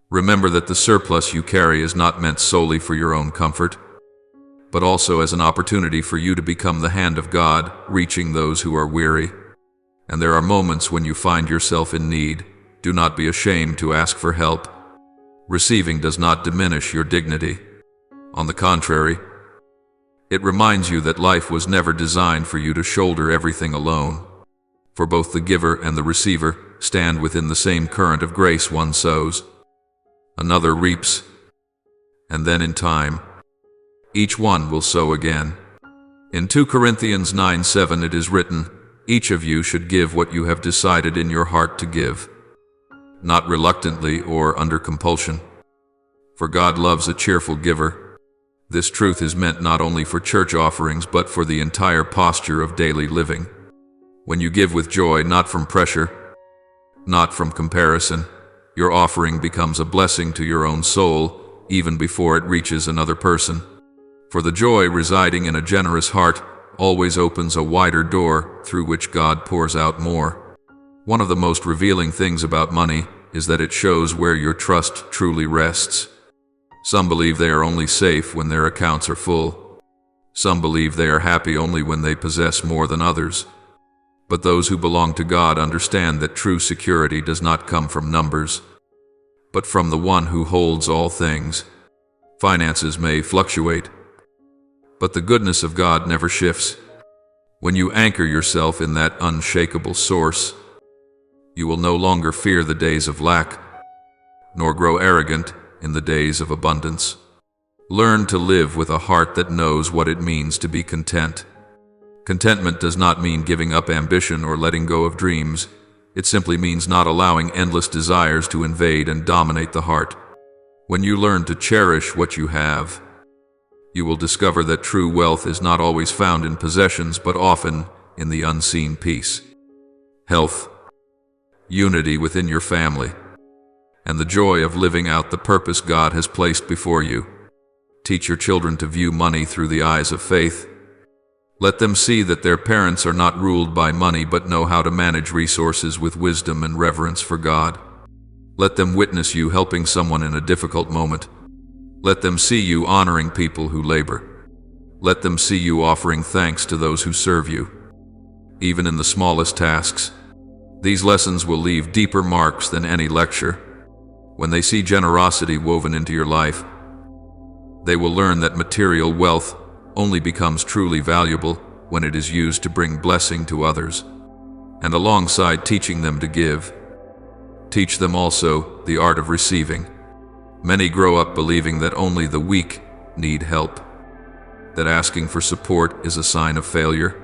remember that the surplus you carry is not meant solely for your own comfort, but also as an opportunity for you to become the hand of God, reaching those who are weary. And there are moments when you find yourself in need. Do not be ashamed to ask for help. Receiving does not diminish your dignity. On the contrary, it reminds you that life was never designed for you to shoulder everything alone. For both the giver and the receiver stand within the same current of grace. One sows, another reaps, and then in time, each one will sow again. In 2 Corinthians 9:7 it is written, "Each of you should give what you have decided in your heart to give, not reluctantly or under compulsion. For God loves a cheerful giver." This truth is meant not only for church offerings but for the entire posture of daily living. When you give with joy, not from pressure, not from comparison, your offering becomes a blessing to your own soul even before it reaches another person. For the joy residing in a generous heart always opens a wider door through which God pours out more. One of the most revealing things about money is that it shows where your trust truly rests. Some believe they are only safe when their accounts are full. Some believe they are happy only when they possess more than others. But those who belong to God understand that true security does not come from numbers, but from the one who holds all things. Finances may fluctuate, but the goodness of God never shifts. When you anchor yourself in that unshakable source, you will no longer fear the days of lack, nor grow arrogant in the days of abundance. Learn to live with a heart that knows what it means to be content. Contentment does not mean giving up ambition or letting go of dreams. It simply means not allowing endless desires to invade and dominate the heart. When you learn to cherish what you have, you will discover that true wealth is not always found in possessions, but often in the unseen peace, health, unity within your family, and the joy of living out the purpose God has placed before you. Teach your children to view money through the eyes of faith. Let them see that their parents are not ruled by money but know how to manage resources with wisdom and reverence for God. Let them witness you helping someone in a difficult moment. Let them see you honoring people who labor. Let them see you offering thanks to those who serve you, even in the smallest tasks. These lessons will leave deeper marks than any lecture. When they see generosity woven into your life, they will learn that material wealth only becomes truly valuable when it is used to bring blessing to others. And alongside teaching them to give, teach them also the art of receiving. Many grow up believing that only the weak need help, that asking for support is a sign of failure.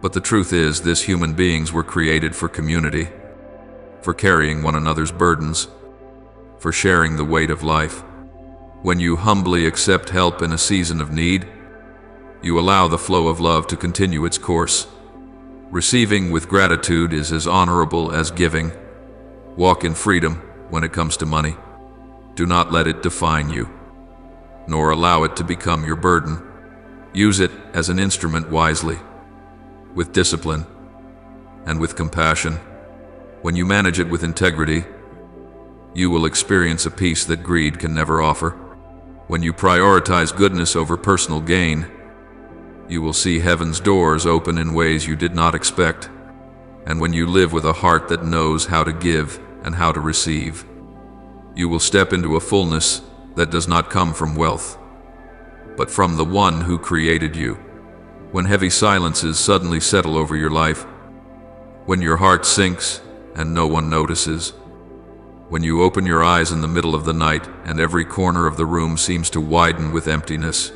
But the truth is, this human beings were created for community, for carrying one another's burdens, for sharing the weight of life. When you humbly accept help in a season of need, you allow the flow of love to continue its course. Receiving with gratitude is as honorable as giving. Walk in freedom when it comes to money. Do not let it define you, nor allow it to become your burden. Use it as an instrument wisely, with discipline and with compassion. When you manage it with integrity, you will experience a peace that greed can never offer. When you prioritize goodness over personal gain, you will see heaven's doors open in ways you did not expect. And when you live with a heart that knows how to give and how to receive, you will step into a fullness that does not come from wealth, but from the one who created you. When heavy silences suddenly settle over your life, when your heart sinks and no one notices, when you open your eyes in the middle of the night and every corner of the room seems to widen with emptiness,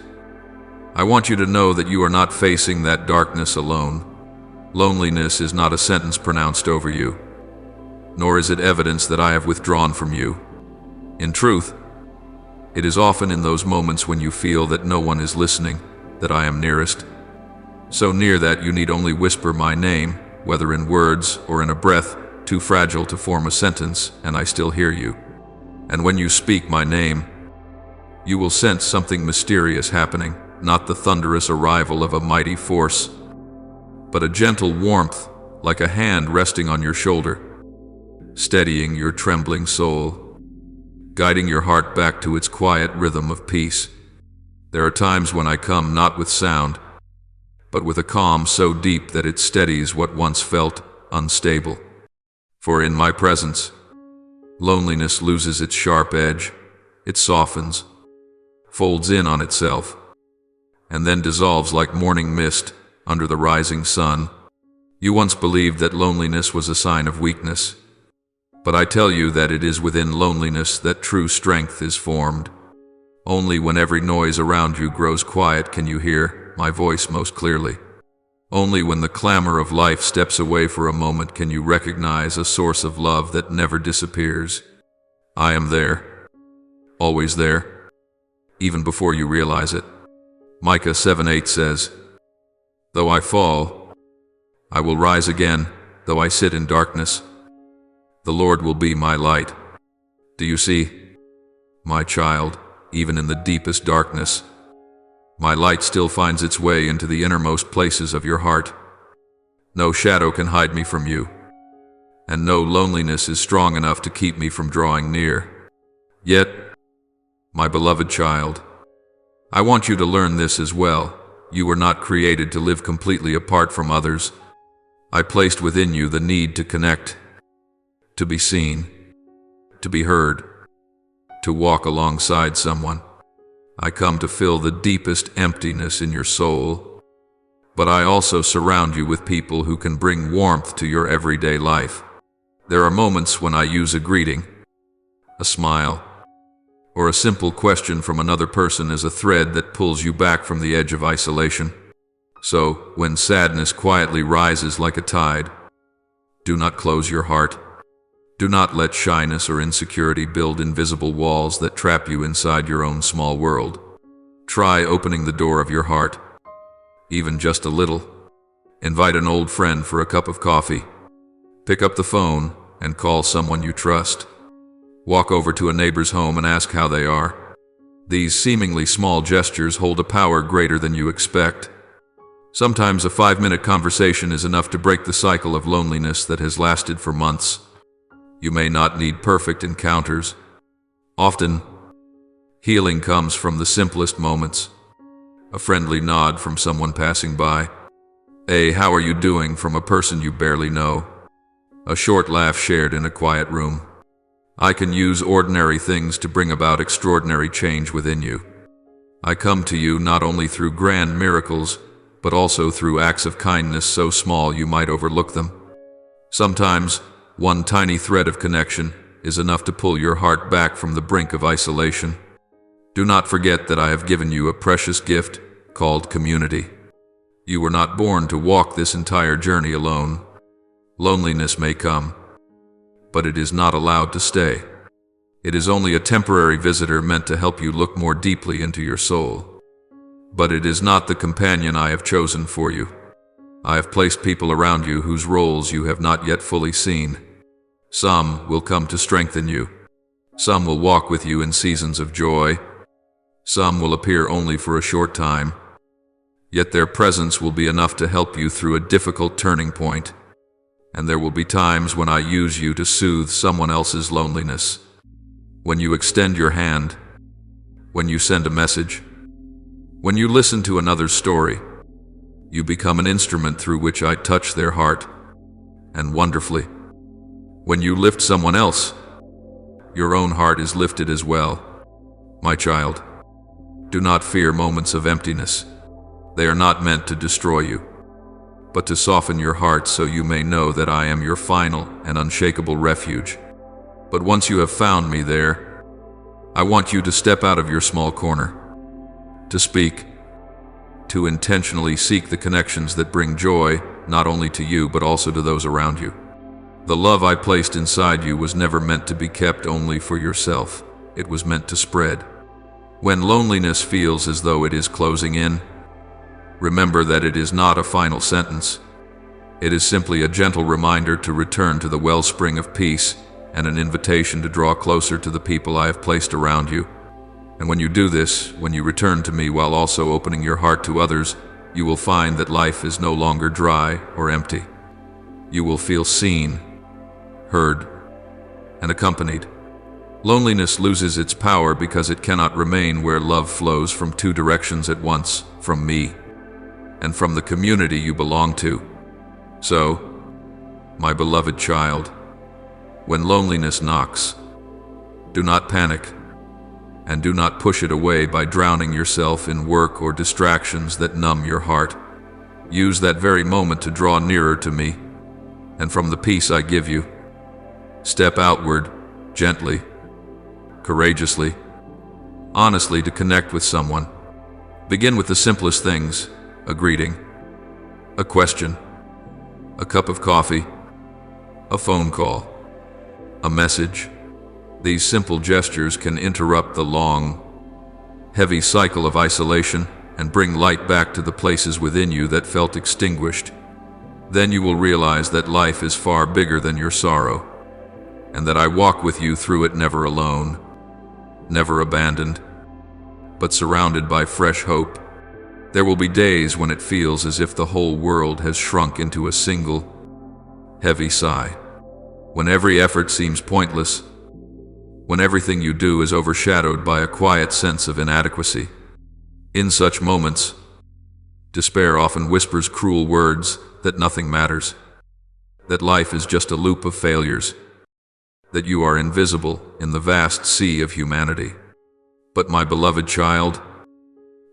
I want you to know that you are not facing that darkness alone. Loneliness is not a sentence pronounced over you, nor is it evidence that I have withdrawn from you. In truth, It is often in those moments when you feel that no one is listening that I am nearest. So near that you need only whisper my name, whether in words or in a breath too fragile to form a sentence, and I still hear you. And when you speak my name, you will sense something mysterious happening, not the thunderous arrival of a mighty force, but a gentle warmth, like a hand resting on your shoulder, steadying your trembling soul, guiding your heart back to its quiet rhythm of peace. There are times when I come not with sound, but with a calm so deep that it steadies what once felt unstable. For in my presence, loneliness loses its sharp edge, it softens, folds in on itself, and then dissolves like morning mist under the rising sun. You once believed that loneliness was a sign of weakness, but I tell you that it is within loneliness that true strength is formed. Only when every noise around you grows quiet can you hear my voice most clearly. Only when the clamor of life steps away for a moment can you recognize a source of love that never disappears. I am there, always there, even before you realize it. Micah 7:8 says, "Though I fall, I will rise again. Though I sit in darkness, the Lord will be my light." Do you see, my child, even in the deepest darkness, my light still finds its way into the innermost places of your heart. No shadow can hide me from you, and no loneliness is strong enough to keep me from drawing near. Yet, my beloved child, I want you to learn this as well. You were not created to live completely apart from others. I placed within you the need to connect, to be seen, to be heard, to walk alongside someone. I come to fill the deepest emptiness in your soul, but I also surround you with people who can bring warmth to your everyday life. There are moments when I use a greeting, a smile, or a simple question from another person as a thread that pulls you back from the edge of isolation. So, when sadness quietly rises like a tide, do not close your heart. Do not let shyness or insecurity build invisible walls that trap you inside your own small world. Try opening the door of your heart, even just a little. Invite an old friend for a cup of coffee. Pick up the phone and call someone you trust. Walk over to a neighbor's home and ask how they are. These seemingly small gestures hold a power greater than you expect. Sometimes a 5-minute conversation is enough to break the cycle of loneliness that has lasted for months. You may not need perfect encounters. Often, healing comes from the simplest moments. A friendly nod from someone passing by. A "how are you doing" from a person you barely know. A short laugh shared in a quiet room. I can use ordinary things to bring about extraordinary change within you. I come to you not only through grand miracles, but also through acts of kindness so small you might overlook them. Sometimes, one tiny thread of connection is enough to pull your heart back from the brink of isolation. Do not forget that I have given you a precious gift called community. You were not born to walk this entire journey alone. Loneliness may come, but it is not allowed to stay. It is only a temporary visitor meant to help you look more deeply into your soul. But it is not the companion I have chosen for you. I have placed people around you whose roles you have not yet fully seen. Some will come to strengthen you. Some will walk with you in seasons of joy. Some will appear only for a short time. Yet their presence will be enough to help you through a difficult turning point. And there will be times when I use you to soothe someone else's loneliness. When you extend your hand, when you send a message, when you listen to another's story, you become an instrument through which I touch their heart. And wonderfully, when you lift someone else, your own heart is lifted as well. My child, do not fear moments of emptiness. They are not meant to destroy you, but to soften your heart so you may know that I am your final and unshakable refuge. But once you have found me there, I want you to step out of your small corner, to speak, to intentionally seek the connections that bring joy, not only to you but also to those around you. The love I placed inside you was never meant to be kept only for yourself. It was meant to spread. When loneliness feels as though it is closing in, remember that it is not a final sentence. It is simply a gentle reminder to return to the wellspring of peace and an invitation to draw closer to the people I have placed around you. And when you do this, when you return to me while also opening your heart to others, you will find that life is no longer dry or empty. You will feel seen, heard, and accompanied. Loneliness loses its power because it cannot remain where love flows from two directions at once, from me and from the community you belong to. So, my beloved child, when loneliness knocks, do not panic, and do not push it away by drowning yourself in work or distractions that numb your heart. Use that very moment to draw nearer to me, and from the peace I give you, step outward, gently, courageously, honestly to connect with someone. Begin with the simplest things: a greeting, a question, a cup of coffee, a phone call, a message. These simple gestures can interrupt the long, heavy cycle of isolation and bring light back to the places within you that felt extinguished. Then you will realize that life is far bigger than your sorrow, and that I walk with you through it, never alone, never abandoned, but surrounded by fresh hope. There will be days when it feels as if the whole world has shrunk into a single, heavy sigh, when every effort seems pointless, when everything you do is overshadowed by a quiet sense of inadequacy. In such moments, despair often whispers cruel words that nothing matters, that life is just a loop of failures, that you are invisible in the vast sea of humanity. But my beloved child,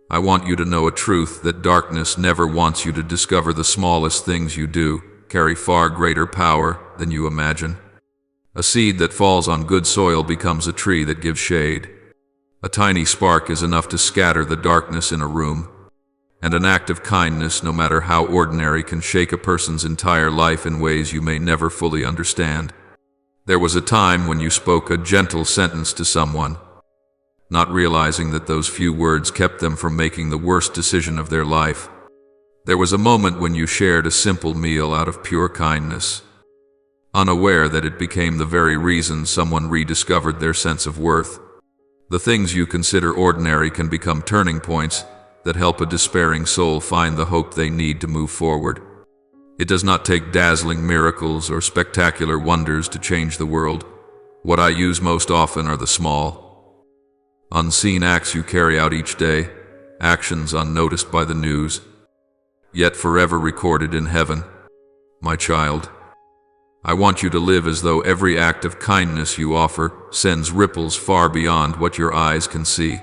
I want you to know a truth that darkness never wants you to discover. The smallest things you do carry far greater power than you imagine. A seed that falls on good soil becomes a tree that gives shade. A tiny spark is enough to scatter the darkness in a room, and an act of kindness, no matter how ordinary, can shake a person's entire life in ways you may never fully understand. There was a time when you spoke a gentle sentence to someone, not realizing that those few words kept them from making the worst decision of their life. There was a moment when you shared a simple meal out of pure kindness, unaware that it became the very reason someone rediscovered their sense of worth. The things you consider ordinary can become turning points that help a despairing soul find the hope they need to move forward. It does not take dazzling miracles or spectacular wonders to change the world. What I use most often are the small, unseen acts you carry out each day, actions unnoticed by the news, yet forever recorded in heaven. My child, I want you to live as though every act of kindness you offer sends ripples far beyond what your eyes can see.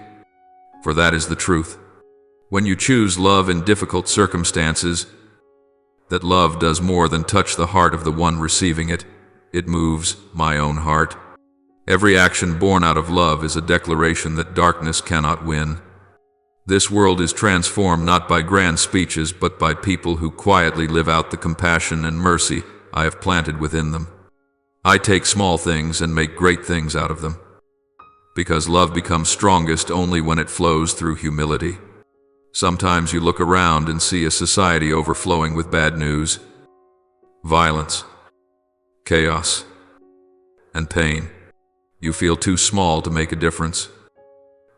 For that is the truth. When you choose love in difficult circumstances, that love does more than touch the heart of the one receiving it. It moves my own heart. Every action born out of love is a declaration that darkness cannot win. This world is transformed not by grand speeches, but by people who quietly live out the compassion and mercy I have planted within them. I take small things and make great things out of them, because love becomes strongest only when it flows through humility. Sometimes you look around and see a society overflowing with bad news, violence, chaos, and pain. You feel too small to make a difference,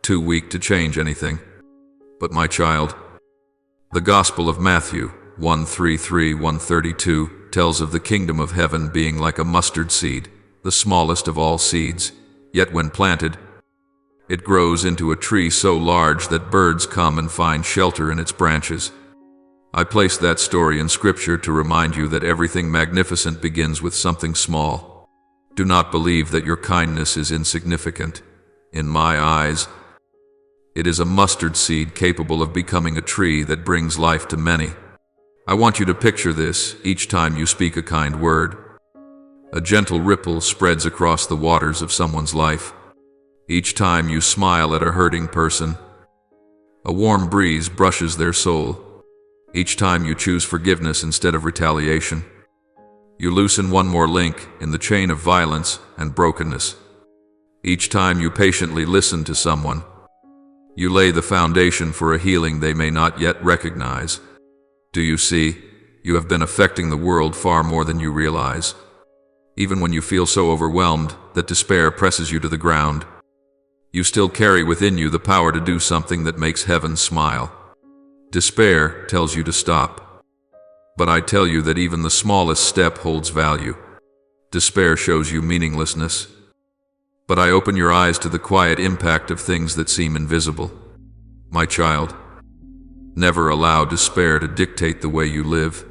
too weak to change anything. But my child, the Gospel of Matthew 1:33-132 tells of the kingdom of heaven being like a mustard seed, the smallest of all seeds, yet when planted, it grows into a tree so large that birds come and find shelter in its branches. I place that story in Scripture to remind you that everything magnificent begins with something small. Do not believe that your kindness is insignificant. In my eyes, it is a mustard seed capable of becoming a tree that brings life to many. I want you to picture this each time you speak a kind word. A gentle ripple spreads across the waters of someone's life. Each time you smile at a hurting person, a warm breeze brushes their soul. Each time you choose forgiveness instead of retaliation, you loosen one more link in the chain of violence and brokenness. Each time you patiently listen to someone, You lay the foundation for a healing they may not yet recognize. Do you see? You have been affecting the world far more than you realize. Even when you feel so overwhelmed that despair presses you to the ground, you still carry within you the power to do something that makes heaven smile. Despair tells you to stop. But I tell you that even the smallest step holds value. Despair shows you meaninglessness. But I open your eyes to the quiet impact of things that seem invisible. My child, never allow despair to dictate the way you live.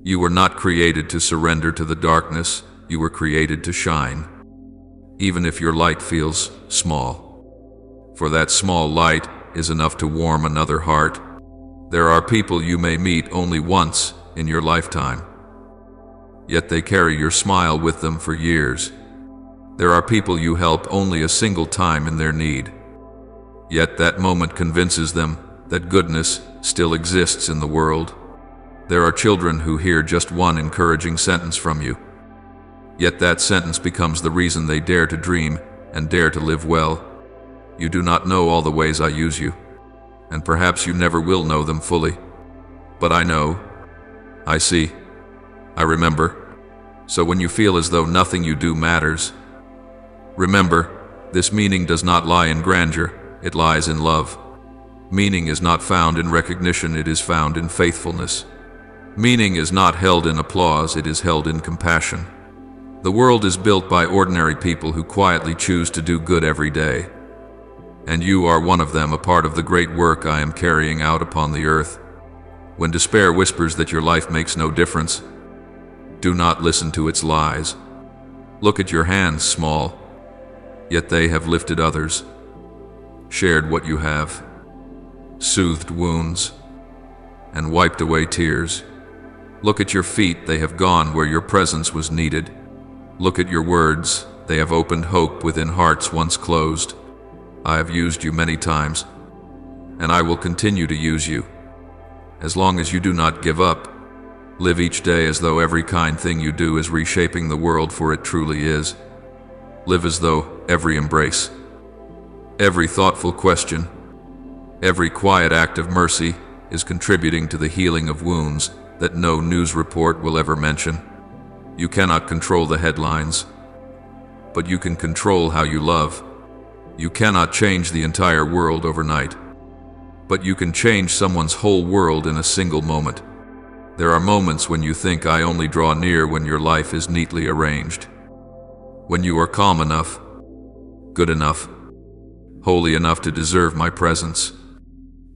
You were not created to surrender to the darkness. You were created to shine, even if your light feels small. For that small light is enough to warm another heart. There are people you may meet only once in your lifetime, yet they carry your smile with them for years. There are people you help only a single time in their need, yet that moment convinces them that goodness still exists in the world. There are children who hear just one encouraging sentence from you, yet that sentence becomes the reason they dare to dream and dare to live well. You do not know all the ways I use you, and perhaps you never will know them fully. But I know, I see, I remember. So when you feel as though nothing you do matters, remember, this meaning does not lie in grandeur, it lies in love. Meaning is not found in recognition, it is found in faithfulness. Meaning is not held in applause, it is held in compassion. The world is built by ordinary people who quietly choose to do good every day. And you are one of them, a part of the great work I am carrying out upon the earth. When despair whispers that your life makes no difference, do not listen to its lies. Look at your hands, small, yet they have lifted others, shared what you have, soothed wounds, and wiped away tears. Look at your feet, they have gone where your presence was needed. Look at your words, they have opened hope within hearts once closed. I have used you many times, and I will continue to use you. As long as you do not give up, live each day as though every kind thing you do is reshaping the world, for it truly is. Live as though every embrace, every thoughtful question, every quiet act of mercy is contributing to the healing of wounds that no news report will ever mention. You cannot control the headlines, but you can control how you love. You cannot change the entire world overnight, but you can change someone's whole world in a single moment. There are moments when you think I only draw near when your life is neatly arranged. When you are calm enough, good enough, holy enough to deserve my presence.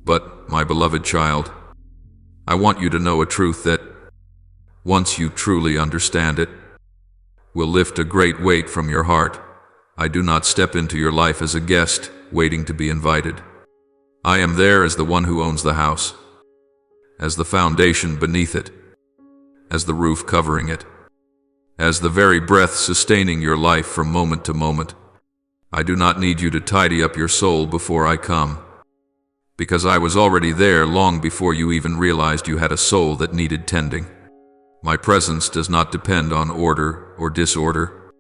But, my beloved child, I want you to know a truth that, once you truly understand it, will lift a great weight from your heart. I do not step into your life as a guest, waiting to be invited. I am there as the one who owns the house, as the foundation beneath it, as the roof covering it, as the very breath sustaining your life from moment to moment. I do not need you to tidy up your soul before I come, because I was already there long before you even realized you had a soul that needed tending. My presence does not depend on order or disorder,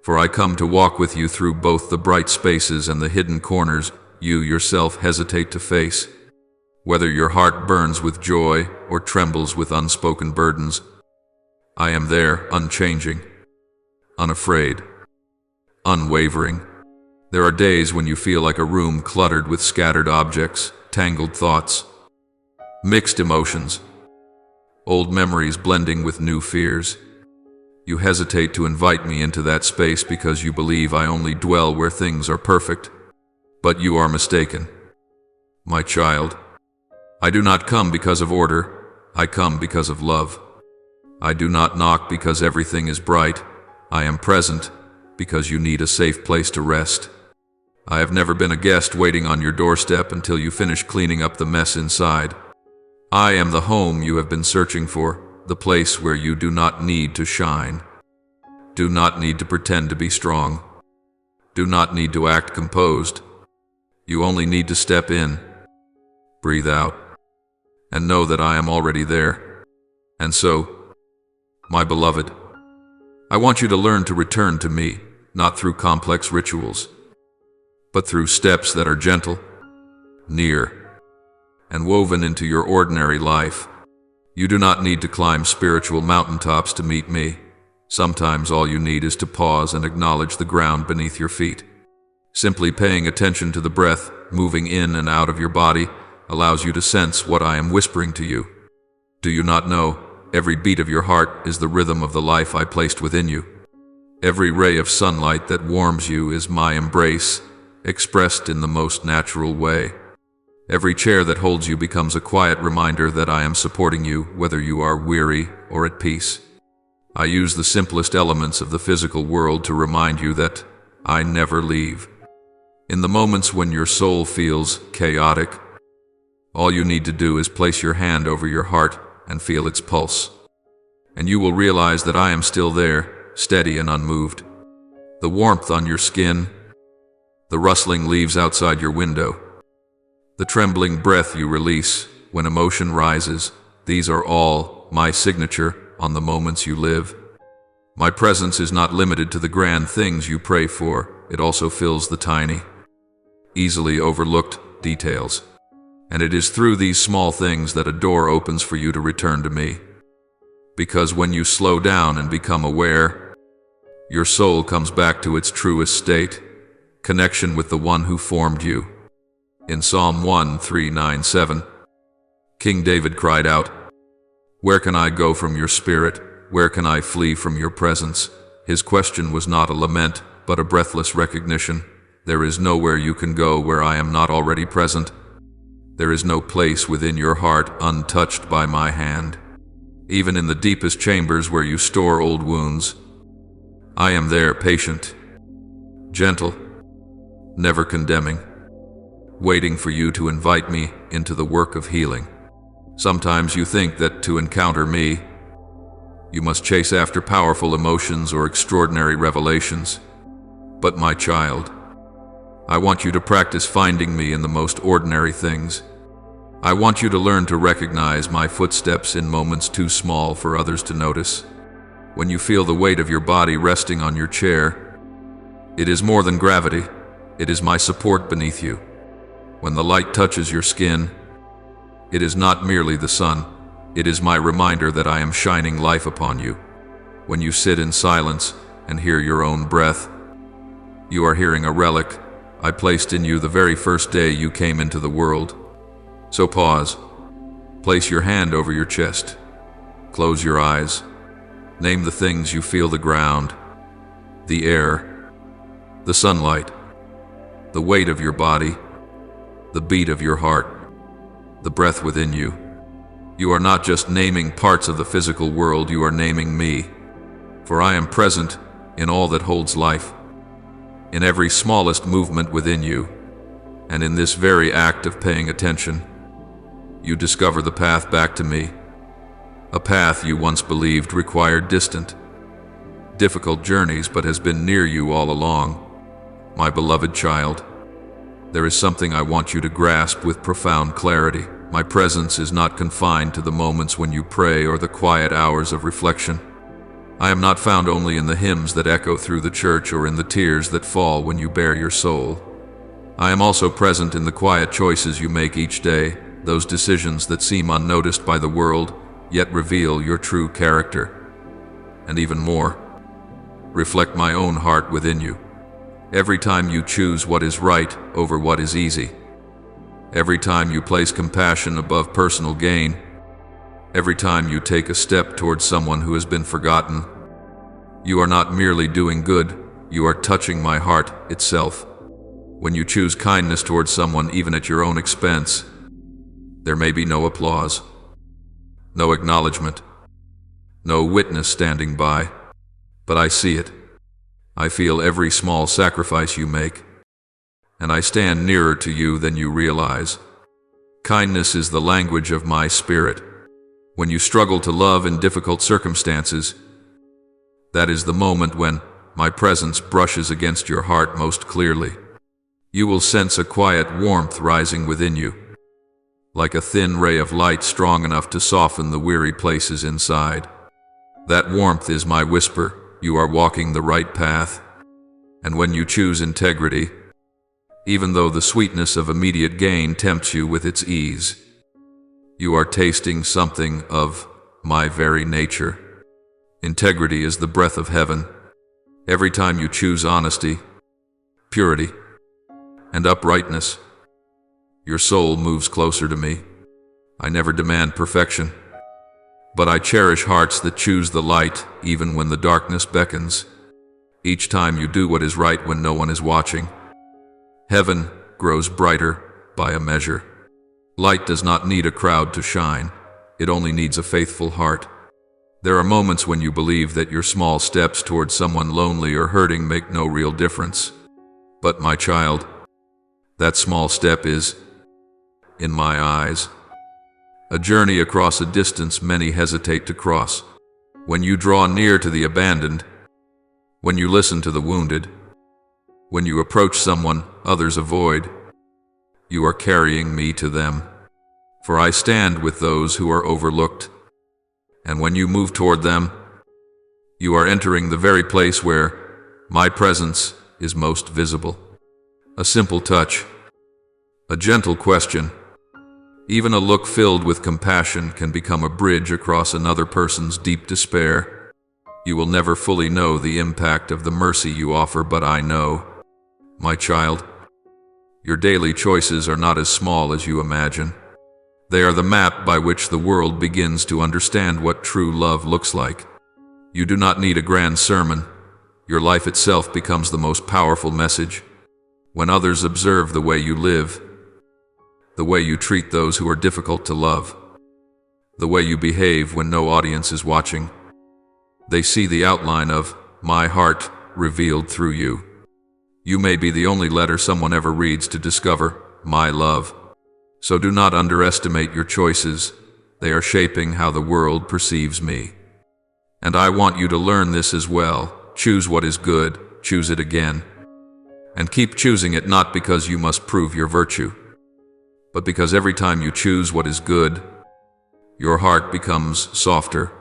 for I come to walk with you through both the bright spaces and the hidden corners you yourself hesitate to face. Whether your heart burns with joy or trembles with unspoken burdens, I am there, unchanging, unafraid, unwavering. There are days when you feel like a room cluttered with scattered objects, tangled thoughts, mixed emotions, old memories blending with new fears. You hesitate to invite me into that space because you believe I only dwell where things are perfect. But you are mistaken. My child, I do not come because of order, I come because of love. I do not knock because everything is bright. I am present because you need a safe place to rest. I have never been a guest waiting on your doorstep until you finish cleaning up the mess inside. I am the home you have been searching for, the place where you do not need to shine, do not need to pretend to be strong, do not need to act composed. You only need to step in, breathe out, and know that I am already there. And so, my beloved, I want you to learn to return to me, not through complex rituals, but through steps that are gentle, near, and woven into your ordinary life. You do not need to climb spiritual mountaintops to meet me. Sometimes all you need is to pause and acknowledge the ground beneath your feet. Simply paying attention to the breath moving in and out of your body allows you to sense what I am whispering to you. Do you not know, every beat of your heart is the rhythm of the life I placed within you? Every ray of sunlight that warms you is my embrace, expressed in the most natural way. Every chair that holds you becomes a quiet reminder that I am supporting you, whether you are weary or at peace. I use the simplest elements of the physical world to remind you that I never leave. In the moments when your soul feels chaotic, all you need to do is place your hand over your heart and feel its pulse. And you will realize that I am still there, steady and unmoved. The warmth on your skin, the rustling leaves outside your window, the trembling breath you release when emotion rises, these are all my signature on the moments you live. My presence is not limited to the grand things you pray for, it also fills the tiny, easily overlooked details. And it is through these small things that a door opens for you to return to me. Because when you slow down and become aware, your soul comes back to its truest state, connection with the one who formed you. In Psalm 1:3-9-7, King David cried out, "Where can I go from your spirit? Where can I flee from your presence?" His question was not a lament, but a breathless recognition. There is nowhere you can go where I am not already present. There is no place within your heart untouched by my hand. Even in the deepest chambers where you store old wounds, I am there, patient, gentle, never condemning, waiting for you to invite me into the work of healing. Sometimes you think that to encounter me, you must chase after powerful emotions or extraordinary revelations. But my child, I want you to practice finding me in the most ordinary things. I want you to learn to recognize my footsteps in moments too small for others to notice. When you feel the weight of your body resting on your chair, it is more than gravity, it is my support beneath you. When the light touches your skin, it is not merely the sun, it is my reminder that I am shining life upon you. When you sit in silence and hear your own breath, you are hearing a relic I placed in you the very first day you came into the world. So pause, place your hand over your chest, close your eyes, name the things you feel: the ground, the air, the sunlight, the weight of your body, the beat of your heart, the breath within you. You are not just naming parts of the physical world, you are naming me, for I am present in all that holds life, in every smallest movement within you, and in this very act of paying attention, you discover the path back to me, a path you once believed required distant, difficult journeys but has been near you all along. My beloved child, there is something I want you to grasp with profound clarity. My presence is not confined to the moments when you pray or the quiet hours of reflection. I am not found only in the hymns that echo through the church or in the tears that fall when you bare your soul. I am also present in the quiet choices you make each day, those decisions that seem unnoticed by the world, yet reveal your true character. And even more, reflect my own heart within you. Every time you choose what is right over what is easy, every time you place compassion above personal gain, every time you take a step towards someone who has been forgotten, you are not merely doing good, you are touching my heart itself. When you choose kindness towards someone even at your own expense, there may be no applause, no acknowledgement, no witness standing by, but I see it. I feel every small sacrifice you make, and I stand nearer to you than you realize. Kindness is the language of my spirit. When you struggle to love in difficult circumstances, that is the moment when my presence brushes against your heart most clearly. You will sense a quiet warmth rising within you, like a thin ray of light strong enough to soften the weary places inside. That warmth is my whisper, you are walking the right path. And when you choose integrity, even though the sweetness of immediate gain tempts you with its ease. You are tasting something of my very nature. Integrity is the breath of heaven. Every time you choose honesty, purity, and uprightness, your soul moves closer to me. I never demand perfection, but I cherish hearts that choose the light even when the darkness beckons. Each time you do what is right when no one is watching, heaven grows brighter by a measure. Light does not need a crowd to shine. It only needs a faithful heart. There are moments when you believe that your small steps toward someone lonely or hurting make no real difference. But my child, that small step is, in my eyes, a journey across a distance many hesitate to cross. When you draw near to the abandoned, when you listen to the wounded, when you approach someone others avoid, you are carrying me to them. For I stand with those who are overlooked. And when you move toward them, you are entering the very place where my presence is most visible. A simple touch, a gentle question, even a look filled with compassion can become a bridge across another person's deep despair. You will never fully know the impact of the mercy you offer, but I know, my child, your daily choices are not as small as you imagine. They are the map by which the world begins to understand what true love looks like. You do not need a grand sermon. Your life itself becomes the most powerful message. When others observe the way you live, the way you treat those who are difficult to love, the way you behave when no audience is watching, they see the outline of my heart revealed through you. You may be the only letter someone ever reads to discover my love. So do not underestimate your choices. They are shaping how the world perceives me. And I want you to learn this as well. Choose what is good, choose it again. And keep choosing it, not because you must prove your virtue, but because every time you choose what is good, your heart becomes softer,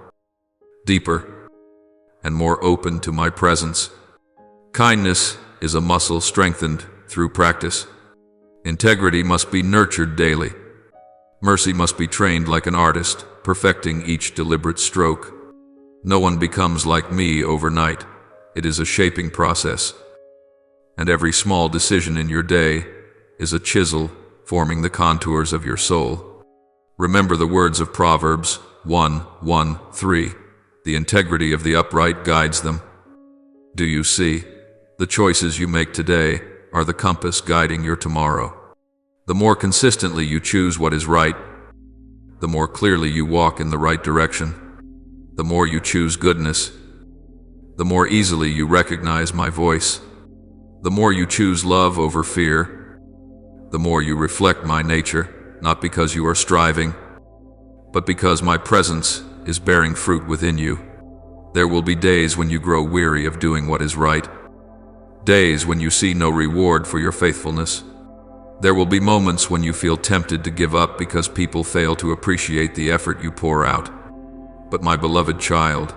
deeper, and more open to my presence. Kindness is a muscle strengthened through practice. Integrity must be nurtured daily. Mercy must be trained like an artist, perfecting each deliberate stroke. No one becomes like me overnight. It is a shaping process. And every small decision in your day is a chisel forming the contours of your soul. Remember the words of Proverbs 1:1-3. The integrity of the upright guides them. Do you see? The choices you make today are the compass guiding your tomorrow. The more consistently you choose what is right, the more clearly you walk in the right direction. The more you choose goodness, the more easily you recognize my voice. The more you choose love over fear, the more you reflect my nature, not because you are striving, but because my presence is bearing fruit within you. There will be days when you grow weary of doing what is right, days when you see no reward for your faithfulness. There will be moments when you feel tempted to give up because people fail to appreciate the effort you pour out. But my beloved child,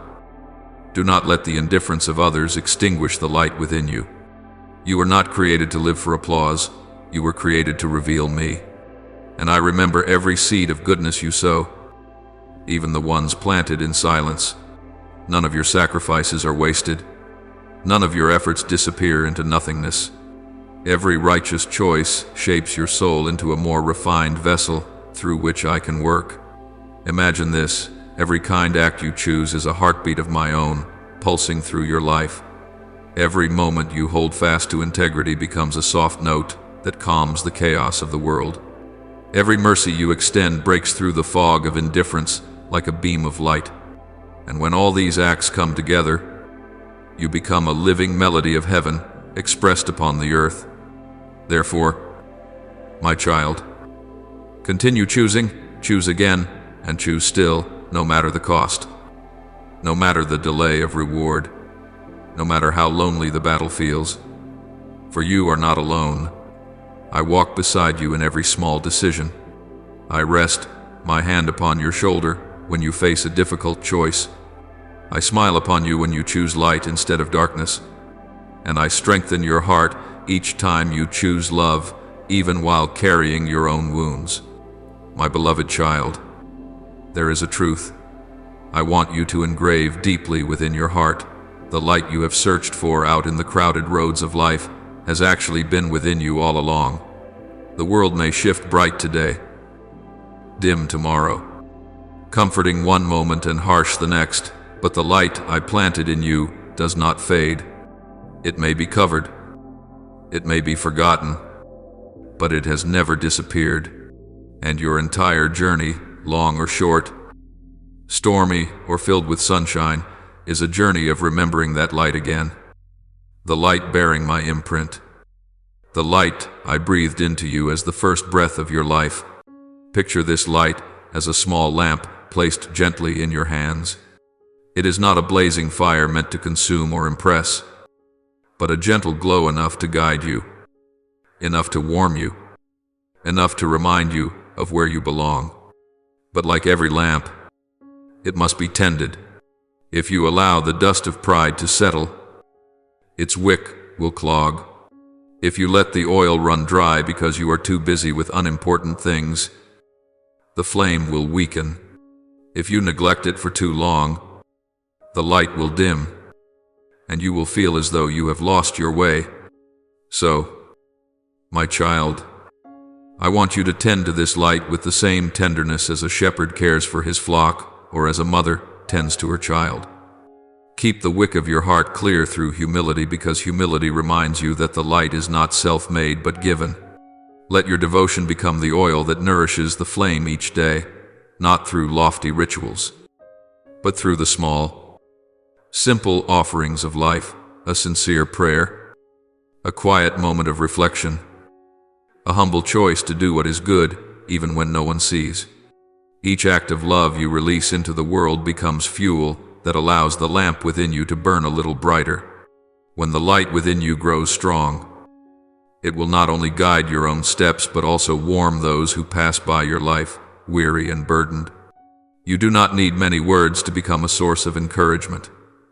do not let the indifference of others extinguish the light within you. You were not created to live for applause. You were created to reveal me. And I remember every seed of goodness you sow, even the ones planted in silence. None of your sacrifices are wasted. None of your efforts disappear into nothingness. Every righteous choice shapes your soul into a more refined vessel through which I can work. Imagine this: every kind act you choose is a heartbeat of my own, pulsing through your life. Every moment you hold fast to integrity becomes a soft note that calms the chaos of the world. Every mercy you extend breaks through the fog of indifference like a beam of light. And when all these acts come together, you become a living melody of heaven expressed upon the earth. Therefore, my child, continue choosing, choose again, and choose still, no matter the cost, no matter the delay of reward, no matter how lonely the battle feels. For you are not alone. I walk beside you in every small decision. I rest my hand upon your shoulder when you face a difficult choice. I smile upon you when you choose light instead of darkness. and I strengthen your heart each time you choose love, even while carrying your own wounds. My beloved child, there is a truth I want you to engrave deeply within your heart. The light you have searched for out in the crowded roads of life has actually been within you all along. The world may shift bright today, dim tomorrow, comforting one moment and harsh the next, but the light I planted in you does not fade. It may be covered, it may be forgotten, but it has never disappeared, and your entire journey, long or short, stormy or filled with sunshine, is a journey of remembering that light again. The light bearing my imprint. The light I breathed into you as the first breath of your life. Picture this light as a small lamp placed gently in your hands. It is not a blazing fire meant to consume or impress, but a gentle glow enough to guide you, enough to warm you, enough to remind you of where you belong. But like every lamp, it must be tended. If you allow the dust of pride to settle, its wick will clog. If you let the oil run dry because you are too busy with unimportant things, the flame will weaken. If you neglect it for too long, the light will dim, and you will feel as though you have lost your way. So, my child, I want you to tend to this light with the same tenderness as a shepherd cares for his flock, or as a mother tends to her child. Keep the wick of your heart clear through humility, because humility reminds you that the light is not self-made but given. Let your devotion become the oil that nourishes the flame each day, not through lofty rituals, but through the small, simple offerings of life, a sincere prayer, a quiet moment of reflection, a humble choice to do what is good even when no one sees. Each act of love you release into the world becomes fuel that allows the lamp within you to burn a little brighter. When the light within you grows strong, it will not only guide your own steps but also warm those who pass by your life, weary and burdened. You do not need many words to become a source of encouragement.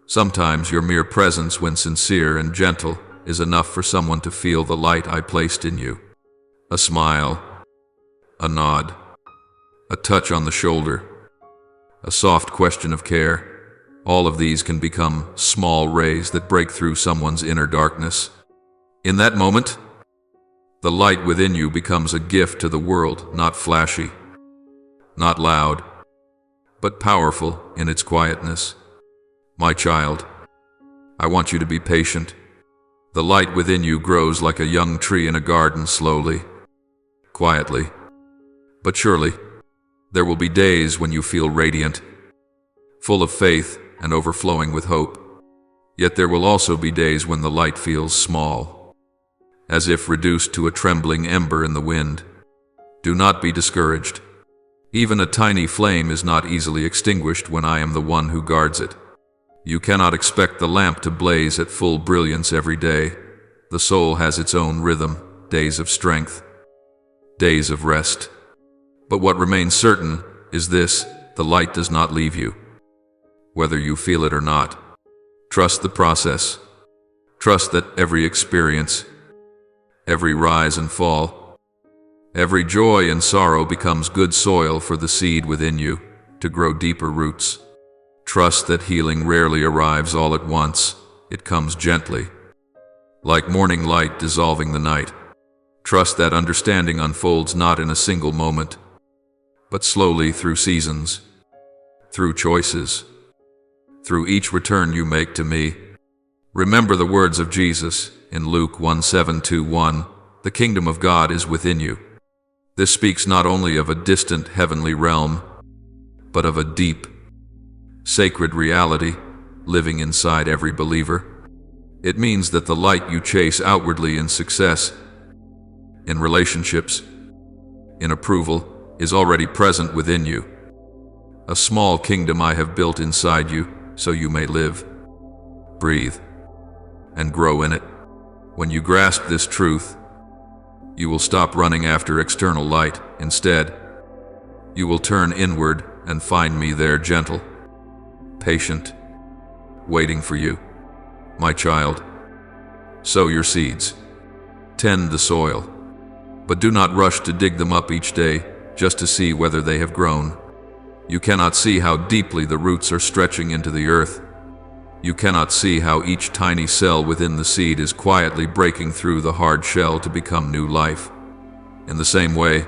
Sometimes your mere presence, when sincere and gentle, is enough for someone to feel the light I placed in you. A smile, a nod, a touch on the shoulder, a soft question of care. All of these can become small rays that break through someone's inner darkness. In that moment, the light within you becomes a gift to the world, not flashy, not loud, but powerful in its quietness. My child, I want you to be patient. The light within you grows like a young tree in a garden, slowly, quietly, but surely. There will be days when you feel radiant, full of faith and overflowing with hope. Yet there will also be days when the light feels small, as if reduced to a trembling ember in the wind. Do not be discouraged. Even a tiny flame is not easily extinguished when I am the one who guards it. You cannot expect the lamp to blaze at full brilliance every day. The soul has its own rhythm, days of strength, days of rest. But what remains certain is this: the light does not leave you, whether you feel it or not. Trust the process. Trust that every experience, every rise and fall, every joy and sorrow becomes good soil for the seed within you to grow deeper roots. Trust that healing rarely arrives all at once. It comes gently, like morning light dissolving the night. Trust that understanding unfolds not in a single moment, but slowly through seasons, through choices, through each return you make to me. Remember the words of Jesus in Luke 1:7-1, "The kingdom of God is within you." This speaks not only of a distant heavenly realm, but of a deep, sacred reality living inside every believer. It means that the light you chase outwardly in success, in relationships, in approval, is already present within you. A small kingdom I have built inside you so you may live, breathe, and grow in it. When you grasp this truth, you will stop running after external light. Instead, you will turn inward and find me there, gentle, patient, waiting for you. My child, Sow your seeds. Tend the soil. But do not rush to dig them up each day just to see whether they have grown. You cannot see how deeply the roots are stretching into the earth. You cannot see how each tiny cell within the seed is quietly breaking through the hard shell to become new life. In the same way,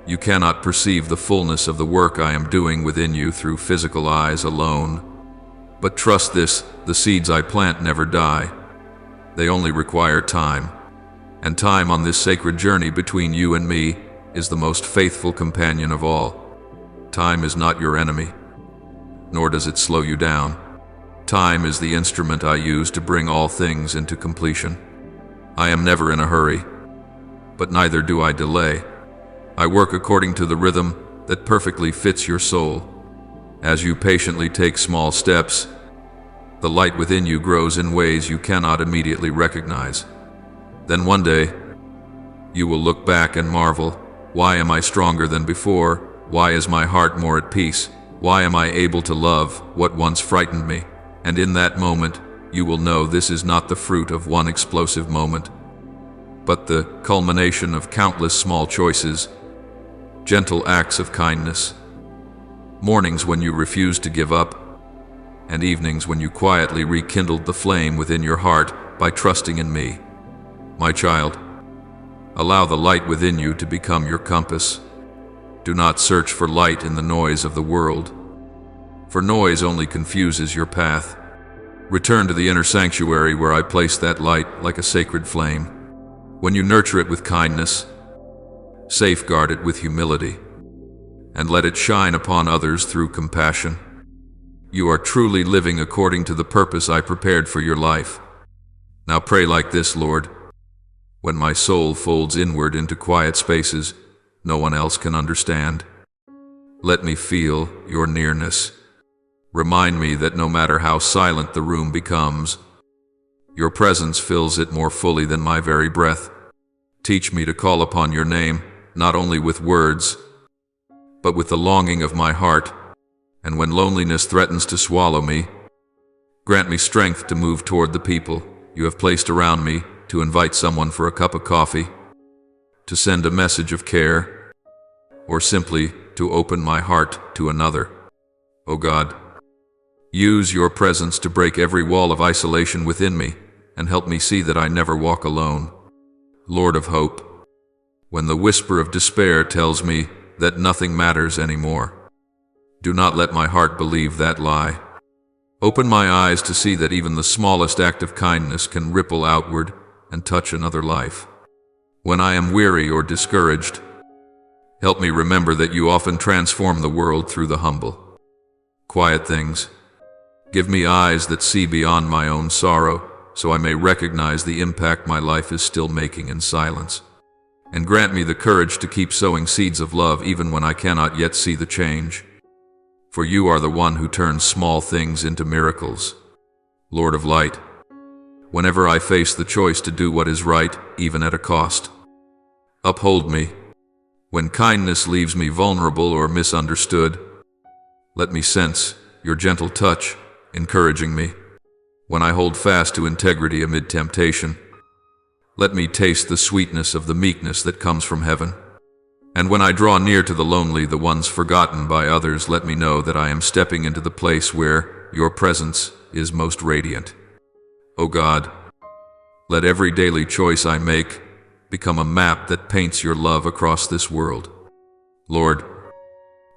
you cannot perceive the fullness of the work I am doing within you through physical eyes alone. But trust this, the seeds I plant never die. They only require time. And time on this sacred journey between you and me is the most faithful companion of all. Time is not your enemy, nor does it slow you down. Time is the instrument I use to bring all things into completion. I am never in a hurry, but neither do I delay. I work according to the rhythm that perfectly fits your soul. As you patiently take small steps, the light within you grows in ways you cannot immediately recognize. Then one day, you will look back and marvel, why am I stronger than before? Why is my heart more at peace? Why am I able to love what once frightened me? And in that moment, you will know this is not the fruit of one explosive moment, but the culmination of countless small choices, gentle acts of kindness, mornings when you refused to give up, and evenings when you quietly rekindled the flame within your heart by trusting in me. My child, allow the light within you to become your compass. Do not search for light in the noise of the world, for noise only confuses your path. Return to the inner sanctuary where I place that light like a sacred flame. When you nurture it with kindness, safeguard it with humility, and let it shine upon others through compassion. You are truly living according to the purpose I prepared for your life. Now pray like this, Lord. When my soul folds inward into quiet spaces no one else can understand, let me feel your nearness. Remind me that no matter how silent the room becomes, your presence fills it more fully than my very breath. Teach me to call upon your name, not only with words, but with the longing of my heart. And when loneliness threatens to swallow me, grant me strength to move toward the people you have placed around me, to invite someone for a cup of coffee, to send a message of care, or simply to open my heart to another. O God, use your presence to break every wall of isolation within me and help me see that I never walk alone. Lord of hope, when the whisper of despair tells me that nothing matters anymore, do not let my heart believe that lie. Open my eyes to see that even the smallest act of kindness can ripple outward and touch another life. When I am weary or discouraged, help me remember that you often transform the world through the humble, quiet things. Give me eyes that see beyond my own sorrow, so I may recognize the impact my life is still making in silence. And grant me the courage to keep sowing seeds of love even when I cannot yet see the change. For you are the one who turns small things into miracles. Lord of light, whenever I face the choice to do what is right, even at a cost, uphold me. When kindness leaves me vulnerable or misunderstood, let me sense your gentle touch, encouraging me. When I hold fast to integrity amid temptation, let me taste the sweetness of the meekness that comes from heaven. And when I draw near to the lonely, the ones forgotten by others, let me know that I am stepping into the place where your presence is most radiant. O God, let every daily choice I make become a map that paints your love across this world. Lord,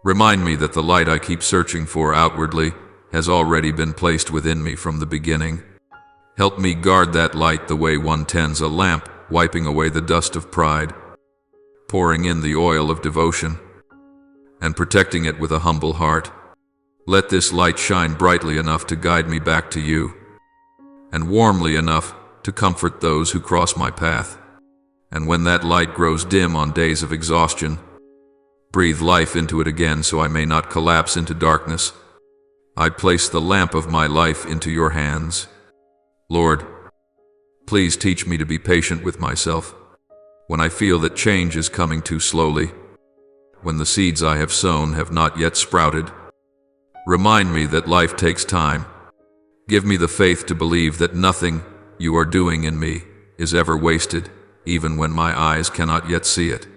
remind me that the light I keep searching for outwardly has already been placed within me from the beginning. Help me guard that light the way one tends a lamp, wiping away the dust of pride, pouring in the oil of devotion, and protecting it with a humble heart. Let this light shine brightly enough to guide me back to you, and warmly enough to comfort those who cross my path. And when that light grows dim on days of exhaustion, breathe life into it again so I may not collapse into darkness. I place the lamp of my life into your hands. Lord, please teach me to be patient with myself when I feel that change is coming too slowly, when the seeds I have sown have not yet sprouted. Remind me that life takes time. Give me the faith to believe that nothing you are doing in me is ever wasted, even when my eyes cannot yet see it.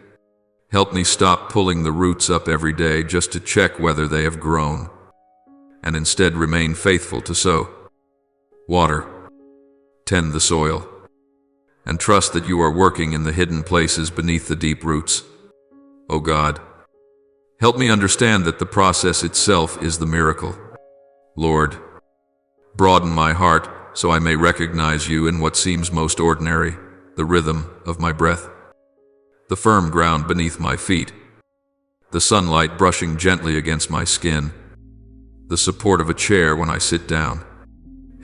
Help me stop pulling the roots up every day just to check whether they have grown, and instead remain faithful to sow, water, tend the soil, and trust that you are working in the hidden places beneath the deep roots. O God, help me understand that the process itself is the miracle. Lord, broaden my heart so I may recognize you in what seems most ordinary, the rhythm of my breath, the firm ground beneath my feet, the sunlight brushing gently against my skin, the support of a chair when I sit down.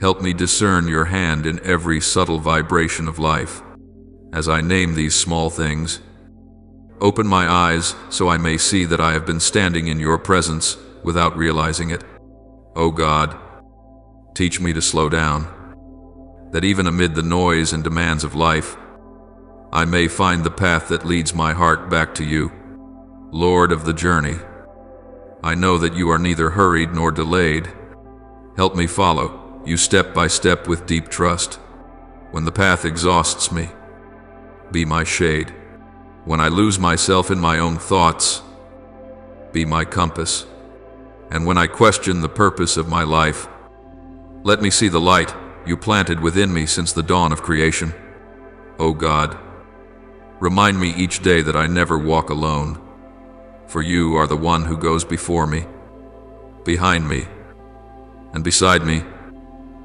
Help me discern your hand in every subtle vibration of life. As I name these small things, open my eyes so I may see that I have been standing in your presence without realizing it. O God, teach me to slow down, that even amid the noise and demands of life, I may find the path that leads my heart back to you. Lord of the journey, I know that you are neither hurried nor delayed. Help me follow you step by step with deep trust. When the path exhausts me, be my shade. When I lose myself in my own thoughts, be my compass. And when I question the purpose of my life, let me see the light you planted within me since the dawn of creation. O God, remind me each day that I never walk alone, for you are the one who goes before me, behind me, and beside me.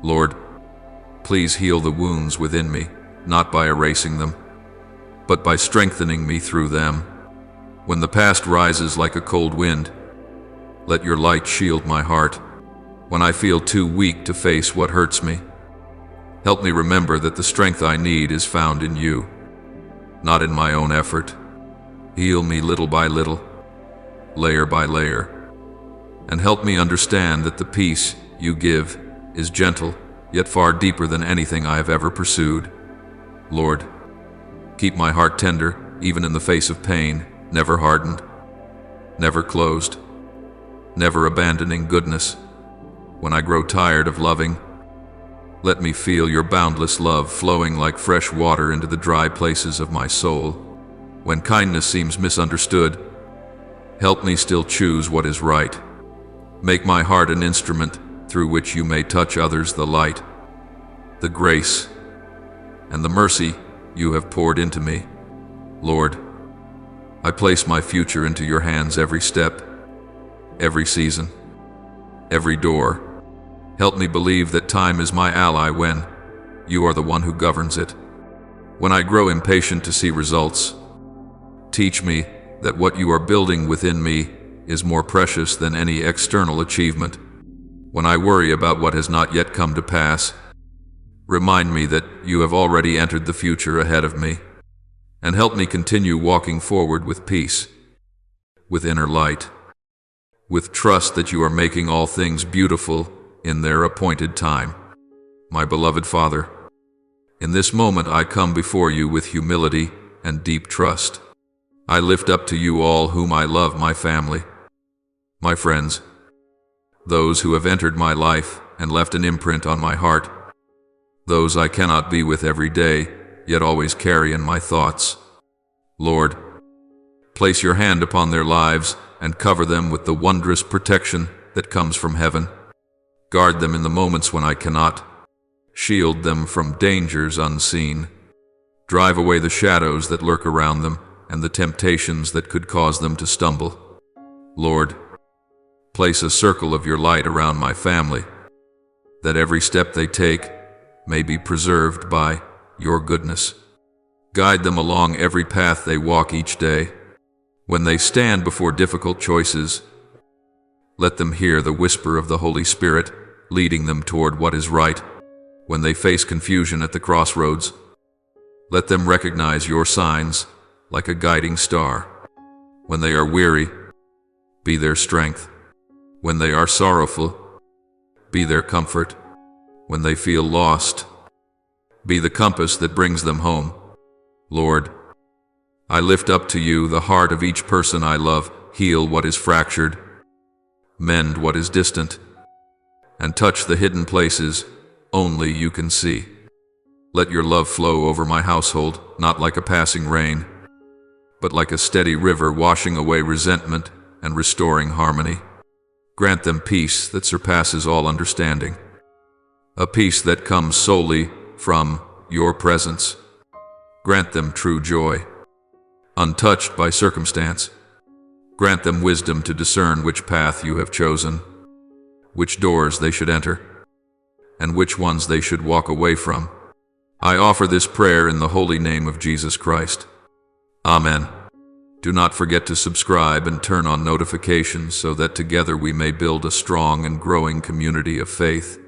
Lord, please heal the wounds within me, not by erasing them, but by strengthening me through them. When the past rises like a cold wind, let your light shield my heart. When I feel too weak to face what hurts me, help me remember that the strength I need is found in you, not in my own effort. Heal me little by little, layer by layer, and help me understand that the peace you give is gentle, yet far deeper than anything I have ever pursued. Lord, keep my heart tender, even in the face of pain, never hardened, never closed, never abandoning goodness. When I grow tired of loving, let me feel your boundless love flowing like fresh water into the dry places of my soul. When kindness seems misunderstood, help me still choose what is right. Make my heart an instrument through which you may touch others the light, the grace, and the mercy you have poured into me. Lord, I place my future into your hands every step, every season, every door. Help me believe that time is my ally when you are the one who governs it. When I grow impatient to see results, teach me that what you are building within me is more precious than any external achievement. When I worry about what has not yet come to pass, remind me that you have already entered the future ahead of me, and help me continue walking forward with peace, with inner light, with trust that you are making all things beautiful in their appointed time. My beloved Father, in this moment I come before you with humility and deep trust. I lift up to you all whom I love, my family, my friends, those who have entered my life and left an imprint on my heart, those I cannot be with every day, yet always carry in my thoughts. Lord, place your hand upon their lives and cover them with the wondrous protection that comes from heaven. Guard them in the moments when I cannot. Shield them from dangers unseen. Drive away the shadows that lurk around them and the temptations that could cause them to stumble. Lord, place a circle of your light around my family, that every step they take may be preserved by your goodness. Guide them along every path they walk each day. When they stand before difficult choices, let them hear the whisper of the Holy Spirit leading them toward what is right. When they face confusion at the crossroads, let them recognize your signs like a guiding star. When they are weary, be their strength. When they are sorrowful, be their comfort. When they feel lost, be the compass that brings them home. Lord, I lift up to you the heart of each person I love. Heal what is fractured, mend what is distant, and touch the hidden places only you can see. Let your love flow over my household, not like a passing rain, but like a steady river washing away resentment and restoring harmony. Grant them peace that surpasses all understanding, a peace that comes solely from your presence. Grant them true joy, untouched by circumstance. Grant them wisdom to discern which path you have chosen, which doors they should enter, and which ones they should walk away from. I offer this prayer in the holy name of Jesus Christ. Amen. Do not forget to subscribe and turn on notifications so that together we may build a strong and growing community of faith.